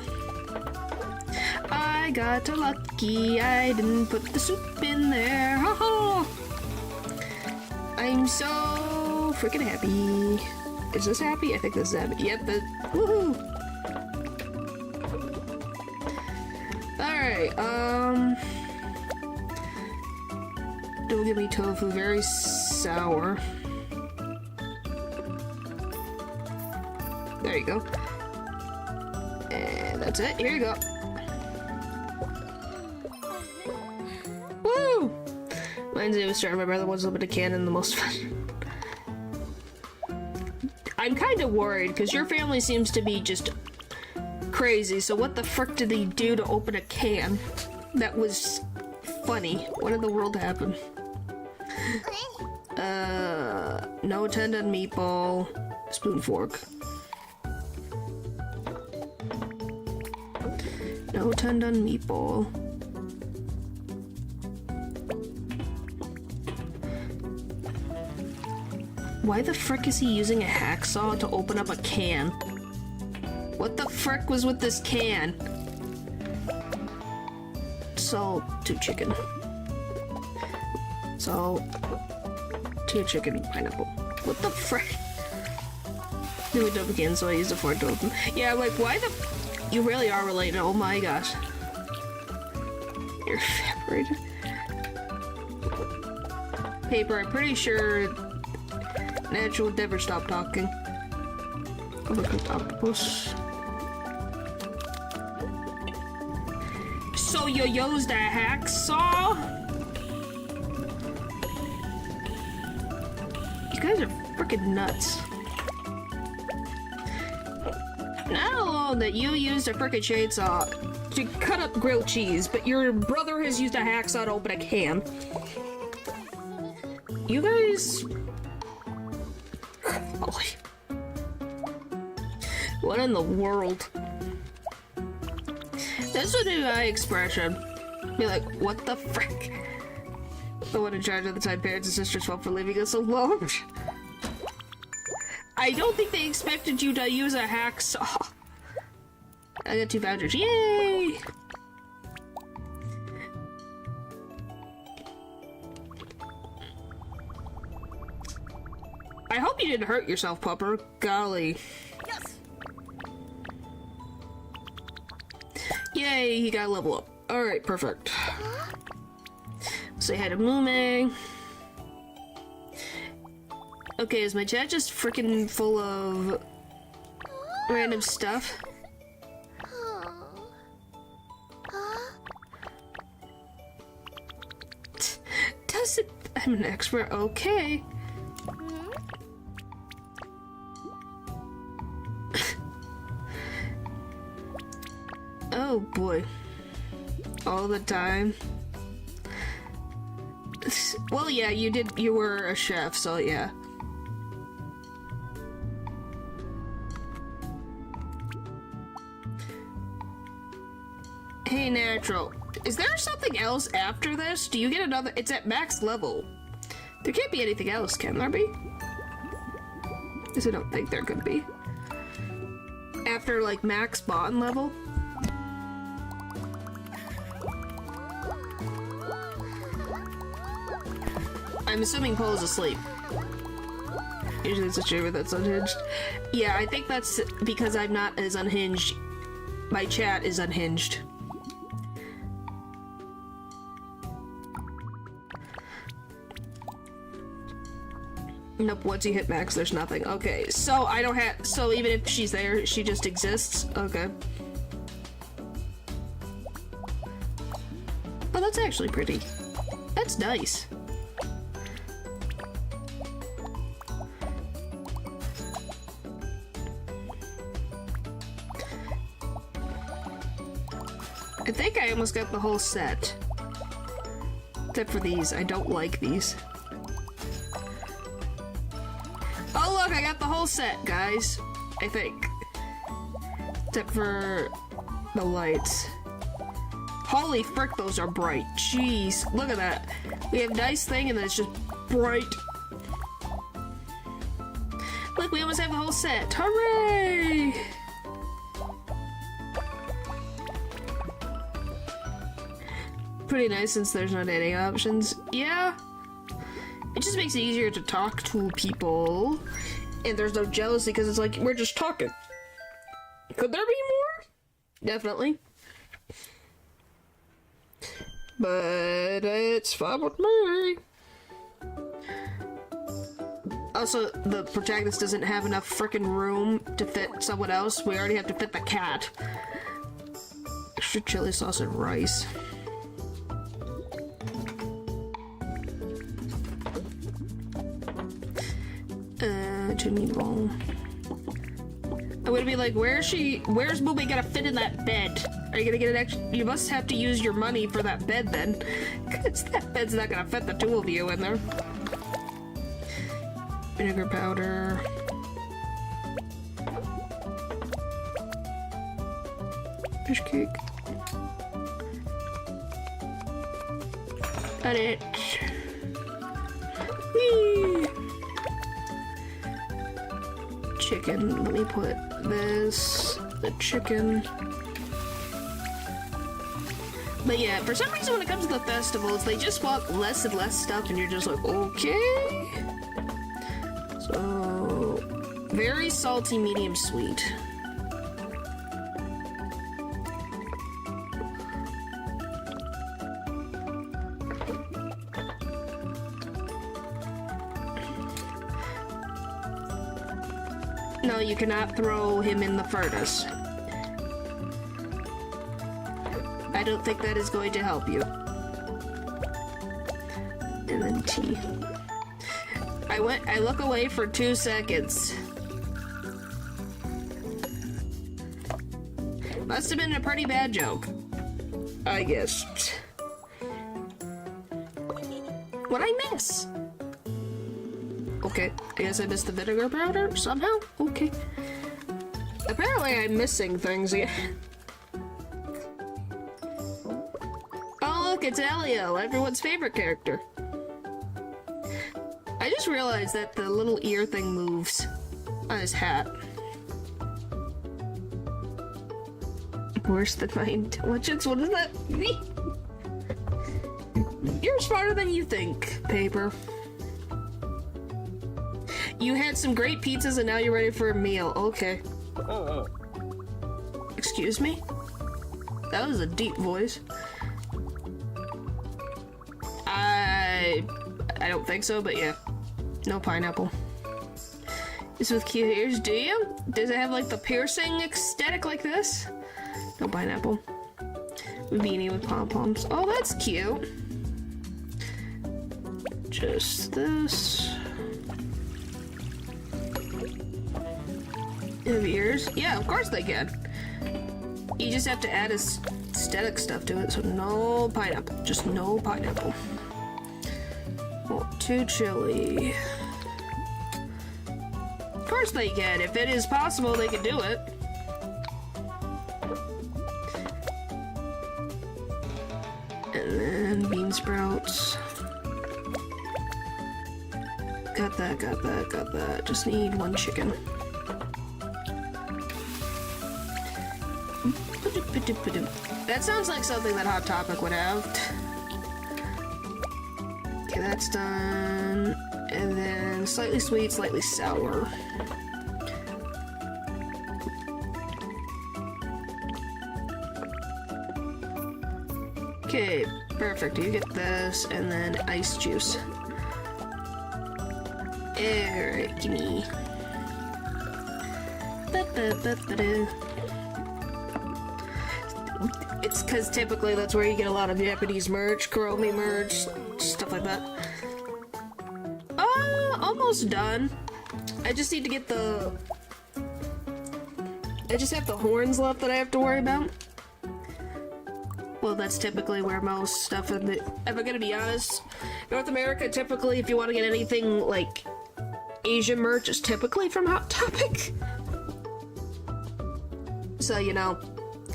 I got lucky, I didn't put the soup in there, haha! I'm so freaking happy. Is this happy? I think this is happy. Yep, woohoo! Alright, don't give me tofu, very sour. There you go. And that's it, here you go. Woo! Mine's name is Star. My brother was a bit of cannon, the most fun. I'm kind of worried, because your family seems to be just crazy, so what the frick did they do to open a can? That was funny. What in the world happened? No tendon meatball. Spoon fork. No tendon meatball. Why the frick is he using a hacksaw to open up a can? What the frick was with this can? Salt to chicken. Salt to chicken pineapple. What the frick? Then we dump again, so I use the fork to open. Yeah, like, why the... You really are related. Oh my gosh. You're evaporated. Paper, I'm pretty sure Natural would never stop talking. Overcooked octopus. So you used a hacksaw? You guys are freaking nuts. Not alone that you used a frickin' chainsaw to cut up grilled cheese, but your brother has used a hacksaw to open a can. You guys... Holy... What in the world? This would be my expression. Be like, what the frick? The one in charge of the time parents and sisters' fault for leaving us alone. I don't think they expected you to use a hacksaw. I got 2 vouchers. Yay! I hope you didn't hurt yourself, Pupper. Golly. Yes. Yay, he got a level up. Alright, perfect. Say hi to Moomang. Okay, is my chat just freaking full of random stuff? Does it? I'm an expert. Okay. Oh boy. All the time. Well, yeah, you were a chef, so yeah. Hey, Natural. Is there something else after this? Do you get another? It's at max level. There can't be anything else, can there be? Because I don't think there could be. After, like, max bond level? I'm assuming Pole's asleep. Usually it's a streamer that's unhinged. Yeah, I think that's because I'm not as unhinged. My chat is unhinged. Nope, once you hit max, there's nothing. Okay, so I don't have... So even if she's there, she just exists? Okay. Oh, that's actually pretty. That's nice. I think I almost got the whole set. Except for these. I don't like these. Oh look, I got the whole set, guys. I think. Except for the lights. Holy frick, those are bright. Jeez, look at that. We have nice thing and then it's just bright. Look, we almost have the whole set. Hooray! Pretty nice since there's no dating options. Yeah. It just makes it easier to talk to people, and there's no jealousy because it's like we're just talking. Could there be more? Definitely. But it's fine with me. Also, the protagonist doesn't have enough frickin' room to fit someone else. We already have to fit the cat. Extra chili sauce and rice. To Meatball. I'm gonna be like, where's Booby gonna fit in that bed? Are you gonna get an extra? You must have to use your money for that bed then. Cause that bed's not gonna fit the two of you in there. Vinegar powder. Fish cake. Got it. Whee! Chicken. Let me put the chicken. But yeah, for some reason when it comes to the festivals, they just want less and less stuff and you're just like, okay. So, very salty, medium sweet. No, you cannot throw him in the furnace. I don't think that is going to help you. And then tea. I look away for 2 seconds. Must have been a pretty bad joke. I guess. What'd I miss? Okay, I guess I missed the vinegar powder somehow? Okay. Apparently I'm missing things again. Oh look, it's Elio, everyone's favorite character. I just realized that the little ear thing moves on his hat. Worse than my intelligence? What does that mean? You're smarter than you think, Paper. You had some great pizzas and now you're ready for a meal. Okay. Excuse me? That was a deep voice. I don't think so, but yeah. No pineapple. It's with cute ears, do you? Does it have like the piercing aesthetic like this? No pineapple. Beanie with pom-poms. Oh, that's cute. Just this. Have ears? Yeah, of course they can. You just have to add aesthetic stuff to it, so no pineapple. Just no pineapple. Oh, 2 chili. Of course they can. If it is possible, they can do it. And then bean sprouts. Got that, got that, got that. Just need 1 chicken. That sounds like something that Hot Topic would have. Okay, that's done. And then slightly sweet, slightly sour. Okay, perfect. You get this, and then ice juice. Alright, gimme. It's because typically that's where you get a lot of Japanese merch, Kuromi merch, stuff like that. Almost done. I just need to get the... I just have the horns left that I have to worry about. Well, that's typically where most stuff in the... If I'm gonna be honest, North America, typically, if you want to get anything, like, Asian merch, is typically from Hot Topic. So, you know,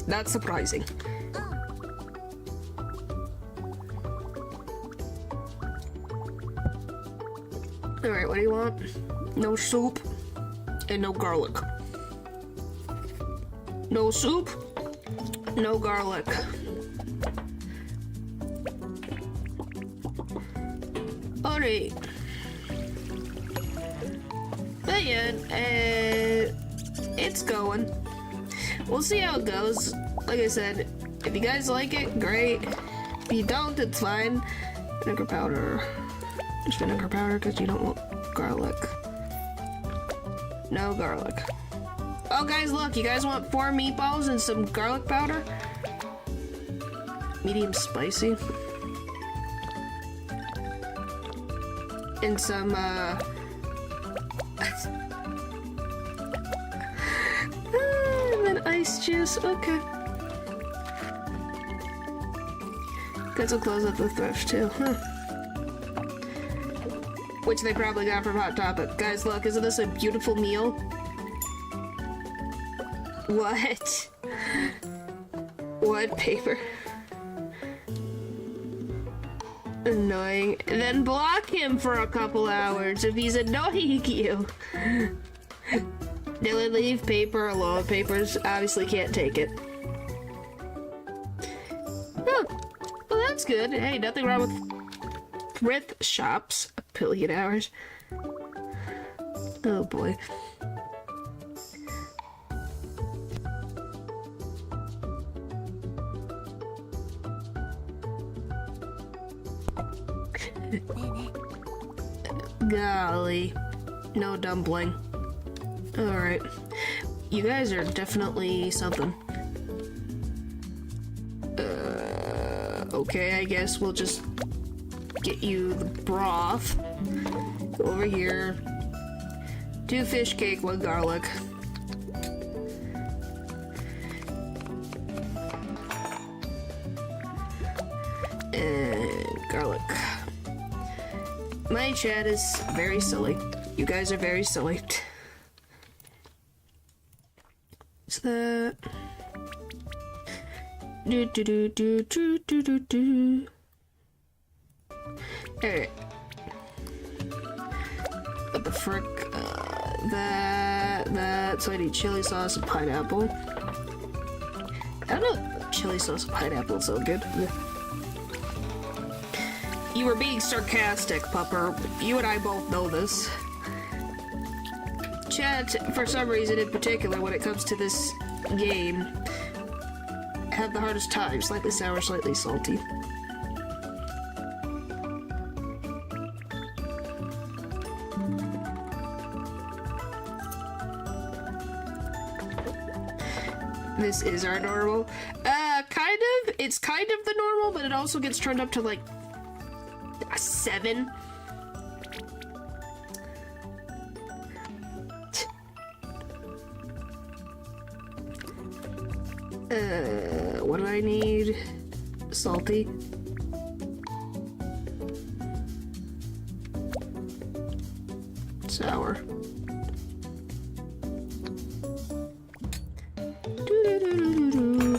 not surprising. Alright, what do you want? No soup and no garlic. No soup, no garlic. Alright. But yeah, it's going. We'll see how it goes. Like I said, if you guys like it, great. If you don't, it's fine. Vinegar powder. Just vinegar powder because you don't want garlic. No garlic. Oh, guys, look. You guys want 4 meatballs and some garlic powder? Medium spicy. And some, and then ice juice. Okay. Guys will close up the thrift, too. Huh. Which they probably got from Hot Topic. Guys, look. Isn't this a beautiful meal? What? What paper? Annoying. Then block him for a couple hours if he's annoying you. Dylan, leave paper alone. Papers obviously can't take it. Oh, well, that's good. Hey, nothing wrong with thrift shops. A billion hours. Oh boy. Golly. No dumpling. Alright. You guys are definitely something. Okay, I guess we'll just get you the broth. Go over here. 2 fish cake, 1 garlic. And garlic. My chat is very silly. You guys are very silly. What's that? Do do do do do do do do. Alright. What the frick? That. So I need chili sauce and pineapple. I don't know. Chili sauce and pineapple is so good. You were being sarcastic, Pupper. You and I both know this. Chat, for some reason in particular, when it comes to this game, have the hardest time. Slightly sour, slightly salty. This is our normal. Kind of. It's kind of the normal, but it also gets turned up to like a 7. What do I need? Salty. Sour. Doo-doo-doo-doo-doo.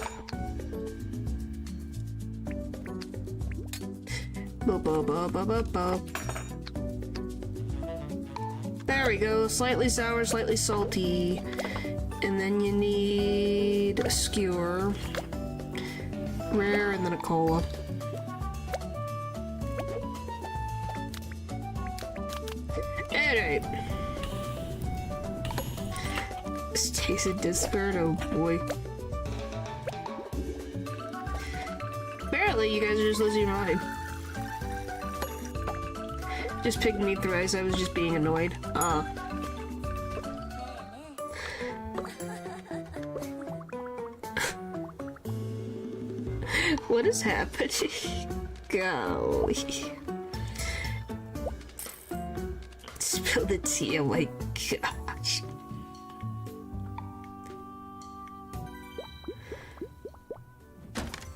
Ba-ba-ba-ba-ba-ba. There we go. Slightly sour, slightly salty. And then you need a skewer. Rare, and then a cola. Alright. This tasted discord, oh boy. Apparently you guys are just losing your mind. Just picked me thrice, I was just being annoyed. What is happening? Golly. Spill the tea, oh my gosh.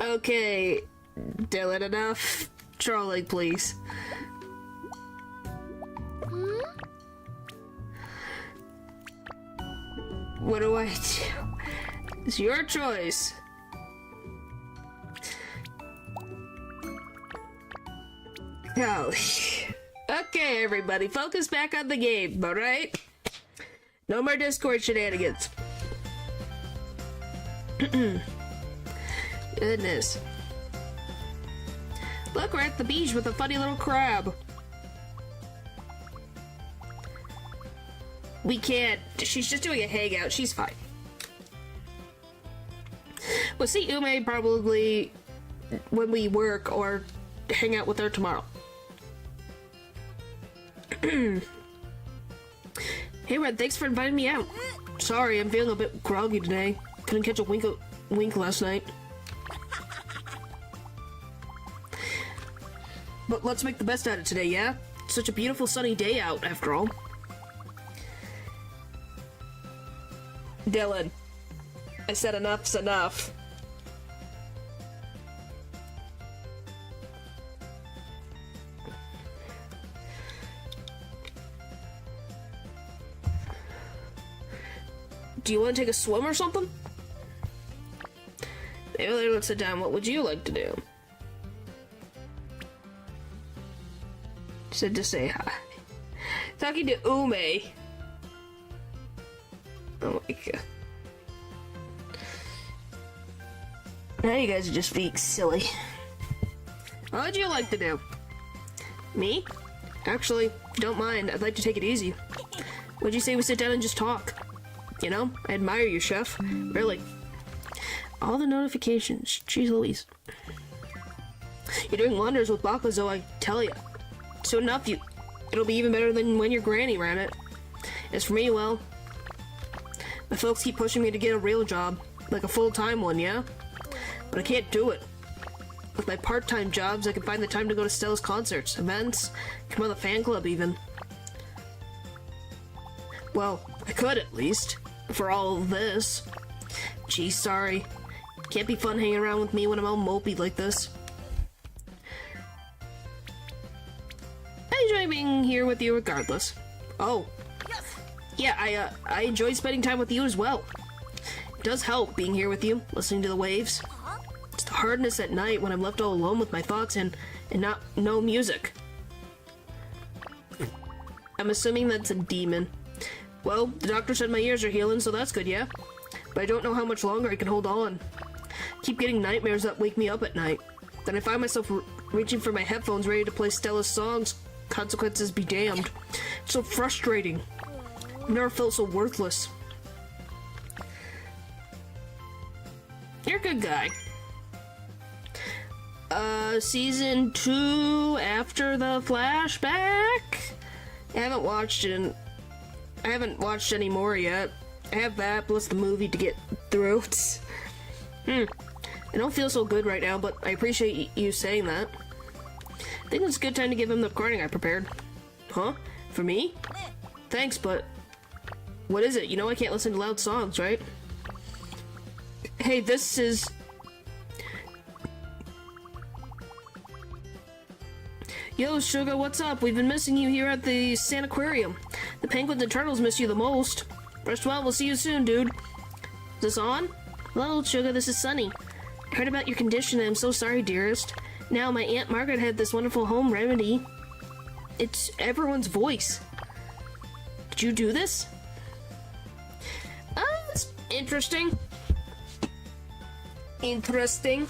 Okay, Dylan, enough trolling, please. What do I do? It's your choice. Golly. Okay, everybody, focus back on the game, alright? No more Discord shenanigans. Goodness. Look, we're at the beach with a funny little crab. We can't. She's just doing a hangout. She's fine. We'll see Ume probably when we work or hang out with her tomorrow. Hey Red, thanks for inviting me out. Sorry, I'm feeling a bit groggy today. Couldn't catch a wink last night. But let's make the best out of today, yeah? It's such a beautiful sunny day out, after all. Dylan, I said enough's enough. Do you want to take a swim or something? Maybe later, let's sit down. What would you like to do? Said to say hi. Talking to Ume. Oh my god. Now you guys are just being silly. What would you like to do? Me? Actually, if you don't mind, I'd like to take it easy. Would you say we sit down and just talk? You know, I admire you, Chef. Really. All the notifications. Jeez Louise. You're doing wonders with Bakuzo, I tell ya. Soon enough, it'll be even better than when your granny ran it. As for me, well, my folks keep pushing me to get a real job. Like a full-time one, yeah? But I can't do it. With my part-time jobs, I can find the time to go to Stella's concerts, events, come on the fan club even. Well, I could at least. For all of this. Gee, sorry. Can't be fun hanging around with me when I'm all mopey like this. I enjoy being here with you regardless. Oh. Yeah, I enjoy spending time with you as well. It does help being here with you, listening to the waves. It's the hardness at night when I'm left all alone with my thoughts and no music. I'm assuming that's a demon. Well, the doctor said my ears are healing, so that's good, yeah? But I don't know how much longer I can hold on. Keep getting nightmares that wake me up at night. Then I find myself reaching for my headphones ready to play Stella's songs. Consequences be damned. It's so frustrating. I've never felt so worthless. You're a good guy. Season 2 after the flashback? I haven't watched any more yet. I have that plus the movie to get through. I don't feel so good right now, but I appreciate you saying that. I think it's a good time to give him the recording I prepared. Huh? For me? Thanks, but what is it? You know I can't listen to loud songs, right? Hey, this is... Yo, Sugar, what's up? We've been missing you here at the Sand Aquarium. The penguins and turtles miss you the most. Rest well, we'll see you soon, dude. Is this on? Hello, Sugar, this is Sunny. I heard about your condition and I'm so sorry, dearest. Now, my Aunt Margaret had this wonderful home remedy. It's everyone's voice. Did you do this? It's interesting. Interesting.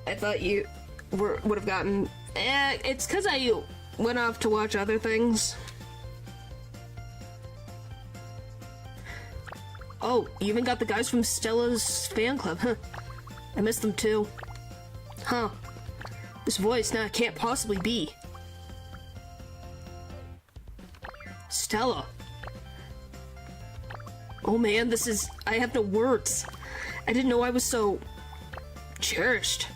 I thought you would have gotten... it's because I went off to watch other things. Oh, you even got the guys from Stella's fan club, huh? I missed them too. Huh. This voice, now it can't possibly be. Stella. Oh man, I have no words. I didn't know I was so... cherished.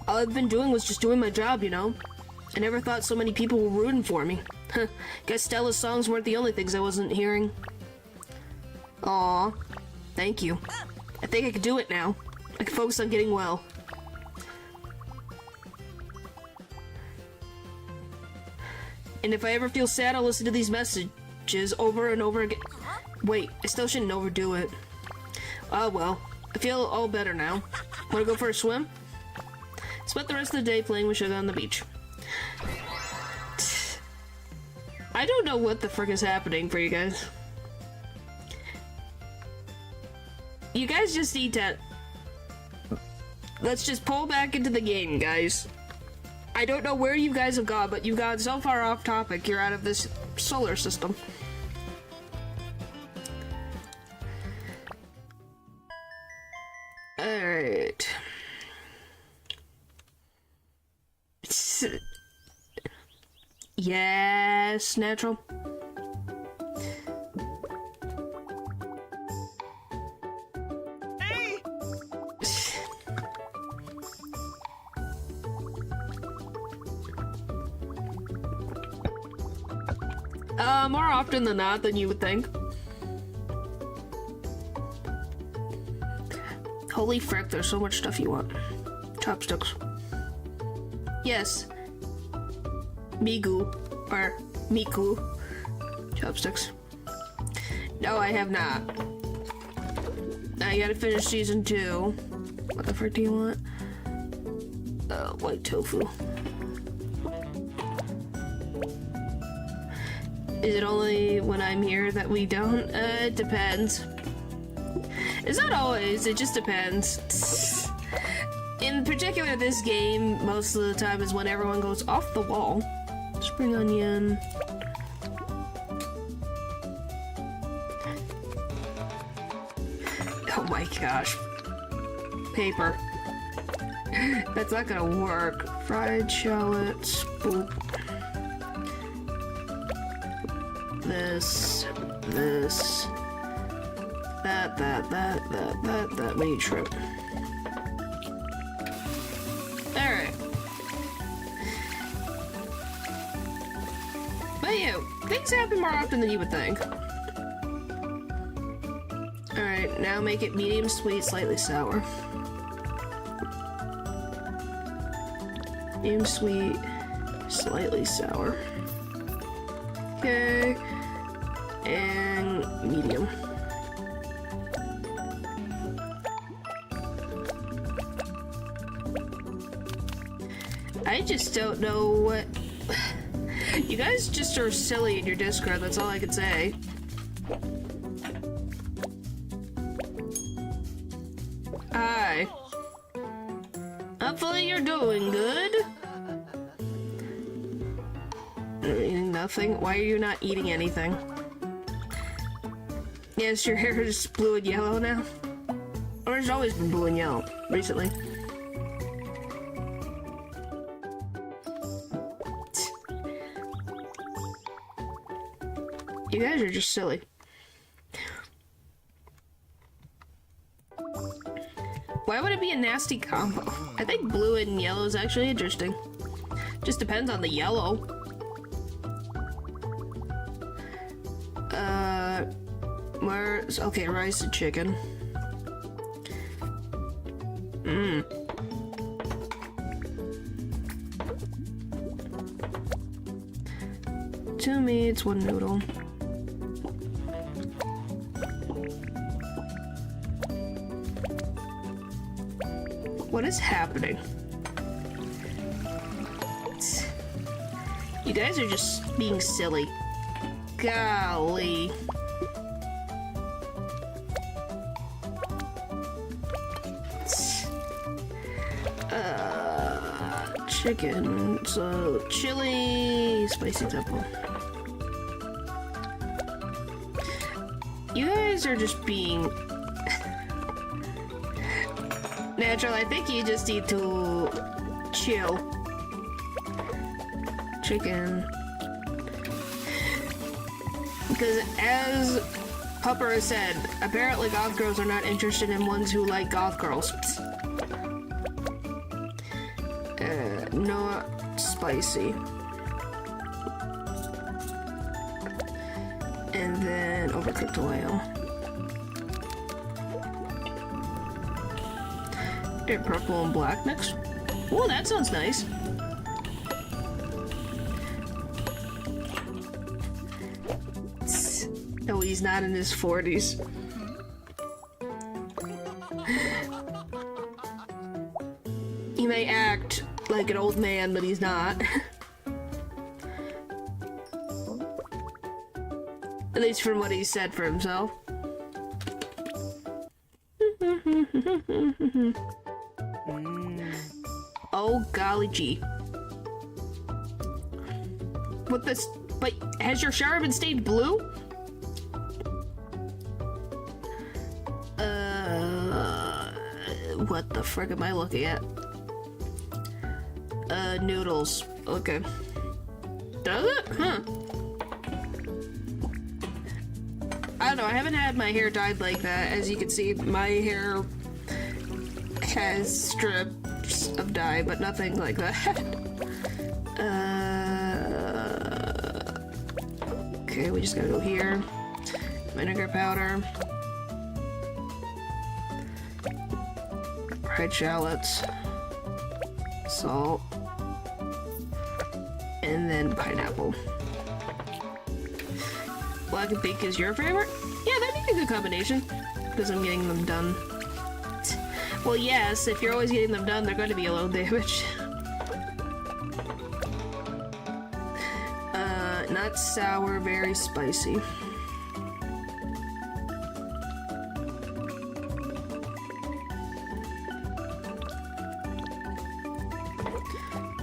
All I've been doing was just doing my job, you know? I never thought so many people were rooting for me. Guess Stella's songs weren't the only things I wasn't hearing. Aw, thank you. I think I can do it now. I can focus on getting well. And if I ever feel sad, I'll listen to these messages over and over again. Wait, I still shouldn't overdo it. Oh well, I feel all better now. Wanna go for a swim? Spent the rest of the day playing with Sugar on the beach. I don't know what the frick is happening for you guys. You guys just need to... Let's just pull back into the game, guys. I don't know where you guys have gone, but you've gone so far off topic, you're out of this solar system. Alright. Yes, natural. Hey! More often than not than you would think. Holy frick, there's so much stuff you want. Chopsticks. Yes. Migu. Or Miku. Chopsticks. No, I have not. I gotta finish season 2. What the frick do you want? White tofu. Is it only when I'm here that we don't? It depends. It's not always, it just depends. In particular, this game, most of the time is when everyone goes off the wall. Spring onion. Oh my gosh. Paper. That's not gonna work. Fried shallots. Boop. This. That. We need shrimp. Alright. But yeah, things happen more often than you would think. Alright, now make it medium sweet, slightly sour. Medium sweet, slightly sour. Okay. And medium. I just don't know what... You guys just are silly in your Discord, that's all I can say. Hi. Hopefully you're doing good. You're eating nothing? Why are you not eating anything? Yes, your hair is blue and yellow now. Or it's always been blue and yellow, recently. You guys are just silly. Why would it be a nasty combo? I think blue and yellow is actually interesting. Just depends on the yellow. Where's... Okay, rice and chicken. Two meats, one noodle. What is happening? You guys are just being silly. Golly. Chicken, so chili, spicy temple. You guys are just being natural. I think you just need to chill. Chicken. Because as Pupper has said, apparently goth girls are not interested in ones who like goth girls. Not spicy. And then overcooked oil. And purple and black mix. Oh, that sounds nice. No, he's not in his 40s. He may act like an old man, but he's not. At least from what he said for himself. Oh golly gee. with this, but has your shower been stained blue? What the frick am I looking at? Noodles. Okay. Does it? Huh. I don't know, I haven't had my hair dyed like that. As you can see, my hair has strips of dye, but nothing like that. Okay, we just gotta go here. Vinegar powder. Red shallots. Salt. And then pineapple. Black and pink is your favorite? Yeah, that'd be a good combination. Because I'm getting them done. Well, yes, if you're always getting them done, they're going to be a little damaged. Not sour, very spicy.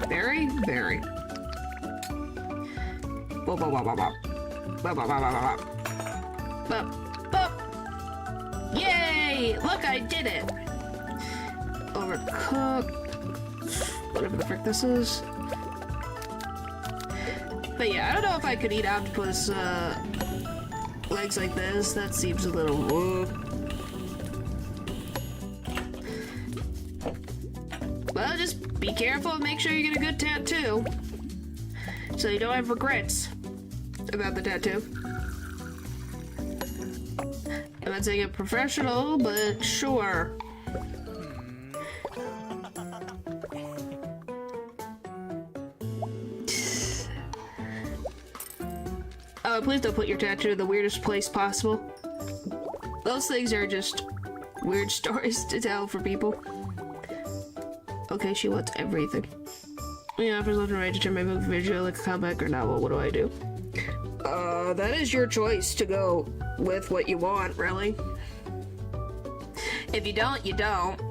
Very, very. Whoa, whoa, whoa, whoa, whoa. Whoa, whoa, whoa, whoa, whoa. Whoa. Yay! Look, I did it! Overcooked. Whatever the frick this is. But yeah, I don't know if I could eat octopus legs like this. That seems a little... Well, just be careful and make sure you get a good tattoo. So you don't have regrets about the tattoo. I'm not saying a professional, but sure. Oh, please don't put your tattoo in the weirdest place possible. Those things are just weird stories to tell for people. Okay, she wants everything. Yeah, offers left and right to turn my book video like a comic or novel. What do I do? That is your choice to go with what you want, really. If you don't, you don't.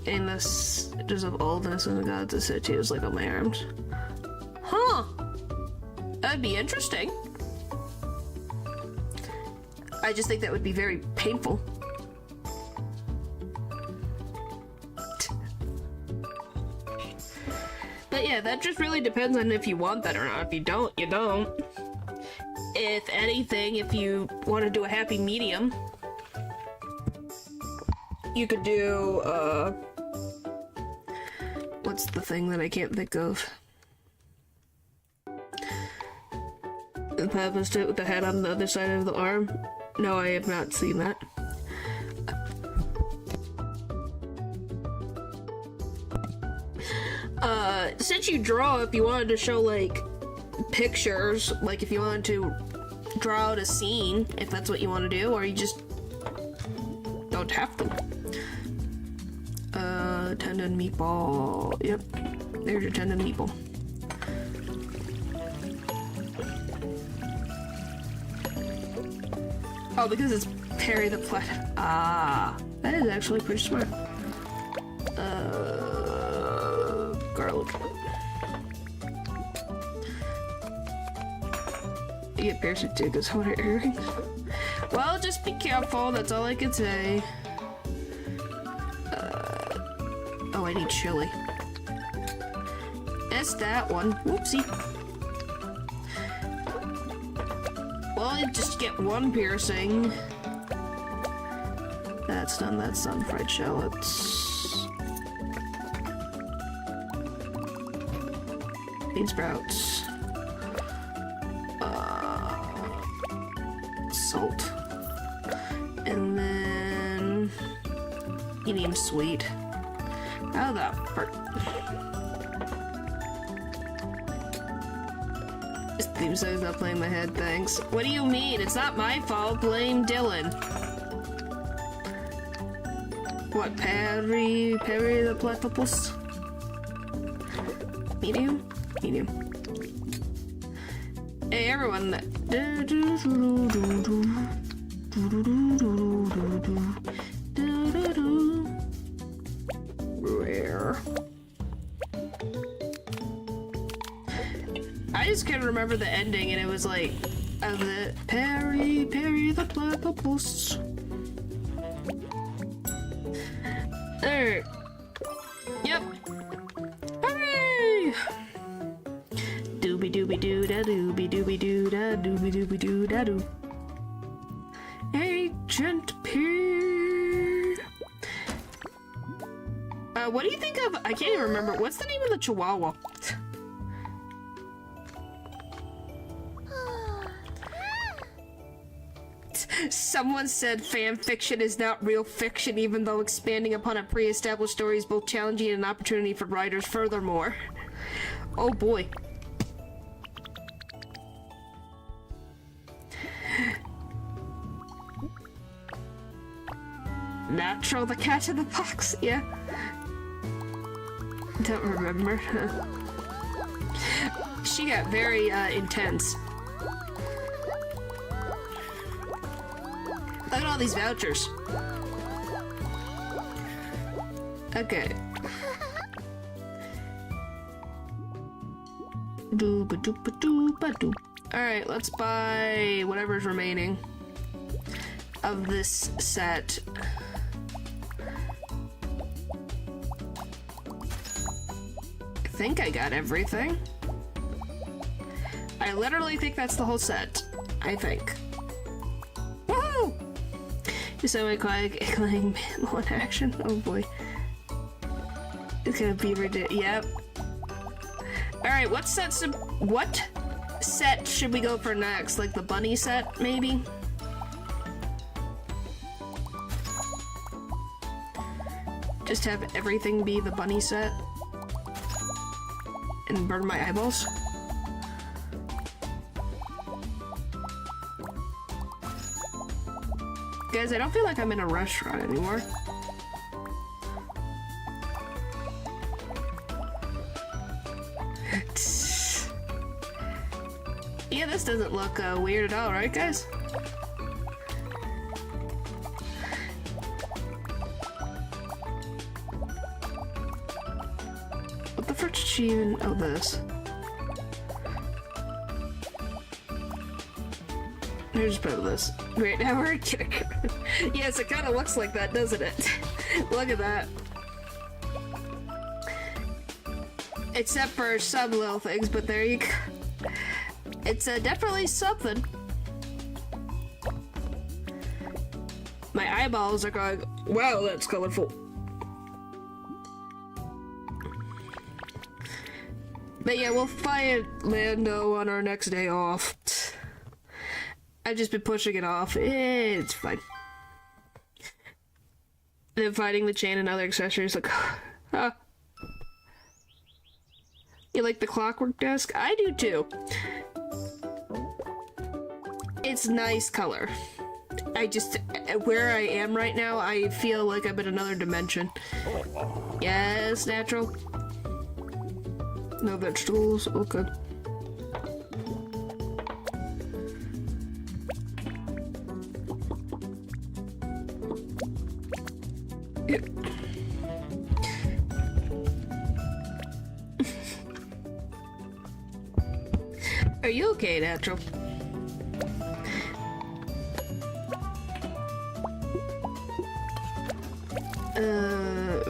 And this just of oldness and the gods of tattoos like on my arms. Huh. That'd be interesting. I just think that would be very painful. But yeah, that just really depends on if you want that or not. If you don't, you don't. If anything, if you want to do a happy medium, you could do, what's the thing that I can't think of? The purple stick with the head on the other side of the arm? No, I have not seen that. Since you draw, if you wanted to show, like, pictures, like if you wanted to draw out a scene, if that's what you want to do, or you just don't have to. Tendon meatball. Yep, there's your tendon meatball. Oh, because it's Perry the Plat. Ah, that is actually pretty smart. Garlic. You get pierced too, because what are earrings? Well, just be careful, that's all I can say. Oh, I need chili. That's that one. Whoopsie. Well, I just get one piercing. That's done, that's done. Fried shallots. Bean sprouts. Salt. And then... medium sweet. How the frick? This theme song's not playing in my head, thanks. What do you mean? It's not my fault, blame Dylan. What, Perry the Platypus? Medium? Medium. Hey everyone, rare. I remember the ending, and it was like, Perry the platypus. There. Yep. Hooray! Doobie doobie doo da doobie doobie doo da doobie doobie doo da doo. Agent P. What do you think of? I can't even remember. What's the name of the Chihuahua? Someone said fan fiction is not real fiction, even though expanding upon a pre-established story is both challenging and an opportunity for writers. Furthermore, oh boy. Natural, the cat in the box, yeah. Don't remember. She got very intense. Look at all these vouchers. Okay. Alright, let's buy whatever's remaining of this set. I think I got everything. I literally think that's the whole set. I think. Woohoo! You saw my clang one action. Oh boy. It's gonna be ridiculous. Yep. Alright, what set should we go for next? Like the bunny set, maybe? Just have everything be the bunny set? And burn my eyeballs? Guys, I don't feel like I'm in a restaurant anymore. Yeah, this doesn't look weird at all, right, guys? What the frick did she even... Oh, this. Here's part of this. Great, now we're kidding. Yes, it kind of looks like that, doesn't it? Look at that. Except for some little things, but there you go. It's definitely something. My eyeballs are going, wow, that's colorful. But yeah, we'll fight Lando on our next day off. I've just been pushing it off. It's fine. And then fighting the chain and other accessories, like, huh. You like the clockwork desk? I do too. It's nice color. I just, where I am right now, I feel like I'm in another dimension. Yes, natural. No vegetables, okay. Are you okay, natural?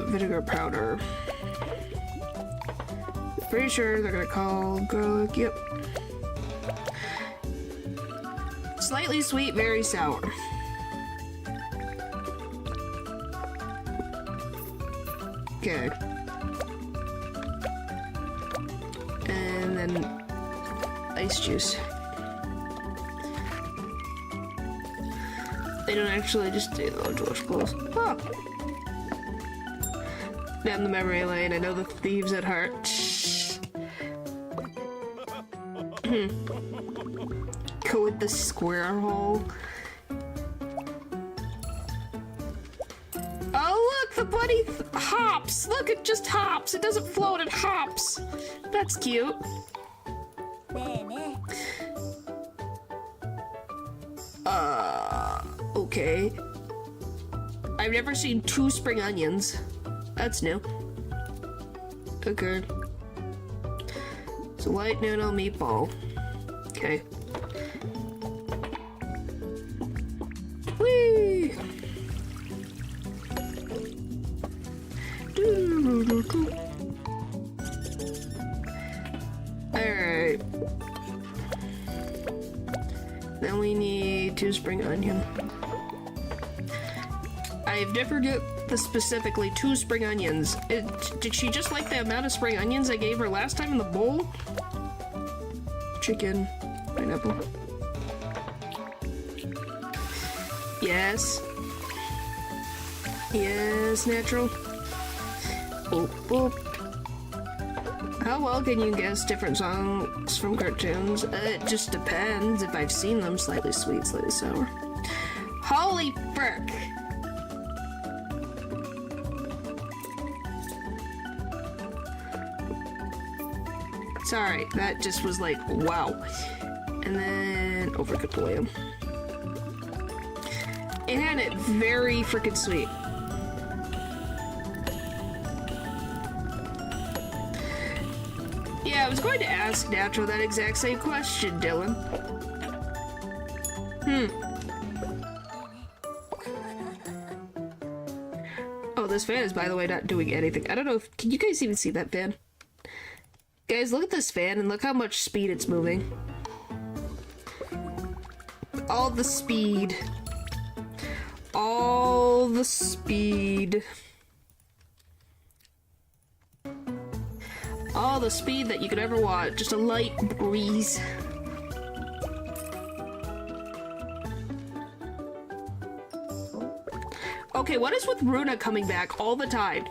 Vinegar powder. Pretty sure they're gonna call garlic, yep. Slightly sweet, very sour. Okay. And then ice juice. They don't actually just do the George clothes. Oh. Down the memory lane, I know the thieves at heart. Go with the square hole. Oh look, the bunny hops! Look, it just hops! It doesn't float, it hops! That's cute. Okay. I've never seen 2 spring onions. That's new. Okay. So light noodle meatball. Okay. Whee! Alright. Then we need 2 spring onion. I've never get the specifically 2 spring onions. Did she just like the amount of spring onions I gave her last time in the bowl? Chicken. Pineapple. Yes. Yes, natural. Boop, boop. How well can you guess different songs from cartoons? It just depends if I've seen them. Slightly sweet, slightly sour. Holy frick! Sorry, that just was like, wow. And then overcooked lamb. It had it very freaking sweet. Yeah, I was going to ask Natural that exact same question, Dylan. Oh, this fan is, by the way, not doing anything. I don't know if... Can you guys even see that fan? Guys, look at this fan and look how much speed it's moving. All the speed. All the speed. All the speed that you could ever want. Just a light breeze. Okay, what is with Runa coming back all the time?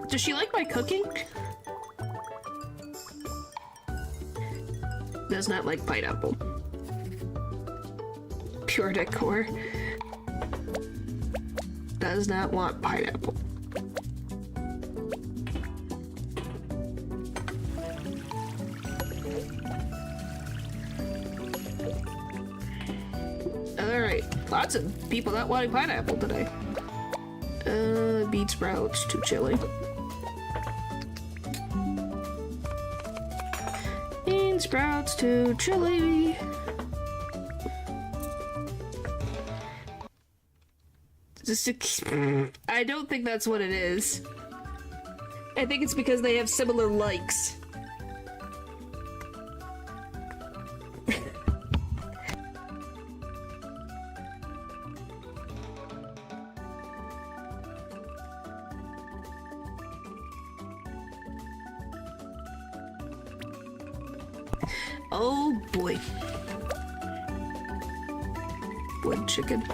Does she like my cooking? Does not like pineapple. Pure decor. Does not want pineapple. Alright, lots of people not wanting pineapple today. Bean sprouts, too chilly. Bean sprouts, too chilly. I don't think that's what it is. I think it's because they have similar likes. Oh boy. Wood chicken.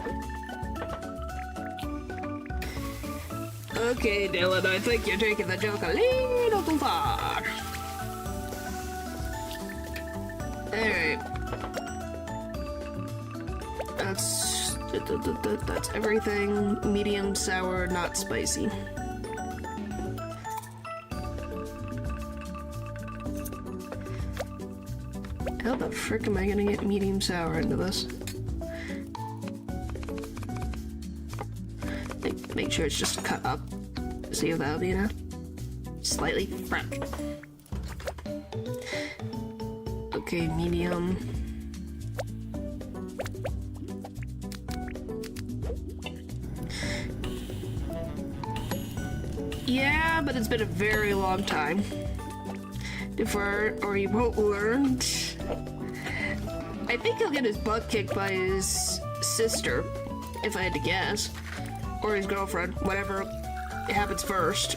Okay, Dylan, I think you're taking the joke a little too far. Alright. That's everything. Medium sour, not spicy. How the frick am I gonna get medium sour into this? Make sure it's just cut up. See if that'll be enough. Slightly frank. Okay, medium. Yeah, but it's been a very long time. Defer, or he won't learn. I think he'll get his butt kicked by his sister, if I had to guess. Or his girlfriend, whatever happens first.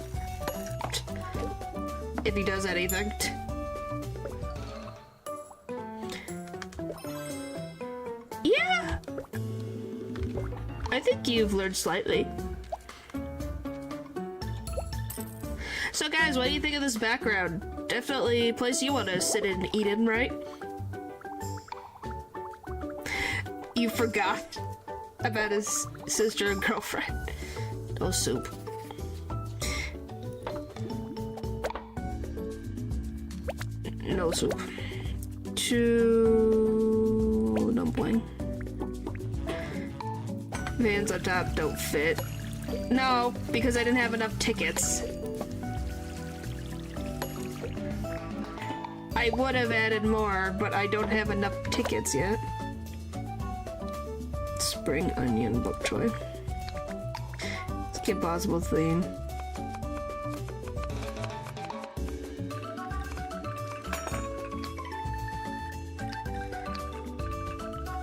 If he does anything. Yeah! I think you've learned slightly. So guys, what do you think of this background? Definitely a place you want to sit and eat in, right? You forgot about his sister and girlfriend. No soup. No soup. 2 dumpling. Vans on top don't fit. No, because I didn't have enough tickets. I would have added more, but I don't have enough tickets yet. Spring onion book toy. It's a possible theme.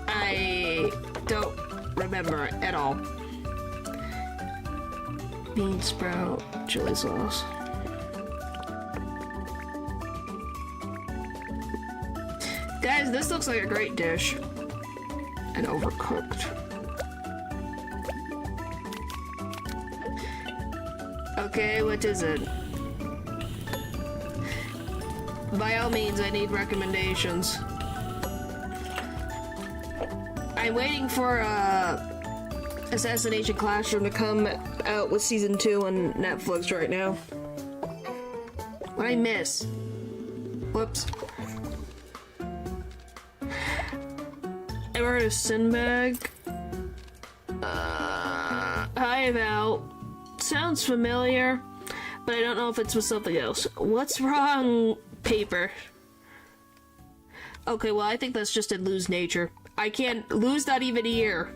I don't remember at all. Bean sprout, chili sauce. Guys, this looks like a great dish. And overcooked. Okay, what is it? By all means, I need recommendations. I'm waiting for Assassination Classroom to come out with season 2 on Netflix right now. What I miss? Whoops. Ever heard of Sinbag? Hi, Val. Sounds familiar, but I don't know if it's with something else. What's wrong, Paper? Okay, well, I think that's just in Lou's nature. I can't. Lou's not even here.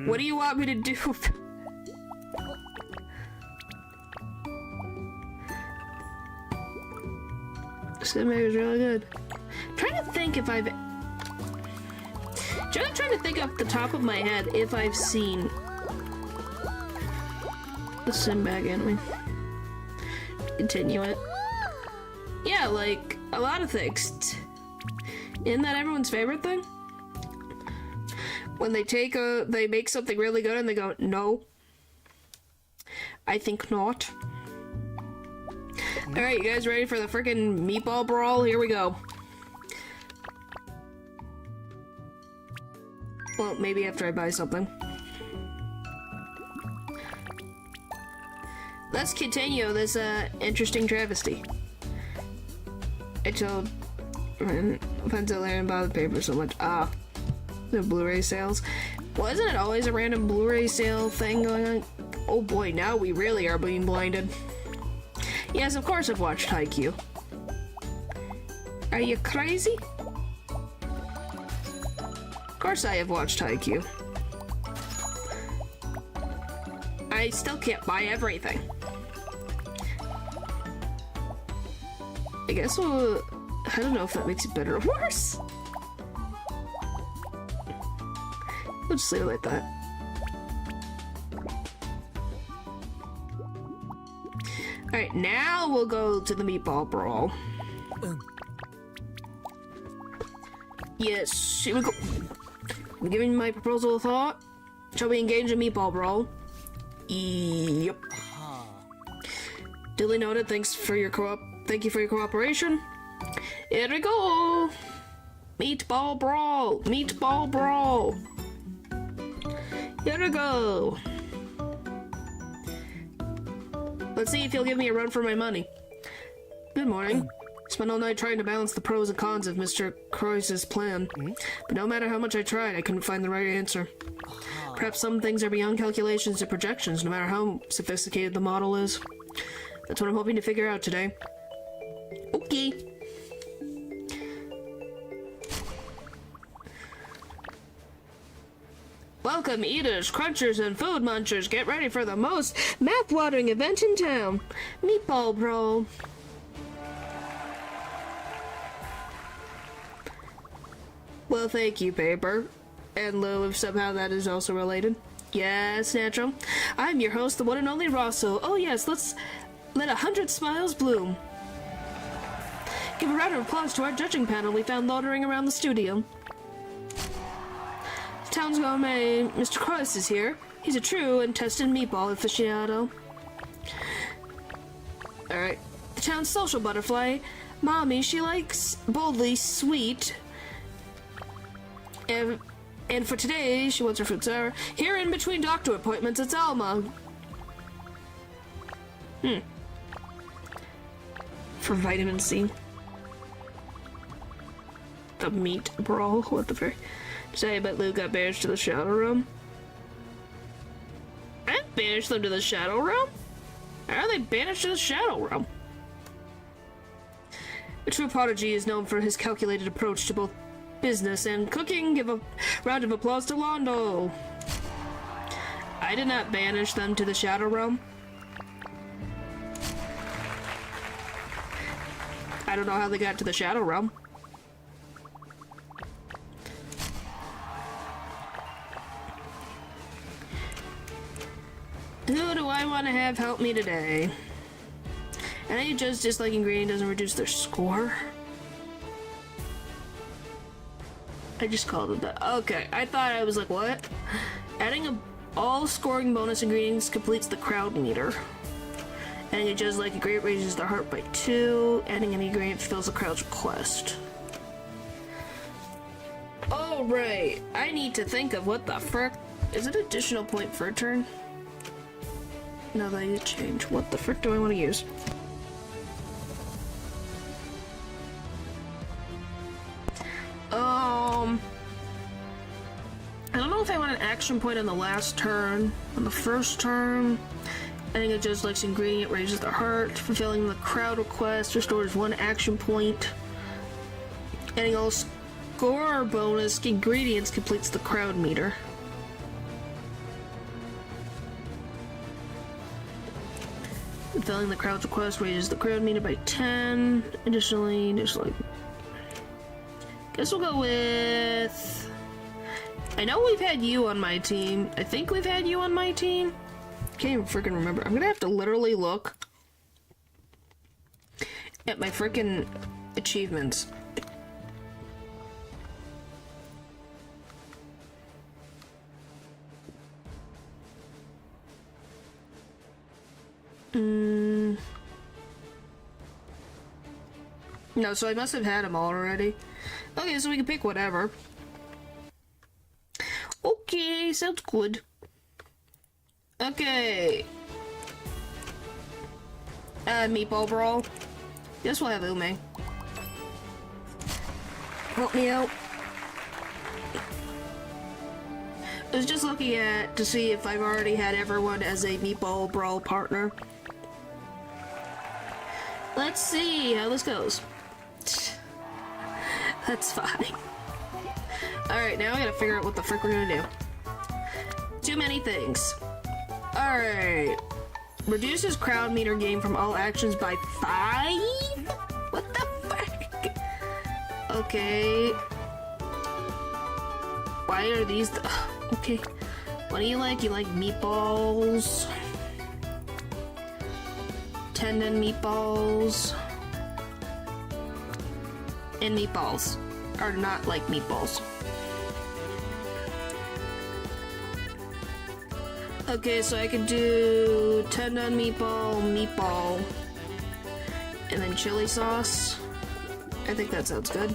What do you want me to do? Sinbag is really good. I'm trying to think if I've. I'm trying to think off the top of my head if I've seen the Sinbag anime. Continue it. Yeah, like a lot of things. Isn't that everyone's favorite thing? When they they make something really good and they go, no. I think not. Alright, you guys ready for the freaking Meatball Brawl? Here we go. Well, maybe after I buy something. Let's continue this interesting travesty. I told Pencil and bought the paper so much. Ah, the Blu-ray sales. Wasn't it always a random Blu-ray sale thing going on? Oh boy, now we really are being blinded. Yes, of course I've watched Haikyuu. Are you crazy? Of course I have watched Haikyuu. I still can't buy everything. I guess I don't know if that makes it better or worse. We'll just leave it like that. Alright, now we'll go to the Meatball Brawl. Yes, here we go. I'm giving my proposal a thought. Shall we engage in Meatball Brawl? Yep. Duly noted. Thank you for your cooperation. Here we go. Meatball Brawl. Meatball Brawl. Here we go. Let's see if you'll give me a run for my money. Good morning. Spent all night trying to balance the pros and cons of Mr. Croyce's plan. But no matter how much I tried, I couldn't find the right answer. Perhaps some things are beyond calculations and projections, no matter how sophisticated the model is. That's what I'm hoping to figure out today. Okay. Welcome, eaters, crunchers, and food munchers. Get ready for the most mouth-watering event in town. Meatball Brawl. Well, thank you, Paper. And Lou, if somehow that is also related. Yes, natural. I'm your host, the one and only Rosso. Oh yes, let's let 100 smiles bloom. Give a round of applause to our judging panel we found loitering around the studio. The town's gourmet, Mr. Croyce, is here. He's a true and tested meatball aficionado. Alright. The town's social butterfly, Mommy, she likes boldly sweet. And for today, she wants her fruit sour. Here in between doctor appointments, it's Alma. For vitamin C. The meat brawl, what the frick? Say, but Lou got banished to the shadow room. I banished them to the shadow room? How are they banished to the shadow room? A true prodigy is known for his calculated approach to both business and cooking. Give a round of applause to Londo. I did not banish them to the Shadow Realm. I don't know how they got to the Shadow Realm. Who do I want to have help me today? And I just dislike ingredient doesn't reduce their score. I just called it that. Okay, I thought I was like, what? Adding all scoring bonus ingredients completes the crowd meter. Adding a just like ingredient raises their heart by 2. Adding an ingredient fulfills the crowd's request. Oh right, I need to think of what the frick. Is it additional point for a turn? No, that need to change. What the frick do I want to use? I don't know if I want an action point on the last turn. On the first turn, adding a just likes ingredient raises their heart. Fulfilling the crowd request restores 1 action point. Adding all score bonus ingredients completes the crowd meter. Fulfilling the crowd's request raises the crowd meter by 10. Additionally, just like. Guess we'll go with. I know we've had you on my team. I think we've had you on my team. Can't even freaking remember. I'm gonna have to literally look at my freaking achievements. No, so I must have had them all already. Okay, so we can pick whatever. Okay, sounds good. Okay. Meatball Brawl. Guess we'll have Ume. Help me out. I was just looking to see if I've already had everyone as a Meatball Brawl partner. Let's see how this goes. That's fine. Alright, now I gotta figure out what the frick we're gonna do. Too many things. Alright. Reduces crowd meter gain from all actions by 5? What the frick? Okay. Why are these okay. What do you like? You like meatballs? Tendon meatballs. And meatballs are not like meatballs. Okay, so I could do tendon meatball, meatball, and then chili sauce. I think that sounds good.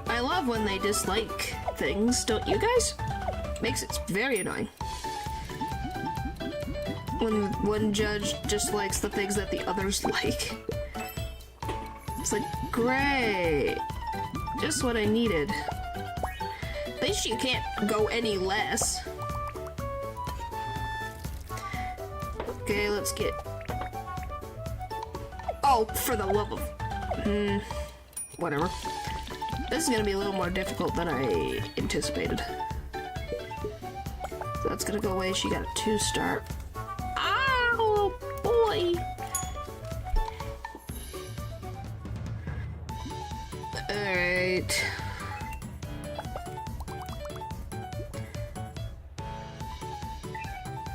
I love when they dislike things, don't you guys? Makes it very annoying. When one judge dislikes the things that the others like. It's like, great. Just what I needed. At least you can't go any less. Okay, let's get... Oh, for the love of... whatever. This is gonna be a little more difficult than I anticipated. So that's gonna go away. She got a 2-star. Ow, boy! Alright.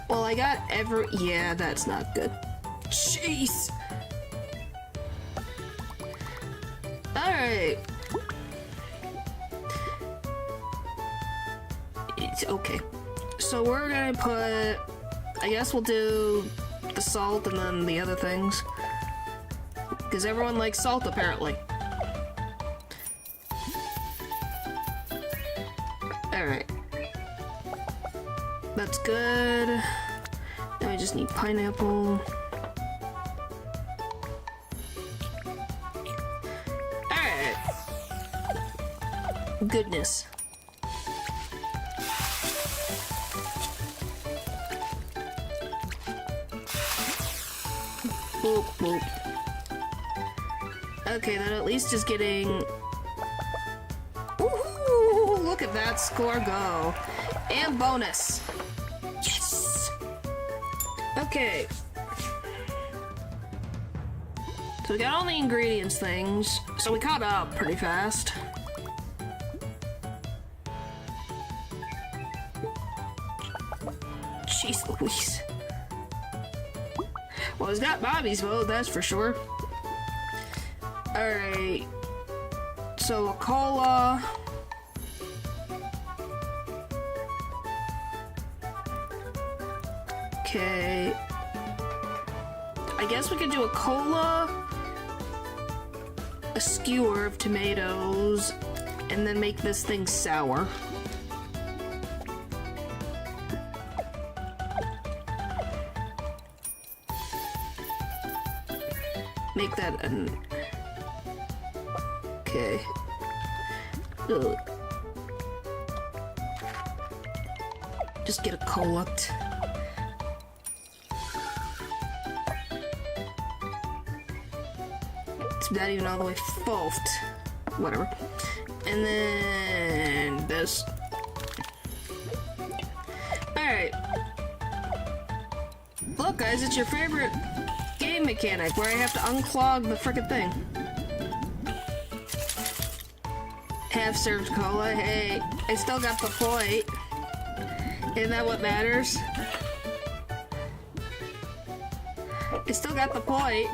Well, I got yeah, that's not good. Jeez! Alright. It's okay. So we're gonna put... I guess we'll do the salt and then the other things. Because everyone likes salt, apparently. Alright. That's good. Now I just need pineapple. Alright. Goodness. boop, boop. Okay, that at least is getting... Woohoo! Look at that score go. And bonus. Yes! Okay. So we got all the ingredients things, so we caught up pretty fast. Jeez Louise. Well, he's got Bobby's vote, that's for sure. Alright. So, a cola. Okay. I guess we could do a cola, a skewer of tomatoes, and then make this thing sour. Make that an... Okay. Ugh. Just get a cola. It's not even all the way full. Whatever. And then this. Alright. Look guys, it's your favorite game mechanic where I have to unclog the frickin' thing. Half served cola, hey, I still got the point. Isn't that what matters? I still got the point.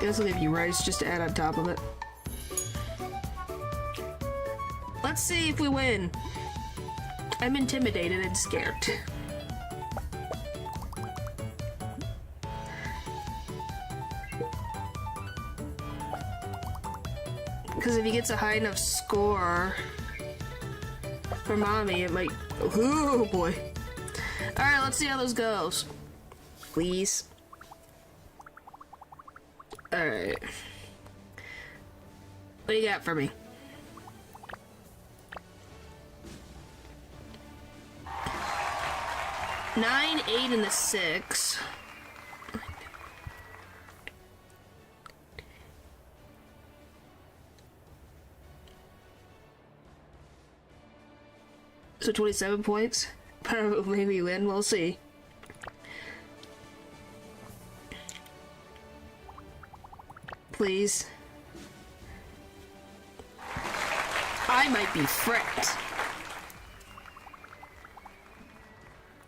Guess I'll give you rice just to add on top of it. Let's see if we win. I'm intimidated and scared. Because if he gets a high enough score for mommy, it might... Oh boy. Alright, let's see how this goes. Please. Alright. What do you got for me? Nine, 8, and a 6. So 27 points? Probably we win, we'll see. Please. I might be fricked.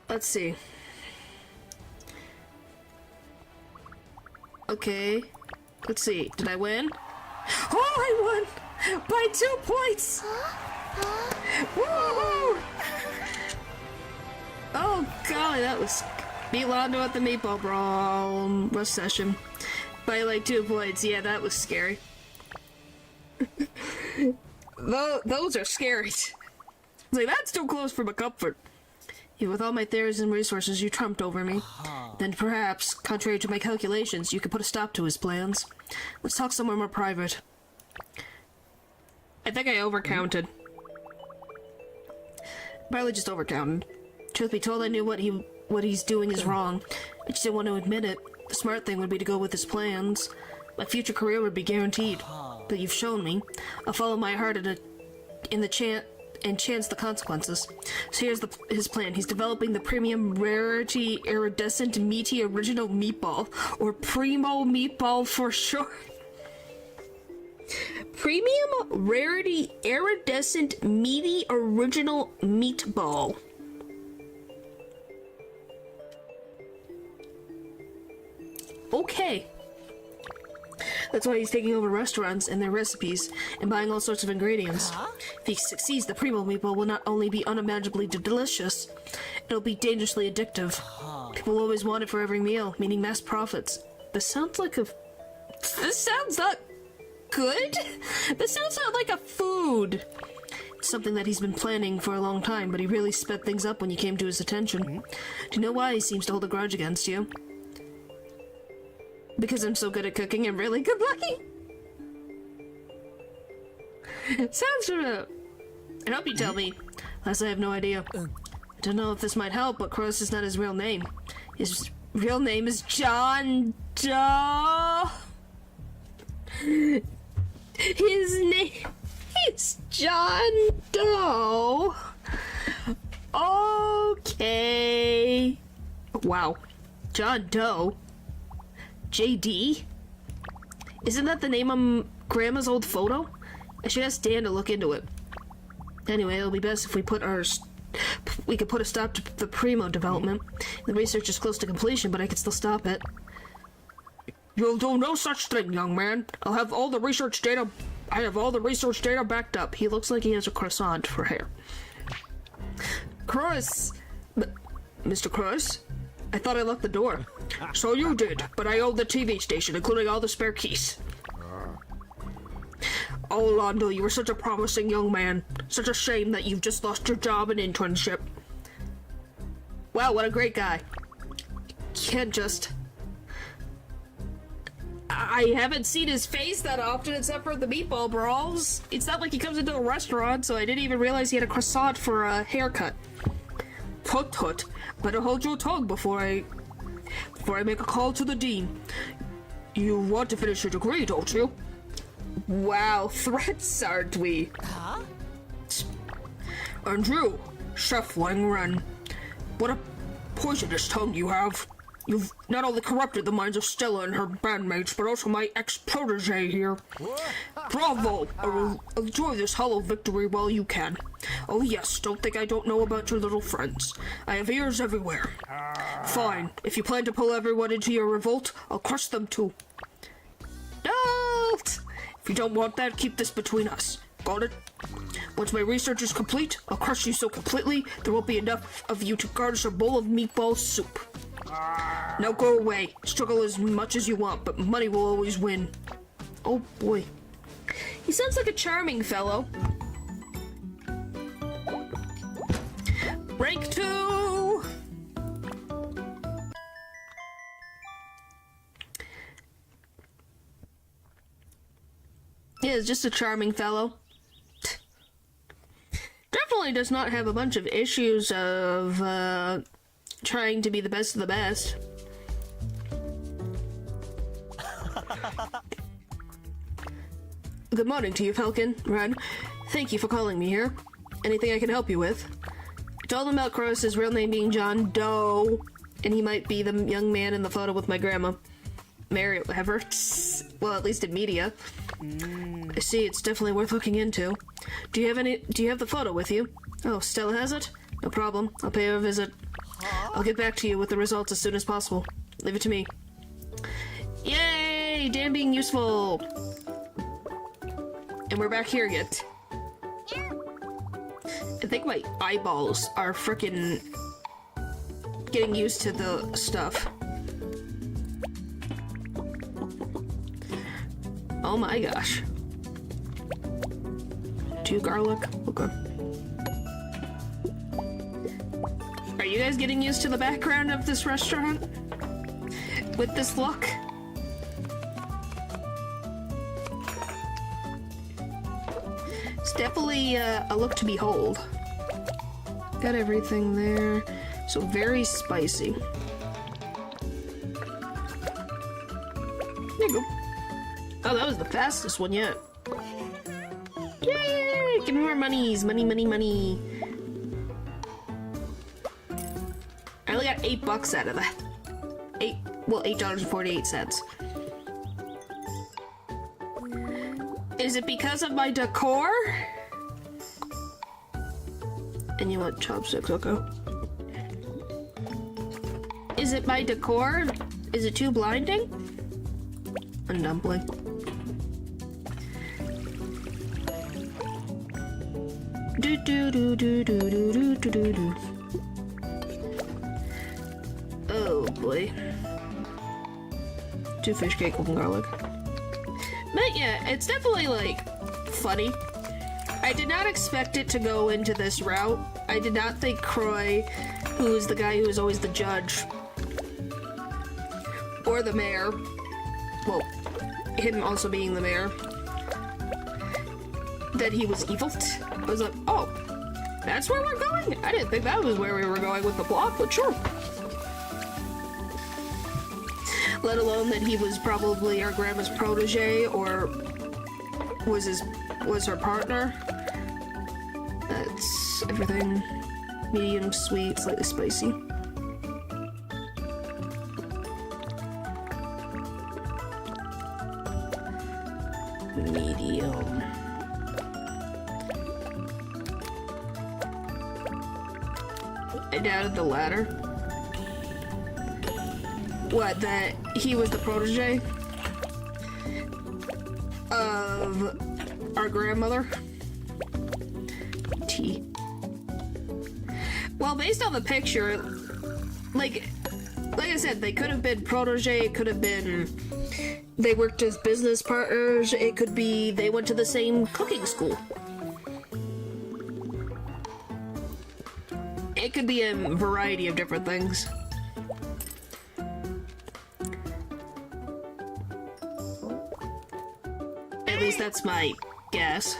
Let's see. Okay. Let's see. Did I win? Oh, I won! By 2 points! Woohoo! Oh golly, that was... Beat Londo at the Meatball Brawl rush session. By like 2 points. Yeah, that was scary. Those are scary. It's like, that's too close for my comfort. Yeah, with all my theories and resources, you trumped over me. Then perhaps, contrary to my calculations, you could put a stop to his plans. Let's talk somewhere more private. I think I overcounted. Probably just overcounted. Truth be told, I knew what he's doing is wrong. I just didn't want to admit it. The smart thing would be to go with his plans. My future career would be guaranteed. But you've shown me. I'll follow my heart in the chance the consequences. So here's his plan. He's developing the premium rarity iridescent meaty original meatball, or Primo Meatball for short. Premium rarity iridescent meaty original meatball. Okay. That's why he's taking over restaurants and their recipes and buying all sorts of ingredients. If he succeeds, the Primo Meatball will not only be unimaginably delicious, it'll be dangerously addictive. People will always want it for every meal, meaning mass profits. This sounds not good? This sounds not like a food. It's something that he's been planning for a long time, but he really sped things up when you came to his attention. Do you know why he seems to hold a grudge against you? Because I'm so good at cooking and really good looking? Sounds familiar. I hope you tell me. Last I have no idea. I don't know if this might help, but Kroos is not his real name. His Real name is John Doe. His name is John Doe. Okay. Wow. John Doe. JD? Isn't that the name on Grandma's old photo? I should ask Dan to look into it. Anyway, it'll be best if we could put a stop to the Primo development. The research is close to completion, but I can still stop it. You'll do no such thing, young man. I have all the research data backed up. He looks like he has a croissant for hair. Chris! Mr. Chris? I thought I locked the door. So you did, but I own the TV station, including all the spare keys. Oh, Londo, you were such a promising young man. Such a shame that you've just lost your job and internship. Wow, what a great guy. Can't just... I haven't seen his face that often except for the Meatball brawls. It's not like he comes into a restaurant, so I didn't even realize he had a croissant for a haircut. Tut tut. Better hold your tongue before I make a call to the dean. You want to finish your degree, don't you? Wow, threats, aren't we? Huh? And you, Chef Langren, what a poisonous tongue you have. You've not only corrupted the minds of Stella and her bandmates, but also my ex-protege here. Bravo! I will enjoy this hollow victory while you can. Oh yes, don't think I don't know about your little friends. I have ears everywhere. Fine, if you plan to pull everyone into your revolt, I'll crush them too. Don't! If you don't want that, keep this between us. Got it? Once my research is complete, I'll crush you so completely, there won't be enough of you to garnish a bowl of meatball soup. Now go away. Struggle as much as you want, but money will always win. Oh boy. He sounds like a charming fellow. Rank 2! Yeah, it's just a charming fellow. Definitely does not have a bunch of issues of, trying to be the best of the best. Good morning to you, Falcon. Ren, thank you for calling me here. Anything I can help you with? I told him about Cross's real name being John Doe, and he might be the young man in the photo with my grandma. Mary, whatever. Well, at least in media. I see, it's definitely worth looking into. Do you have the photo with you? Oh, Stella has it? No problem. I'll pay her a visit. I'll get back to you with the results as soon as possible. Leave it to me. Yay! Dan being useful! And we're back here again. I think my eyeballs are frickin' getting used to the stuff. Oh my gosh. 2 garlic? Okay. Are you guys getting used to the background of this restaurant? With this look? It's definitely a look to behold. Got everything there. So very spicy. There you go. Oh, that was the fastest one yet. Yay! Give me more monies. Money, money, money. I only got $8 out of that. $8.48. Is it because of my decor? And you want chopsticks, okay. Is it my decor? Is it too blinding? A dumpling. Do do do do do do do do do do. Oh boy. 2 fish cake with garlic. But yeah, it's definitely like funny. I did not expect it to go into this route. I did not think Croy, who is the guy who is always the judge, or the mayor, well, him also being the mayor, that he was evil. I was like, oh, that's where we're going? I didn't think that was where we were going with the plot, but sure. let alone that he was probably our grandma's protege or was her partner. That's everything. Medium, sweet, slightly spicy. Medium. I doubted the latter. What, that he was the protege of our grandmother? Tea. Well, based on the picture, like I said, they could have been protege, it could have been they worked as business partners, it could be they went to the same cooking school. It could be a variety of different things. At least that's my guess.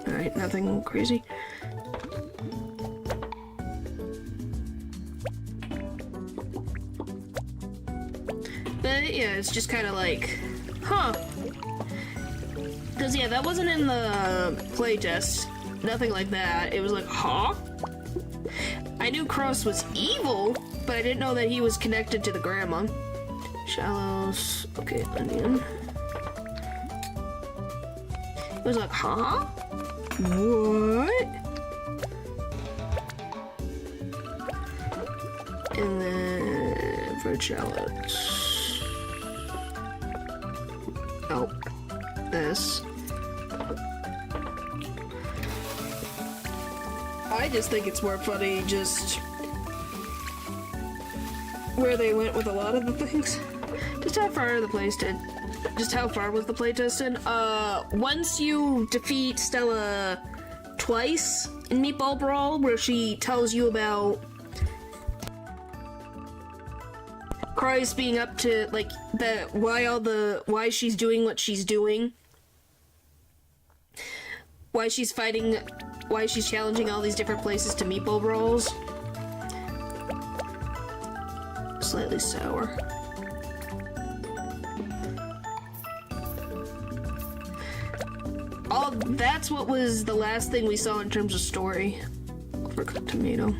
Alright, nothing crazy. But yeah, it's just kind of like, huh. Because yeah, that wasn't in the playtest. Nothing like that. It was like, huh? I knew Cross was evil, but I didn't know that he was connected to the grandma. Shallows. Okay, onion. It was like, huh? What? And then for shallots. Oh, this. I just think it's more funny just where they went with a lot of the things. Just how far the playtest. Just how far was the playtest in? Once you defeat Stella twice in Meatball Brawl, where she tells you about Christ being up to like why she's doing what she's doing, why she's fighting, why she's challenging all these different places to Meatball Brawls. Slightly sour. Oh, that's what was the last thing we saw in terms of story. Overcooked tomato.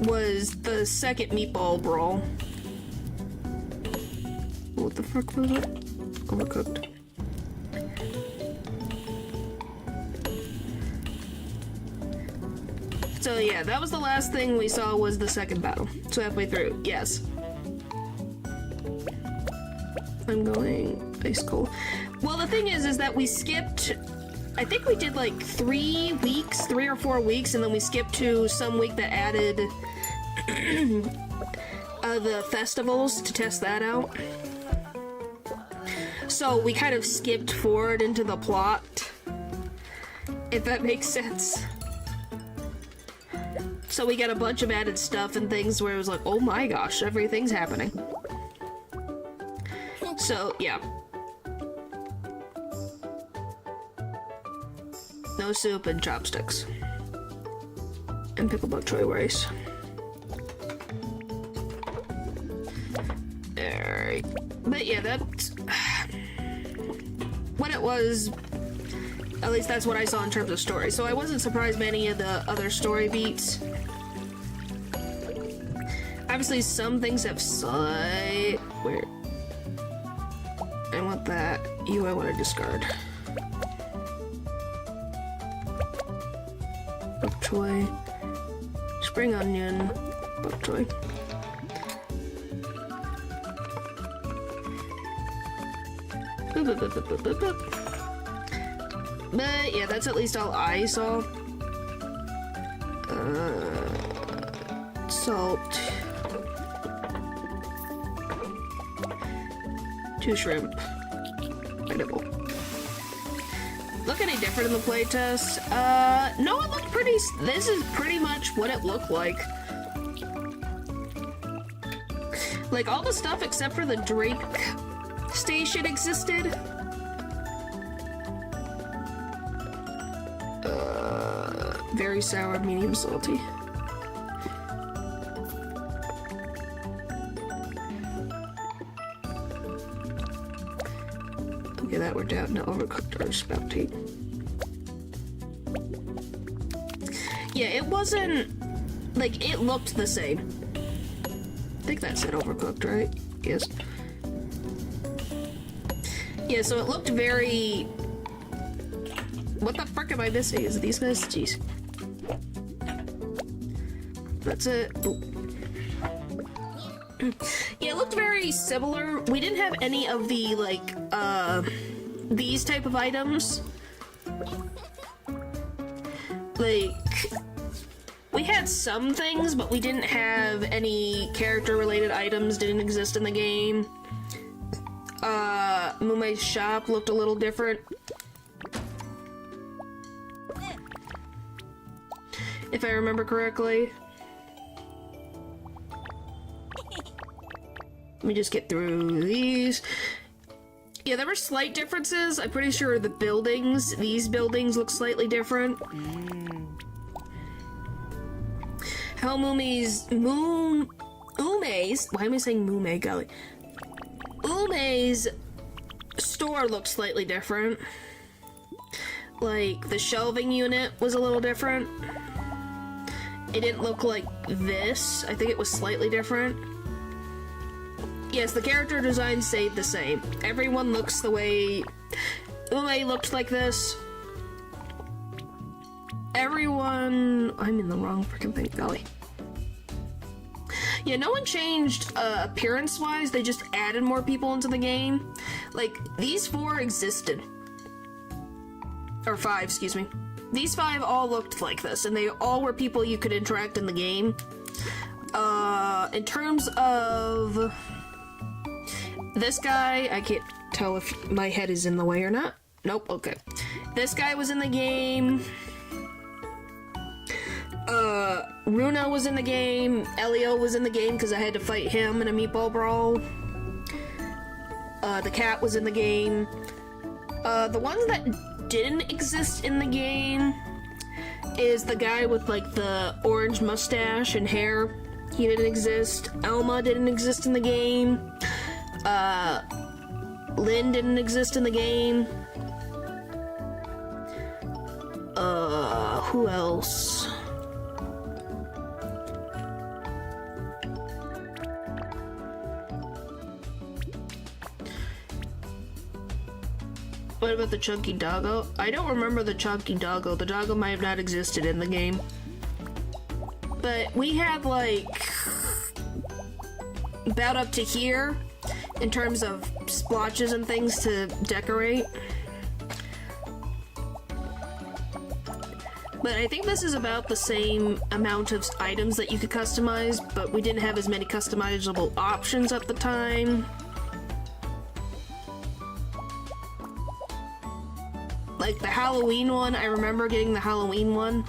Was the second Meatball Brawl. What the fuck was it? Overcooked. So yeah, that was the last thing we saw was the second battle. So halfway through, yes. I'm going ice cold. Well, the thing is that we skipped, I think we did like 3 or 4 weeks, and then we skipped to some week that added the festivals to test that out. So we kind of skipped forward into the plot, if that makes sense. So we got a bunch of added stuff and things where it was like, oh my gosh, everything's happening. So, yeah. No soup and chopsticks. And pickled bok choy rice. Alright. But yeah, that's what it was. At least that's what I saw in terms of story. So I wasn't surprised by any of the other story beats. Obviously, some things have slight... Where? I want that. You, I want to discard. Bok choy. Spring onion. Bok choy. But yeah, that's at least all I saw. Salt. 2 shrimp. Edible. Look any different in the playtest? No, it looked pretty. This is pretty much what it looked like. Like all the stuff except for the drink station existed. Very sour, medium salty. Okay, that worked out. Now Overcooked or Bounty. Yeah, it wasn't... Like, it looked the same. I think that said Overcooked, right? Yes. Yeah, so it looked very... What the frick am I missing? Is it these guys? Jeez. That's it. Ooh. Yeah, it looked very similar. We didn't have any of the, like, these type of items. Like, we had some things, but we didn't have any character-related items, didn't exist in the game. Mume's shop looked a little different. If I remember correctly. Let me just get through these. Yeah, there were slight differences. I'm pretty sure the buildings, these buildings look slightly different. How Ume's, why am I saying Mume, golly? Ume's store looked slightly different. Like, the shelving unit was a little different. It didn't look like this. I think it was slightly different. Yes, the character design stayed the same. Everyone looks the way Ume looked like this. Everyone... I'm in the wrong freaking thing, golly. Yeah, no one changed appearance-wise. They just added more people into the game. Like, these 4 existed. Or 5, excuse me. These 5 all looked like this, and they all were people you could interact in the game. In terms of... This guy, I can't tell if my head is in the way or not. Nope, okay. This guy was in the game. Runa was in the game. Elio was in the game because I had to fight him in a Meatball Brawl. The cat was in the game. The ones that didn't exist in the game is the guy with, like, the orange mustache and hair. He didn't exist. Elma didn't exist in the game. Lynn didn't exist in the game. Who else? What about the Chunky Doggo? I don't remember the Chunky Doggo. The Doggo might have not existed in the game. But we had, like, about up to here in terms of splotches and things to decorate. But I think this is about the same amount of items that you could customize, but we didn't have as many customizable options at the time. Like the Halloween one, I remember getting the Halloween one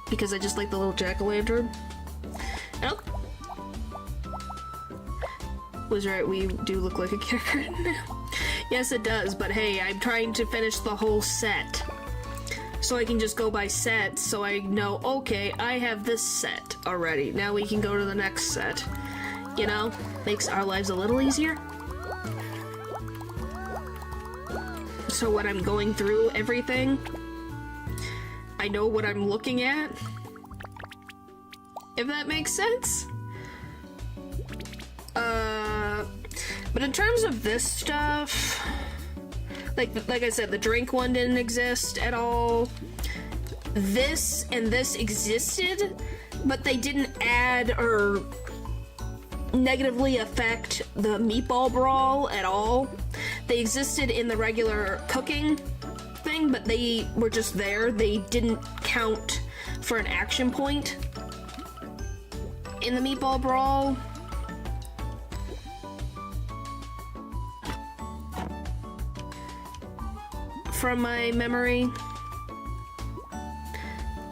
because I just like the little jack-o'-lantern. Oh. Was right, we do look like a character now. Yes, it does, but hey, I'm trying to finish the whole set. So I can just go by sets, so I know, okay, I have this set already. Now we can go to the next set. You know? Makes our lives a little easier. So when I'm going through everything, I know what I'm looking at. If that makes sense. But in terms of this stuff, like I said, the drink one didn't exist at all. This and this existed, but they didn't add or negatively affect the Meatball Brawl at all. They existed in the regular cooking thing, but they were just there. They didn't count for an action point in the Meatball Brawl. From my memory,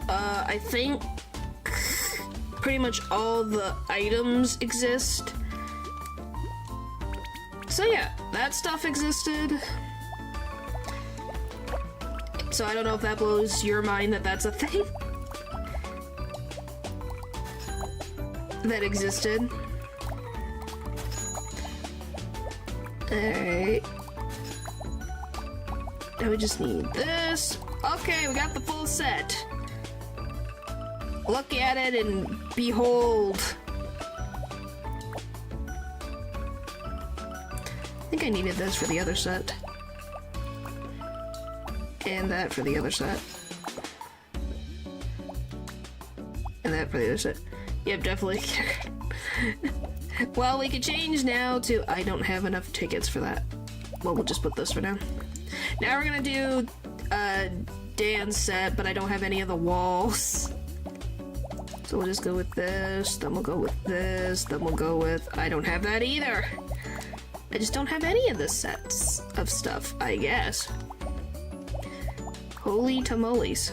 I think pretty much all the items exist. So yeah, that stuff existed. So I don't know if that blows your mind that that's a thing that existed. Alright. Now we just need this. Okay, we got the full set. Look at it and behold. I think I needed this for the other set. And that for the other set. And that for the other set. Yep, definitely. Well, we could change now to... I don't have enough tickets for that. Well, we'll just put this for now. Now we're gonna do a dance set, but I don't have any of the walls. So we'll just go with this, then we'll go with this, then we'll go with... I don't have that either! I just don't have any of the sets of stuff, I guess. Holy tamales.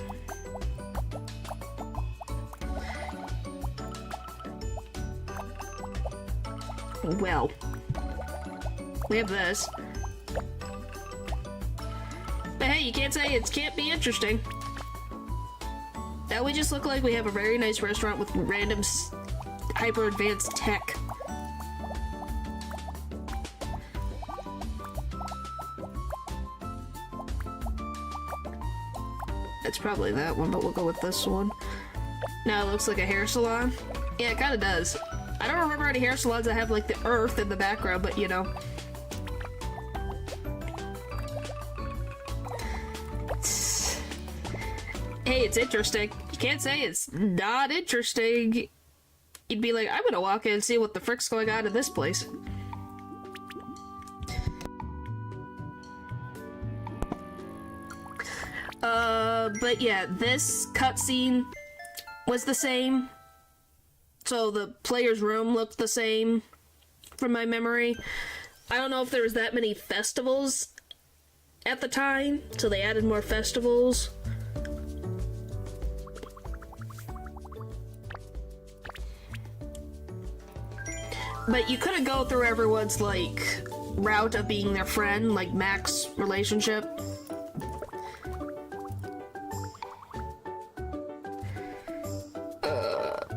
Well, we have this. But hey, you can't say it can't be interesting. Now we just look like we have a very nice restaurant with random hyper-advanced tech. It's probably that one, but we'll go with this one. Now it looks like a hair salon. Yeah, it kind of does. I don't remember any hair salons that have like the earth in the background, but you know. Hey, it's interesting. You can't say it's not interesting. You'd be like, I'm gonna walk in and see what the frick's going on in this place. But yeah, this cutscene was the same. So the player's room looked the same from my memory. I don't know if there was that many festivals at the time, so they added more festivals. But you couldn't go through everyone's, like, route of being their friend, like Mac's relationship.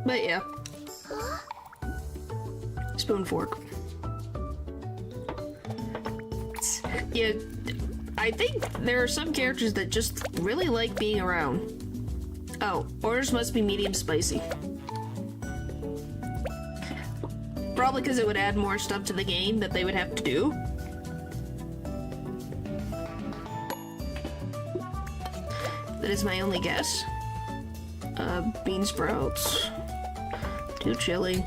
But yeah. Spoon fork. Yeah, I think there are some characters that just really like being around. Oh, orders must be medium spicy. Probably because it would add more stuff to the game that they would have to do. That is my only guess. Bean sprouts. Too chilly.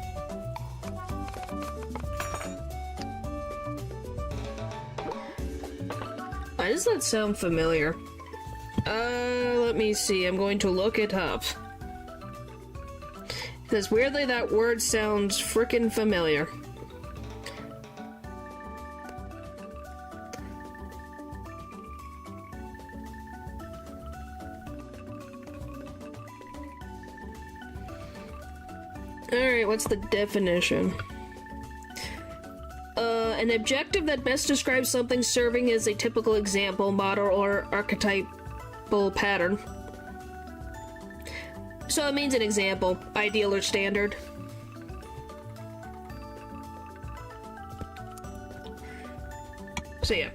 Why does that sound familiar? Let me see. I'm going to look it up. Because weirdly that word sounds frickin' familiar. Alright, what's the definition? An adjective that best describes something serving as a typical example, model, or archetypal pattern. So it means an example, ideal or standard. So yeah.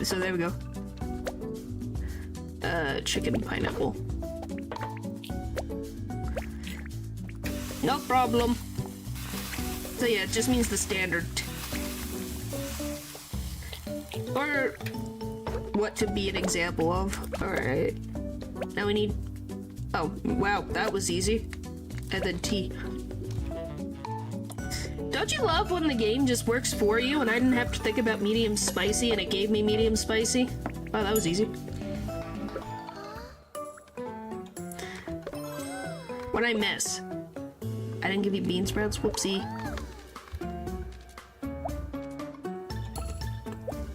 So there we go. Chicken pineapple. No problem. So yeah, it just means the standard. Or what to be an example of. Alright. Now we need... Oh, wow, that was easy. And then tea. Don't you love when the game just works for you and I didn't have to think about medium spicy and it gave me medium spicy? Oh, that was easy. What'd I miss? I didn't give you bean sprouts? Whoopsie.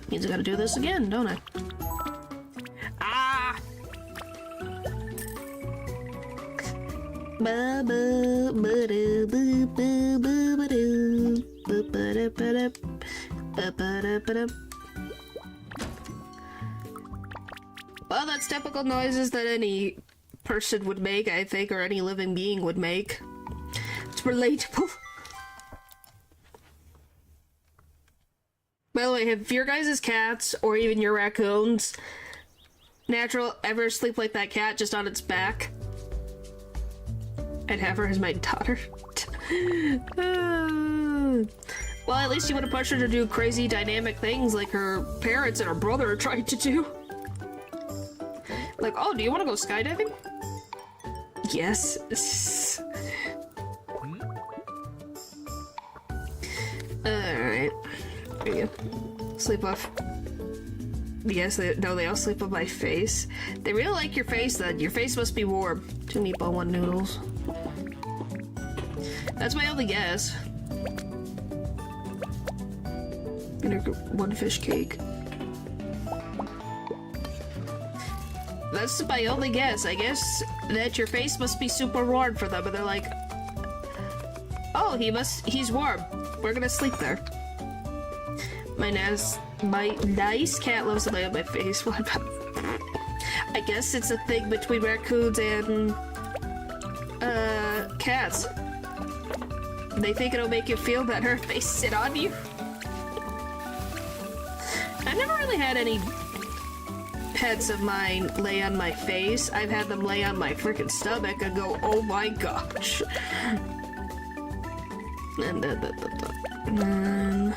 Means I gotta do this again, don't I? Ah! Well, that's typical noises that any person would make, I think, or any living being would make. It's relatable. By the way, have your guys' cats, or even your raccoons, natural, ever sleep like that cat, just on its back? I'd have her as my daughter. Well, at least you would have pushed her to do crazy dynamic things like her parents and her brother are trying to do. Like, oh, do you want to go skydiving? Yes. Alright. There you go. Sleep off. Yes, they all sleep on my face. They really like your face, then. Your face must be warm. 2 meatball, 1 noodles. That's my only guess. Gonna go 1 fish cake. That's my only guess. I guess that your face must be super warm for them, and they're like, oh, he's warm. We're gonna sleep there. My nice cat loves to lay on my face. What about? I guess it's a thing between raccoons and cats. They think it'll make you feel better if they sit on you. I never really had any pets of mine lay on my face. I've had them lay on my freaking stomach and go, oh my gosh. And then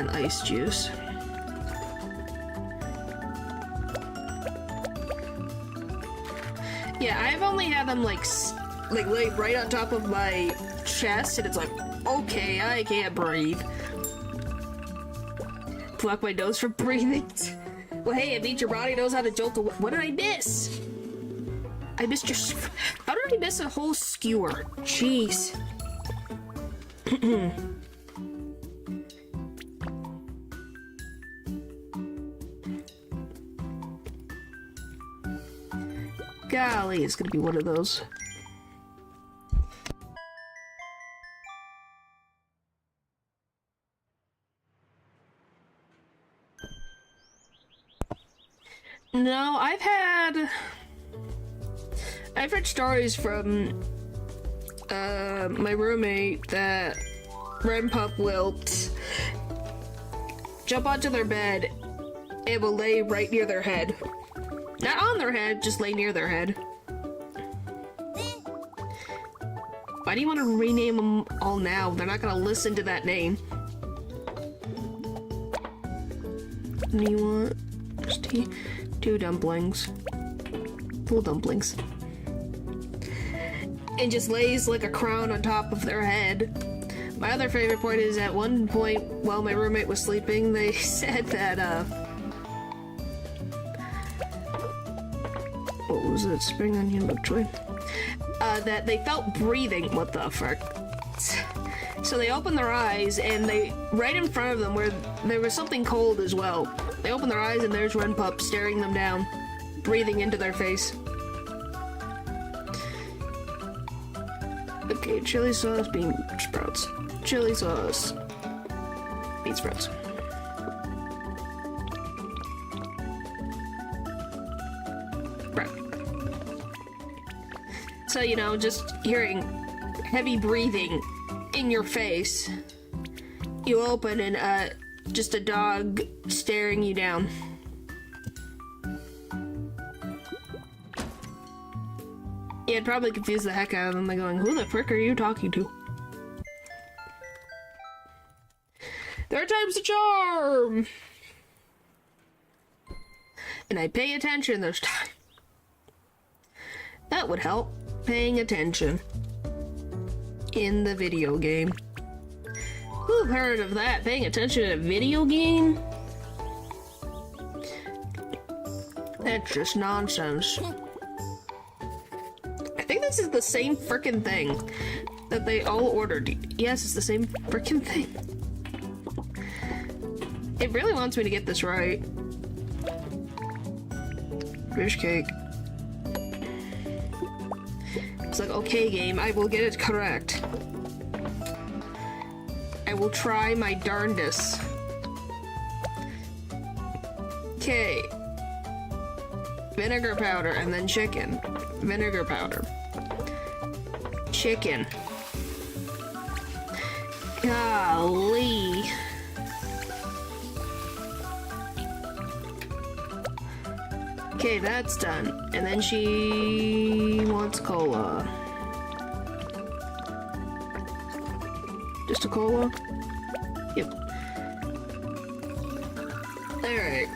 ice juice. Yeah, I've only had them like lay right on top of my chest, and it's like, okay, I can't breathe. Block my nose from breathing. Well, hey, it means your body knows how to jolt away. What did I miss? I missed your... How did I miss a whole skewer? Jeez. Golly, it's gonna be one of those. No, I've heard stories from my roommate that Ren Pup will jump onto their bed and will lay right near their head. Not on their head, just lay near their head. Why do you want to rename them all now? They're not gonna listen to that name. What do you want? Just tea. 2 dumplings. Full dumplings. And just lays like a crown on top of their head. My other favorite point is at one point while my roommate was sleeping, they said that, what was it? Spring onion between. That they felt breathing. What the fuck? So they opened their eyes, and they, right in front of them, where there was something cold as well. They opened their eyes, and there's Ren Pup staring them down, breathing into their face. Okay, chili sauce, bean sprouts. Chili sauce, bean sprouts. So, you know, just hearing heavy breathing in your face, you open and, just a dog staring you down. Yeah, it'd probably confuse the heck out of them by going, who the frick are you talking to? 3rd time's the charm! And I pay attention this time. That would help. Paying attention. In the video game. Who've heard of that? Paying attention in a video game? That's just nonsense. I think this is the same frickin' thing that they all ordered. Yes, it's the same frickin' thing. It really wants me to get this right. Fish cake. It's like, okay, game, I will get it correct. I will try my darndest. Okay. Vinegar powder and then chicken. Vinegar powder. Chicken. Golly. Okay, that's done. And then she wants cola. Just a cola? Yep. Alright.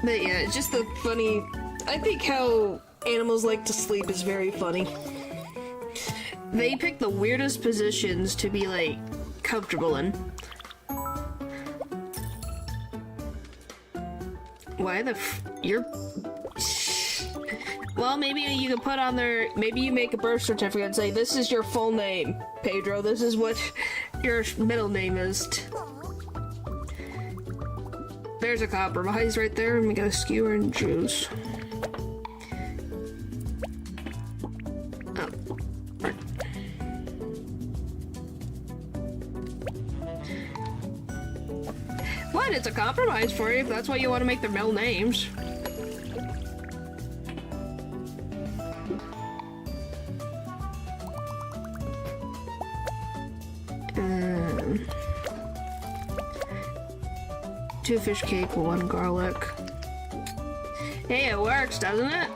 But yeah, it's just the funny... I think how animals like to sleep is very funny. They pick the weirdest positions to be, like, comfortable in. Why the you're... Well, maybe you can put on their... Maybe you make a birth certificate and say, this is your full name, Pedro. This is what your middle name is. There's a compromise right there, and we got a skewer and juice. Oh. What? It's a compromise for you if that's why you want to make their middle names. Two fish cake, one garlic. Hey, it works, doesn't it?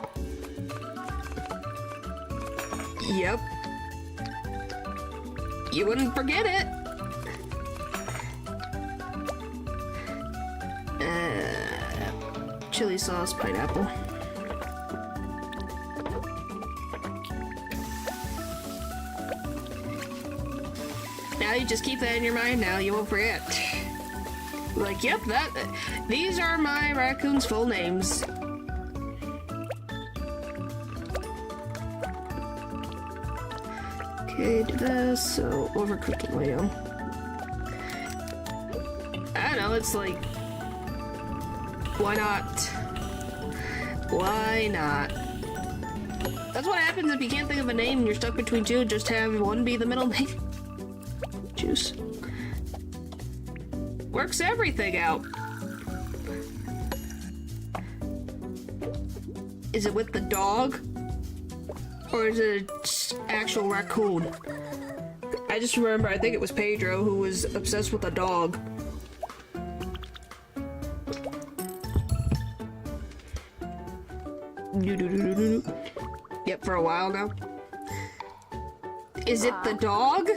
Yep. You wouldn't forget it. Chili sauce, pineapple. Now you just keep that in your mind now, you won't forget. Like, yep, these are my raccoon's full names. Okay, do this, so overcooked tomato. I don't know, it's like, why not? Why not? That's what happens if you can't think of a name and you're stuck between two, just have one be the middle name. Juice. Works everything out. Is it with the dog? Or is it an actual raccoon? I just remember, I think it was Pedro who was obsessed with a dog. Yep, for a while now. Is it the dog?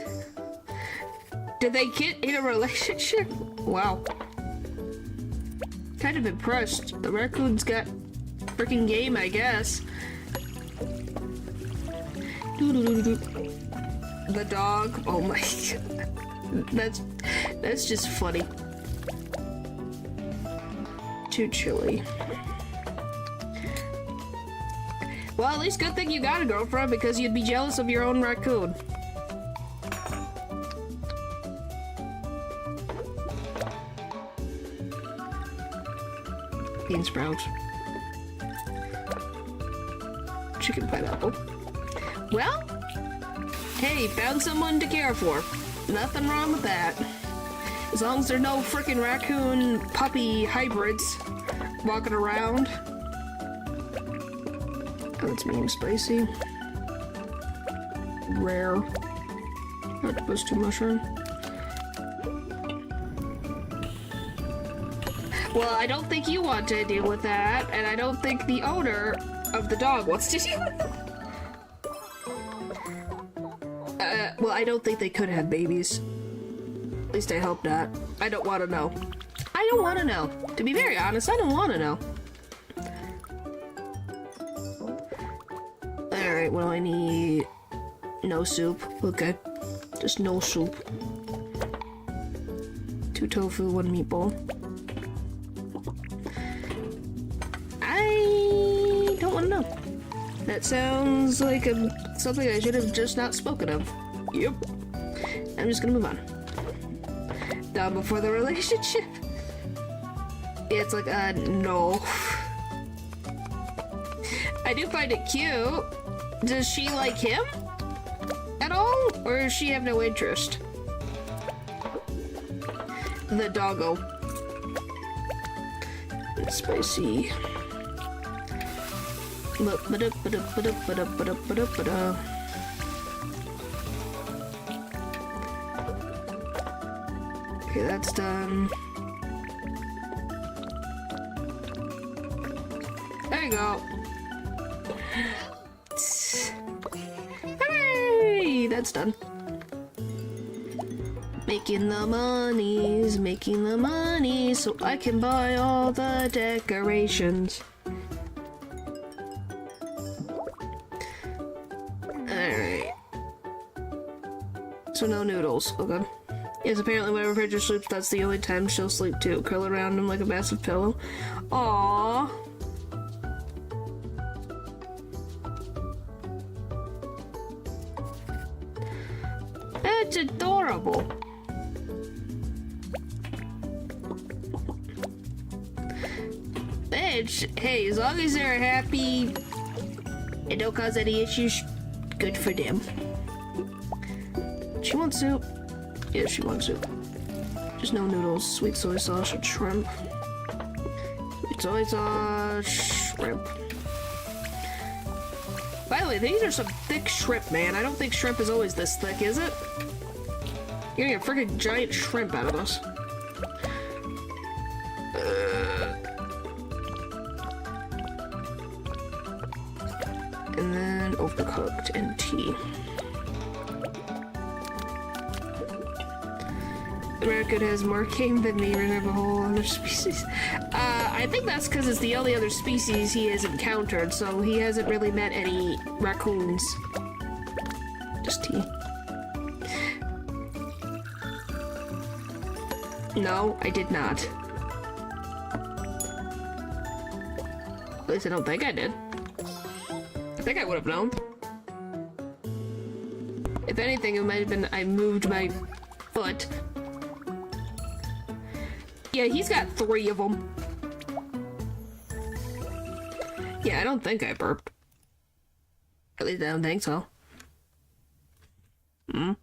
Did they get in a relationship? Wow. Kind of impressed. The raccoon's got freaking game, I guess. The dog. Oh my god. That's just funny. Too chilly. Well, at least good thing you got a girlfriend because you'd be jealous of your own raccoon. Bean sprouts. Chicken pineapple. Well, hey, found someone to care for. Nothing wrong with that. As long as there's no freaking raccoon puppy hybrids walking around. Oh, it's medium spicy. Rare. Not supposed to mushroom. Well, I don't think you want to deal with that, and I don't think the owner of the dog wants to deal with it. Well, I don't think they could have babies. At least I hope not. I don't want to know. I don't want to know. To be very honest, I don't want to know. Alright, well, I need no soup. Okay. Just no soup. 2 tofu, 1 meatball. I don't want to know. That sounds like something I should have just not spoken of. Yep. I'm just gonna move on. Down before the relationship. It's like, no. I do find it cute. Does she like him at all? Or does she have no interest? The doggo. It's spicy. Okay, that's done. There you go. Hooray! That's done. Making the money, so I can buy all the decorations. Alright. So no noodles, okay. Yes, apparently whenever Bridger sleeps, that's the only time she'll sleep too. Curl around him like a massive pillow. Aww. That's adorable. Hey, as long as they're happy and don't cause any issues, good for them. She wants soup. Yeah, she wants soup. Just no noodles, sweet soy sauce, or shrimp. Sweet soy sauce, shrimp. By the way, these are some thick shrimp, man. I don't think shrimp is always this thick, is it? You're gonna get a freaking giant shrimp out of this. And then overcooked and tea. America has more game than me, remember a whole other species. I think that's because it's the only other species he has encountered, so he hasn't really met any raccoons. Just tea. No, I did not. At least I don't think I did. I think I would have known. If anything, it might have been I moved my foot. Yeah, he's got 3 of them. Yeah, I don't think I burped. At least I don't think so. Yeah,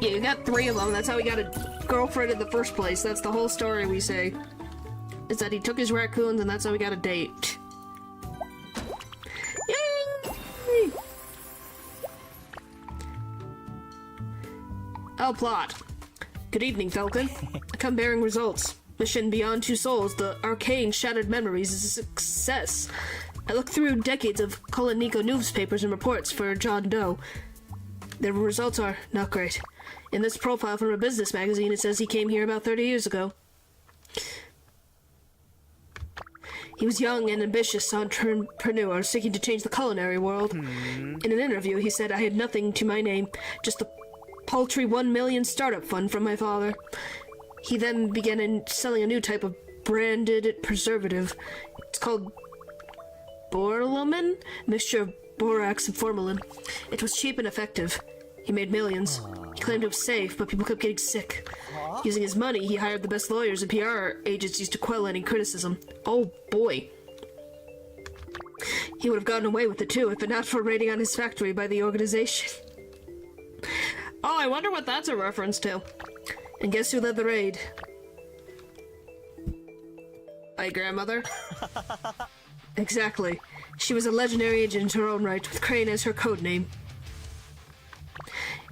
you got 3 of them. That's how he got a girlfriend in the first place. That's the whole story we say. Is that he took his raccoons and that's how he got a date. Yay! Oh, plot. Good evening, Falcon. I come bearing results. Mission Beyond Two Souls, the arcane shattered memories is a success. I looked through decades of KuloNiku newspapers and reports for John Doe. The results are not great. In this profile from a business magazine, it says he came here about 30 years ago. He was young and ambitious entrepreneur seeking to change the culinary world. In an interview, he said, I had nothing to my name, just the paltry 1 million startup fund from my father. He then began selling a new type of branded preservative. It's called Borlamin, mixture of borax and formalin. It was cheap and effective. He made millions. He claimed it was safe, but people kept getting sick. Using his money, he hired the best lawyers and PR agencies to quell any criticism. Oh boy. He would have gotten away with it too if not for a raiding on his factory by the organization. Oh, I wonder what that's a reference to. And guess who led the raid? My grandmother? Exactly. She was a legendary agent in her own right, with Crane as her code name.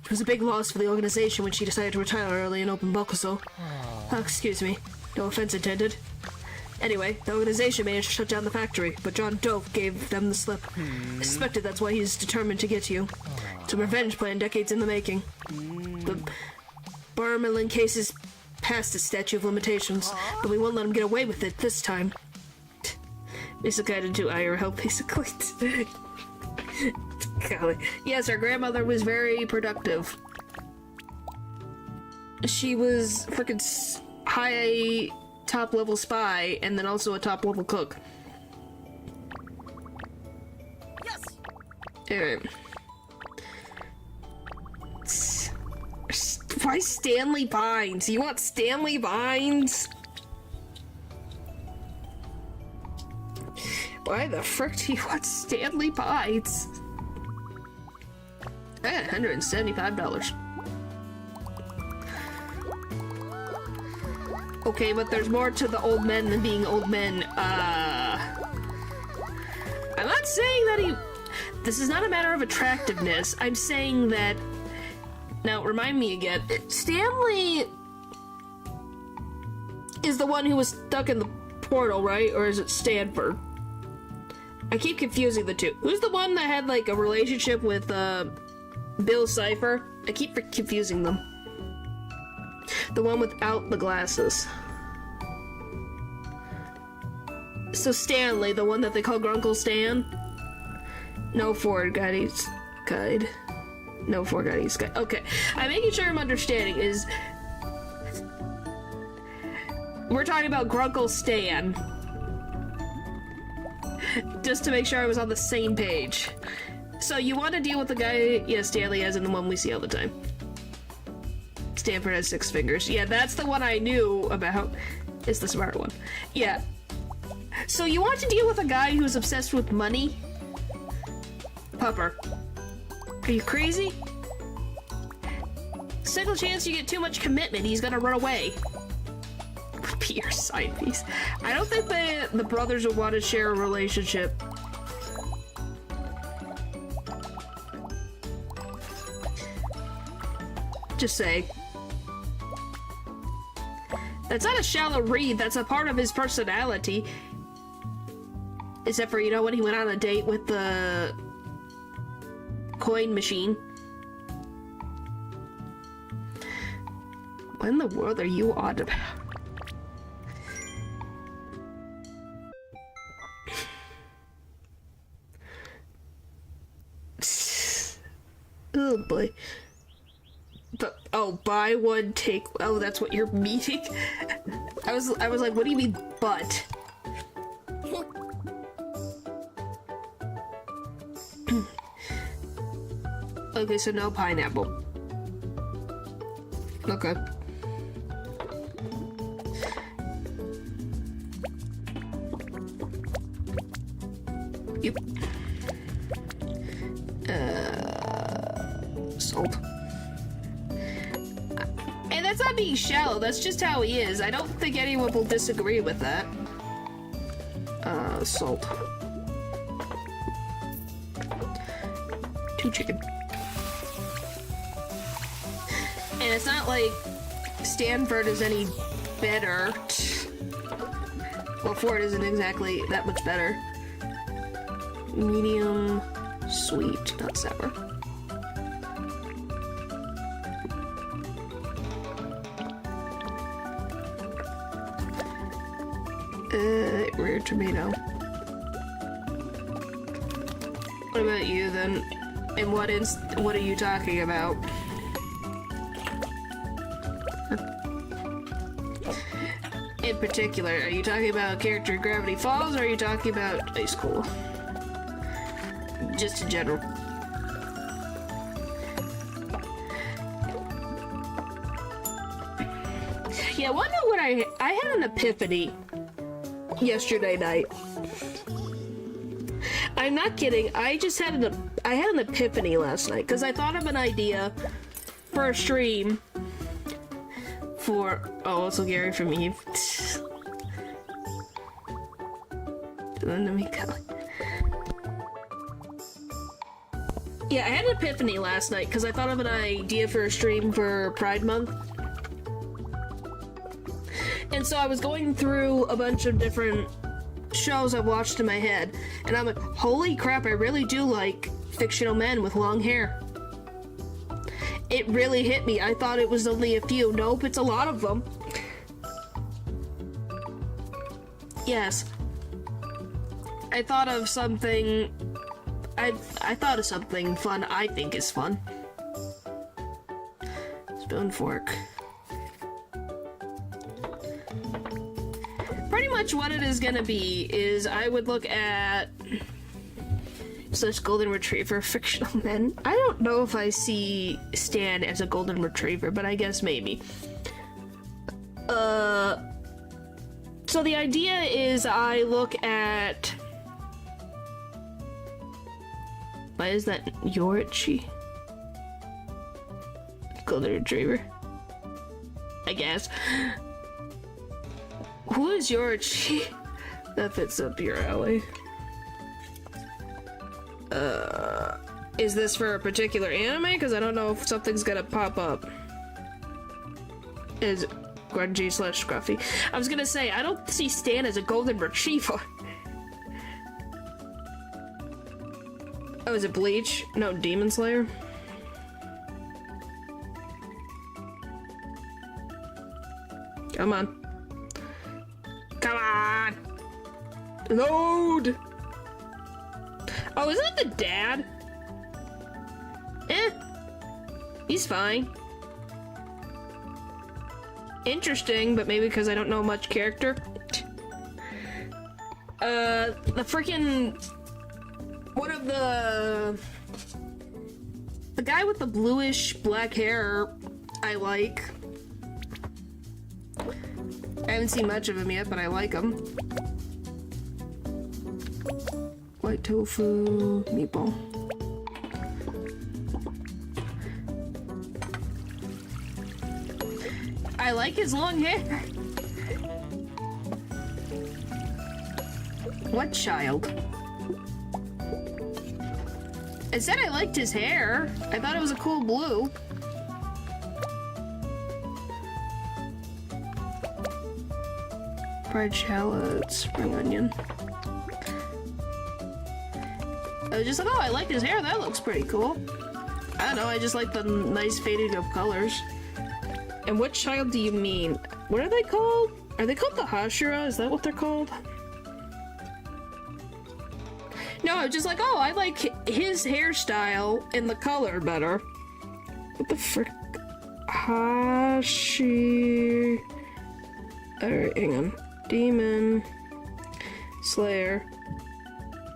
It was a big loss for the organization when she decided to retire early and open Bokuso. Oh, excuse me. No offense intended. Anyway, the organization managed to shut down the factory, but John Doe gave them the slip. I suspected that's why he's determined to get you. It's a revenge plan decades in the making. The Barmelin case is past its statute of limitations, but we won't let him get away with it this time. Basically, I didn't do IR help, basically. Golly. Yes, our grandmother was very productive. She was freaking high top-level spy, and then also a top-level cook. Yes! Alright. Why Stanley Vines? You want Stanley Vines? Why the frick do you want Stanley Vines? I got $175. Okay, but there's more to the old men than being old men. I'm not saying that he... This is not a matter of attractiveness. I'm saying that Now, remind me again. Stanley is the one who was stuck in the portal, right? Or is it Stanford? I keep confusing the two. Who's the one that had, like, a relationship with, Bill Cipher? I keep confusing them. The one without the glasses. So Stanley, the one that they call Grunkle Stan? No Ford Guides Guide. No Ford Guides Guide. Okay. I'm making sure I'm understanding is... We're talking about Grunkle Stan. Just to make sure I was on the same page. So you want to deal with the guy, yeah, Stanley has, and the one we see all the time. Stanford has 6 fingers. Yeah, that's the one I knew about. It's the smart one. Yeah. So you want to deal with a guy who's obsessed with money? Pupper. Are you crazy? Single chance you get too much commitment, he's gonna run away. Be your side piece. I don't think the brothers would want to share a relationship. Just say. That's not a shallow read, that's a part of his personality. Except for, you know, when he went on a date with the coin machine. What in the world are you on about? Oh boy. But, oh, buy one, take... Oh, that's what you're meaning? I was like, what do you mean, but? Okay, so no pineapple. Okay. Yep. Sold. And that's not being shallow, that's just how he is. I don't think anyone will disagree with that. Sold. 2 chicken. And it's not like Stanford is any better. Well, Ford isn't exactly that much better. Medium, sweet, not sour. Rare tomato. What about you then? And what are you talking about? In particular, are you talking about character in Gravity Falls, or are you talking about high school? Just in general. Yeah, wonder what I had an epiphany yesterday night. I'm not kidding. I just had an epiphany last night because I thought of an idea for a stream for also Gary from Eve. Let me go. Yeah, I had an epiphany last night because I thought of an idea for a stream for Pride Month. And so I was going through a bunch of different shows I've watched in my head, and I'm like, holy crap, I really do like fictional men with long hair. It really hit me. I thought it was only a few. Nope, it's a lot of them. Yes. I thought of something... I thought of something fun I think is fun. Spoon, fork. Pretty much what it is gonna be is I would look at such golden retriever fictional men. I don't know if I see Stan as a golden retriever, but I guess maybe. So the idea is I look at... Why is that Yorchi? Golden retriever. I guess. Who is Yorchi? That fits up your alley. Is this for a particular anime? Because I don't know if something's gonna pop up. Is grungy / scruffy. I was gonna say, I don't see Stan as a golden retriever. Oh, is it Bleach? No, Demon Slayer? Come on. Come on! Load! Oh, is that the dad? He's fine. Interesting, but maybe because I don't know much character. The freaking... One of the guy with the bluish black hair, I like. I haven't seen much of him yet, but I like him. White tofu, meatball. I like his long hair. What child? I said I liked his hair. I thought it was a cool blue. Fried shallots, spring onion. I was just like, oh, I like his hair. That looks pretty cool. I don't know. I just like the nice fading of colors. And what child do you mean? What are they called? Are they called the Hashira? Is that what they're called? No, I was just like, oh, I like his hairstyle and the color better. What the frick? Hashi... Alright, hang on. Demon... Slayer...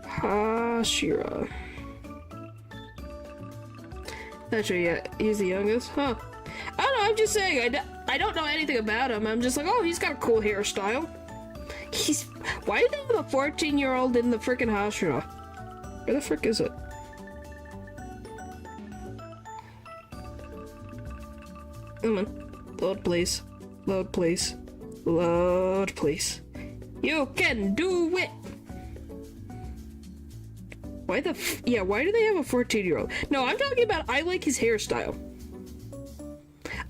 Hashira. That's right, yeah, he's the youngest, huh? I don't know, I'm just saying, I don't know anything about him. I'm just like, oh, he's got a cool hairstyle. Why do they have a 14-year-old in the frickin' Hashira? Where the frick is it? Come on. Load, please. Load, please. Load, please. You can do it! Why the why do they have a 14-year-old? No, I'm talking about I like his hairstyle.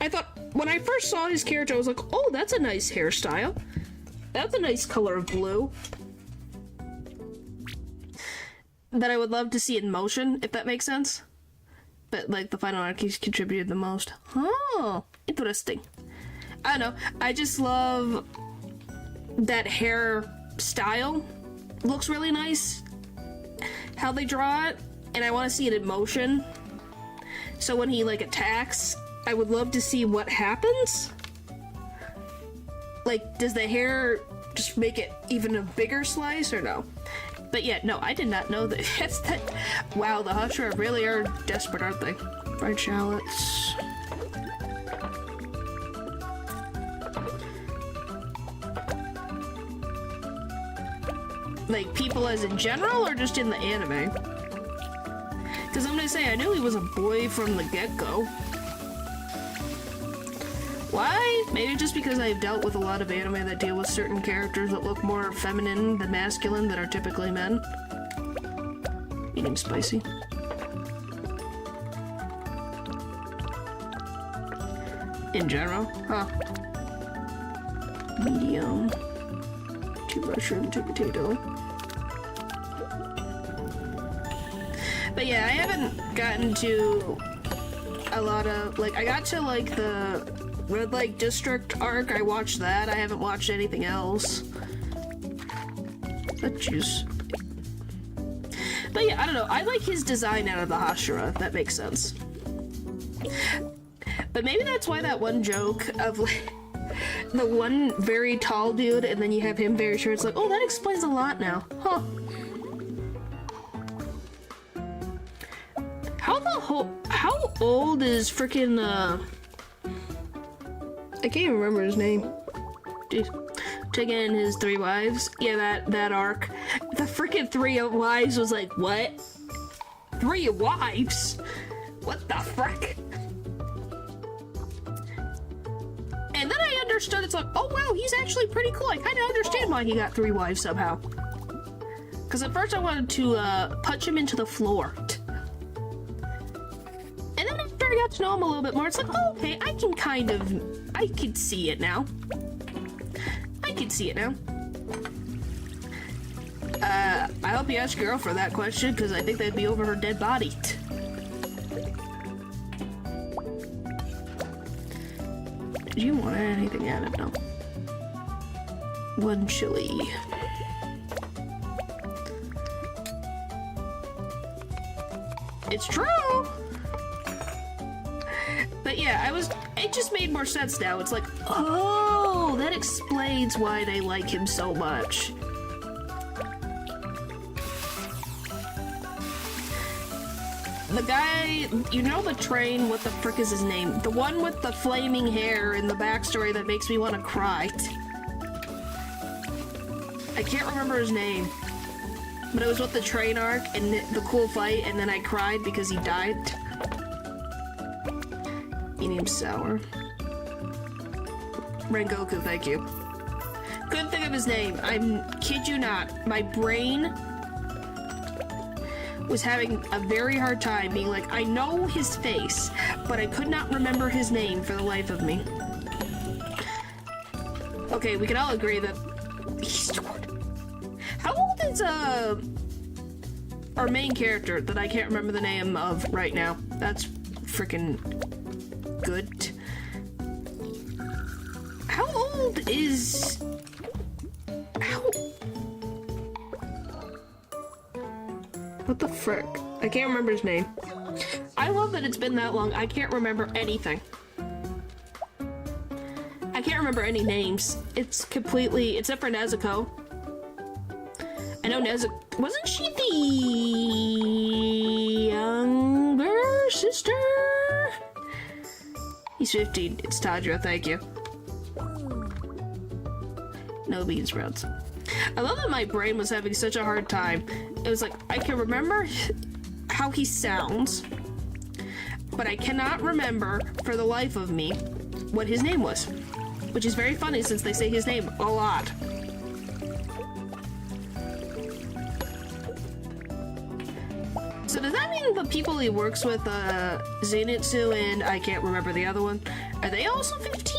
I thought, when I first saw his character, I was like, oh, that's a nice hairstyle. That's a nice color of blue. That I would love to see in motion, if that makes sense. But, like, the final arc, he's contributed the most. Oh, interesting. I don't know. I just love that hair style. Looks really nice. How they draw it. And I want to see it in motion. So when he, like, attacks, I would love to see what happens. Like, does the hair just make it even a bigger slice or no? But yeah, no, I did not know that. Wow, the Hashira really are desperate, aren't they? Fried shallots. Like, people as in general, or just in the anime? Because I'm gonna say, I knew he was a boy from the get-go. Why? Maybe just because I've dealt with a lot of anime that deal with certain characters that look more feminine than masculine that are typically men. Eating spicy. In general? Huh. Medium. 2 mushroom, 2 potato. But yeah, I haven't gotten to a lot of, like, I got to, like, the Red Lake District arc. I watched that. I haven't watched anything else. But juice. But yeah, I don't know. I like his design out of the Hashira, if that makes sense. But maybe that's why that one joke of, like, the one very tall dude and then you have him very short. It's like, oh, that explains a lot now. Huh. How old is freaking, I can't even remember his name. Jeez. Taking in his 3 wives. Yeah, that arc. The freaking 3 wives was like, what? 3 wives? What the frick? And then I understood, it's like, oh wow, he's actually pretty cool. I kind of understand why he got 3 wives somehow. Because at first I wanted to punch him into the floor. to know him a little bit more. It's like, oh, okay, I can see it now. I can see it now. I hope you ask your girlfriend that question, because I think that'd be over her dead body. Do you want anything out of it? No. One chili. It's true! But yeah, it just made more sense now. It's like, oh, that explains why they like him so much. The guy, you know the train, what the frick is his name? The one with the flaming hair in the backstory that makes me want to cry. I can't remember his name. But it was with the train arc and the cool fight, and then I cried because he died. He named Sour. Rengoku, thank you. Couldn't think of his name. I kid you not. My brain was having a very hard time being like, I know his face, but I could not remember his name for the life of me. Okay, we can all agree that he's too old. How old is our main character that I can't remember the name of right now? That's freaking good. How old is... What the frick? I can't remember his name. I love that it's been that long. I can't remember anything. I can't remember any names. It's completely... Except for Nezuko. I know Nezuko... Wasn't she the... younger sister? He's 15. It's Tadra, thank you. No bean sprouts. I love that my brain was having such a hard time. It was like, I can remember how he sounds, but I cannot remember for the life of me what his name was. Which is very funny since they say his name a lot. So does that mean the people he works with, Zenitsu and I can't remember the other one, are they also 15?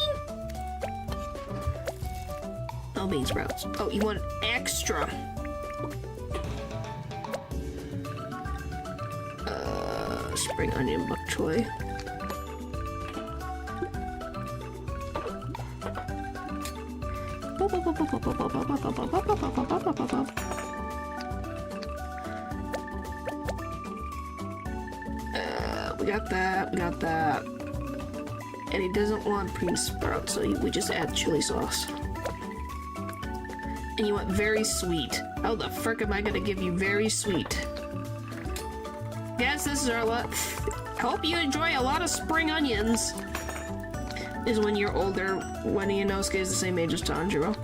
No bean sprouts. Oh, you want extra. Spring onion bok choy. We got that, we got that. And he doesn't want cream sprout, so we just add chili sauce. And you want very sweet. How the frick am I gonna give you very sweet? Yes, this is our lot. Hope you enjoy a lot of spring onions. Is when you're older, when Inosuke is the same age as Tanjiro.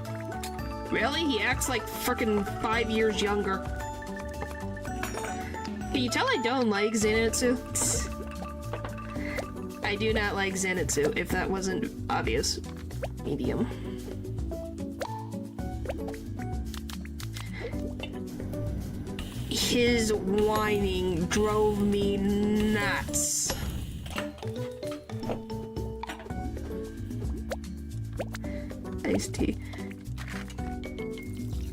Really? He acts like frickin' 5 years younger. Can you tell I don't like Zenitsu? I do not like Zenitsu, if that wasn't obvious. Medium. His whining drove me nuts. Iced tea.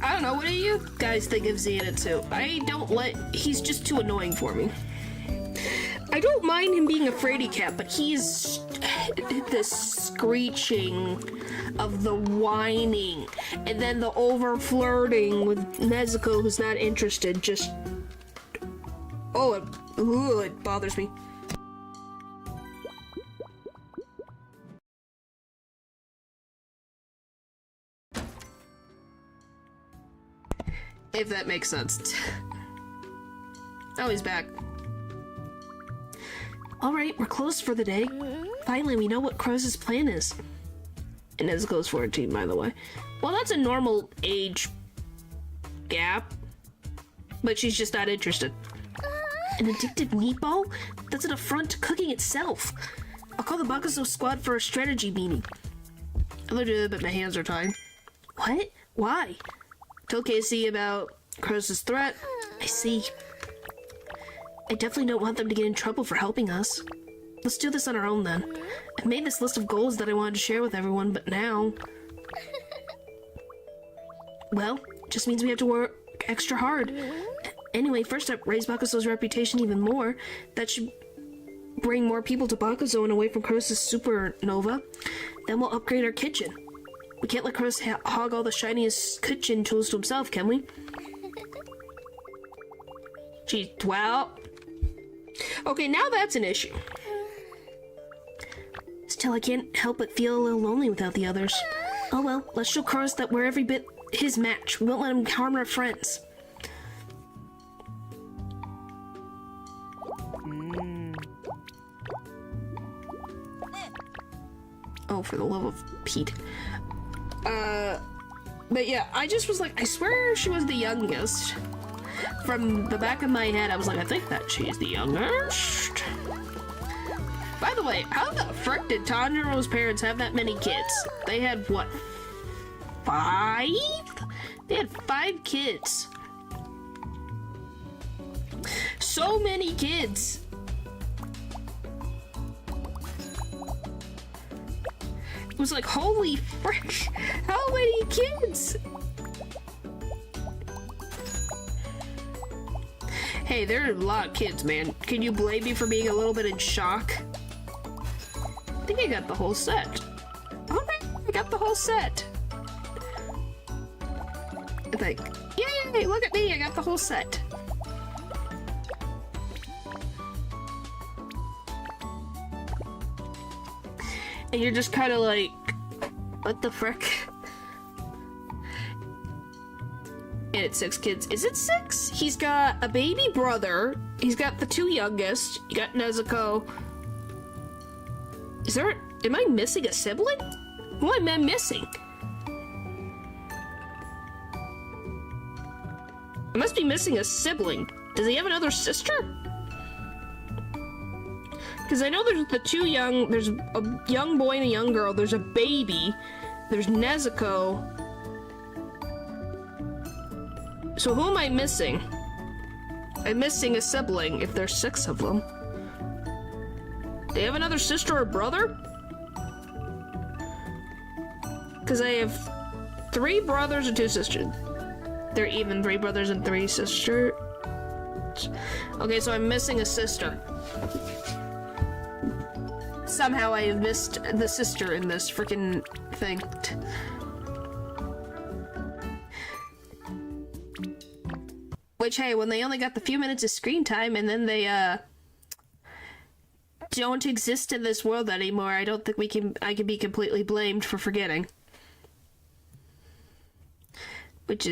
I don't know, what do you guys think of Zenitsu? He's just too annoying for me. I don't mind him being a fraidy cat, but he's the screeching of the whining, and then the over flirting with Nezuko who's not interested, just... Oh, it bothers me. If that makes sense. Oh, he's back. Alright, we're closed for the day. Finally, we know what Croz's plan is. And Nezuko's 14, by the way. Well, that's a normal age gap. But she's just not interested. An addicted meatball? That's an affront to cooking itself. I'll call the Bakuzo squad for a strategy meeting. I learned it, but my hands are tied. What? Why? Told Casey about Croz's threat. I see. I definitely don't want them to get in trouble for helping us. Let's do this on our own then. I made this list of goals that I wanted to share with everyone, but now... Well, just means we have to work extra hard. Anyway, first up, raise Bakuso's reputation even more. That should bring more people to Bakuzo and away from Kuros's supernova. Then we'll upgrade our kitchen. We can't let Kuros hog all the shiniest kitchen tools to himself, can we? Geez, well... Okay, now that's an issue. Still, I can't help but feel a little lonely without the others. Oh well, let's show Kuros that we're every bit his match. We won't let him harm our friends. Oh, for the love of Pete. But yeah, I just was like, I swear she was the youngest. From the back of my head, I was like, I think that she's the youngest. By the way, how the frick did Tanjiro's parents have that many kids? They had, what, 5? They had 5 kids. So many kids. It was like, holy frick, how many kids? Hey, there are a lot of kids, man. Can you blame me for being a little bit in shock? I think I got the whole set. Alright, I got the whole set. I think, yay, look at me, I got the whole set. And you're just kind of like, what the frick? And it's 6 kids. Is it 6? He's got a baby brother. He's got the 2 youngest. You got Nezuko. Is there... Am I missing a sibling? What am I missing? I must be missing a sibling. Does he have another sister? Because I know there's the 2 young... There's a young boy and a young girl. There's a baby. There's Nezuko. So who am I missing? I'm missing a sibling, if there's 6 of them. They have another sister or brother? Because I have 3 brothers and 2 sisters. They're even 3 brothers and 3 sisters. Okay, so I'm missing a sister. Somehow I have missed the sister in this freaking thing. Which, hey, when they only got the few minutes of screen time and then they, don't exist in this world anymore, I don't think I can be completely blamed for forgetting. Which,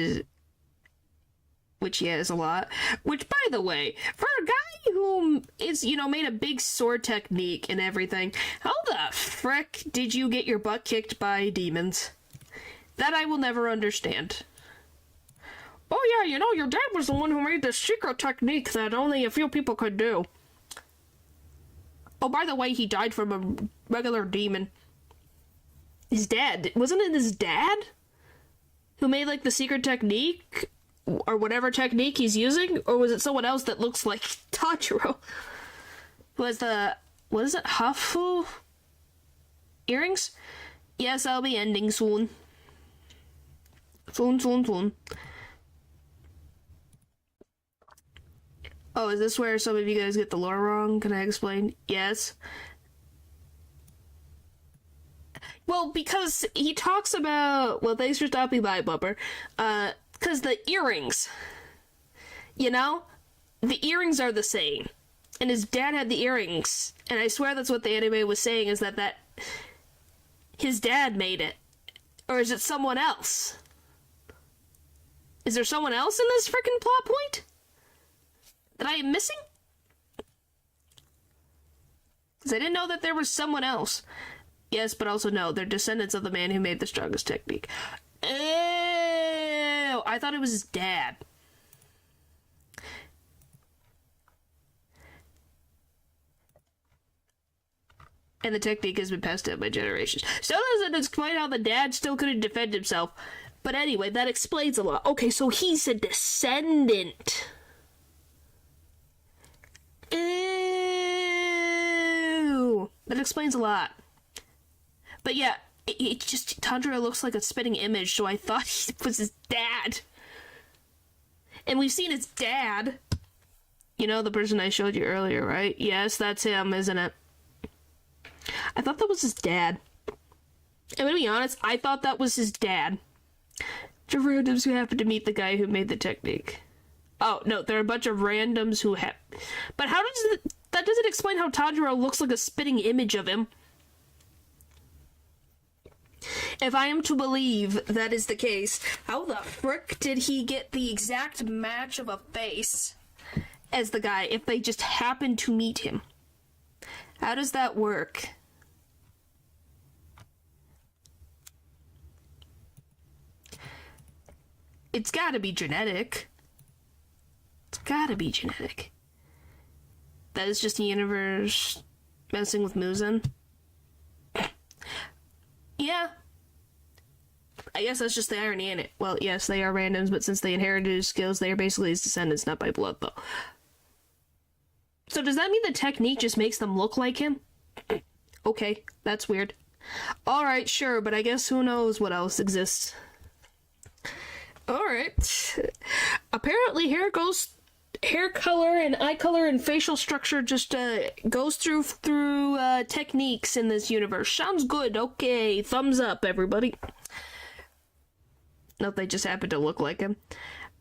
yeah, is a lot. Which, by the way, for a guy who is, you know, made a big sword technique and everything, how the frick did you get your butt kicked by demons? That I will never understand. Oh yeah, you know, your dad was the one who made this secret technique that only a few people could do. Oh, by the way, he died from a regular demon. His dad. Wasn't it his dad? Who made, like, the secret technique? Or whatever technique he's using? Or was it someone else that looks like Tachiro? Was the... What is it? Hafu? Earrings? Yes, I'll be ending soon. Soon. Oh, is this where some of you guys get the lore wrong? Can I explain? Yes. Well, because he talks about... Well, thanks for stopping by, Bumper. Because the earrings. You know? The earrings are the same. And his dad had the earrings. And I swear that's what the anime was saying, is that his dad made it. Or is it someone else? Is there someone else in this freaking plot point that I am missing? Because I didn't know that there was someone else. Yes, but also no, they're descendants of the man who made the strongest technique. Oh, I thought it was his dad. And the technique has been passed down by generations. Still doesn't explain how the dad still couldn't defend himself. But anyway, that explains a lot. Okay, so he's a descendant. Ew. That explains a lot. But yeah, it just, Tanjiro looks like a spitting image, so I thought he was his dad. And we've seen his dad. You know, the person I showed you earlier, right? Yes, that's him, isn't it? I thought that was his dad. And to be honest, I thought that was his dad. Bunch of randoms who happened to meet the guy who made the technique. Oh, no, there are a bunch of randoms who have... But how does it... That doesn't explain how Tanjiro looks like a spitting image of him. If I am to believe that is the case, how the frick did he get the exact match of a face as the guy if they just happened to meet him? How does that work? It's gotta be genetic. It's gotta be genetic. That is just the universe messing with Muzan. Yeah. I guess that's just the irony in it. Well, yes, they are randoms, but since they inherited his skills, they are basically his descendants, not by blood, though. So does that mean the technique just makes them look like him? Okay, that's weird. Alright, sure, but I guess who knows what else exists. Alright. Apparently hair color and eye color and facial structure just goes through techniques in this universe. Sounds good. Okay, thumbs up, everybody. Nope, they just happen to look like him.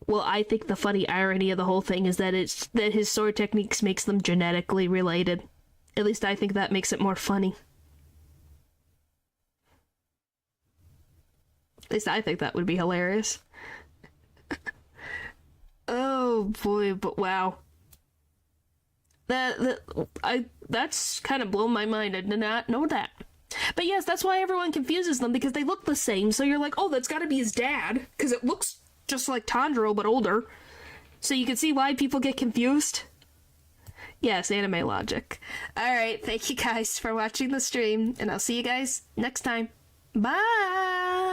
Well, I think the funny irony of the whole thing is that his sword techniques makes them genetically related. At least I think that makes it more funny. At least I think that would be hilarious. Oh boy, but wow. That's kind of blown my mind. I did not know that. But yes, that's why everyone confuses them, because they look the same, so you're like, oh, that's gotta be his dad, because it looks just like Tanjiro, but older. So you can see why people get confused. Yes, anime logic. Alright, thank you guys for watching the stream, and I'll see you guys next time. Bye!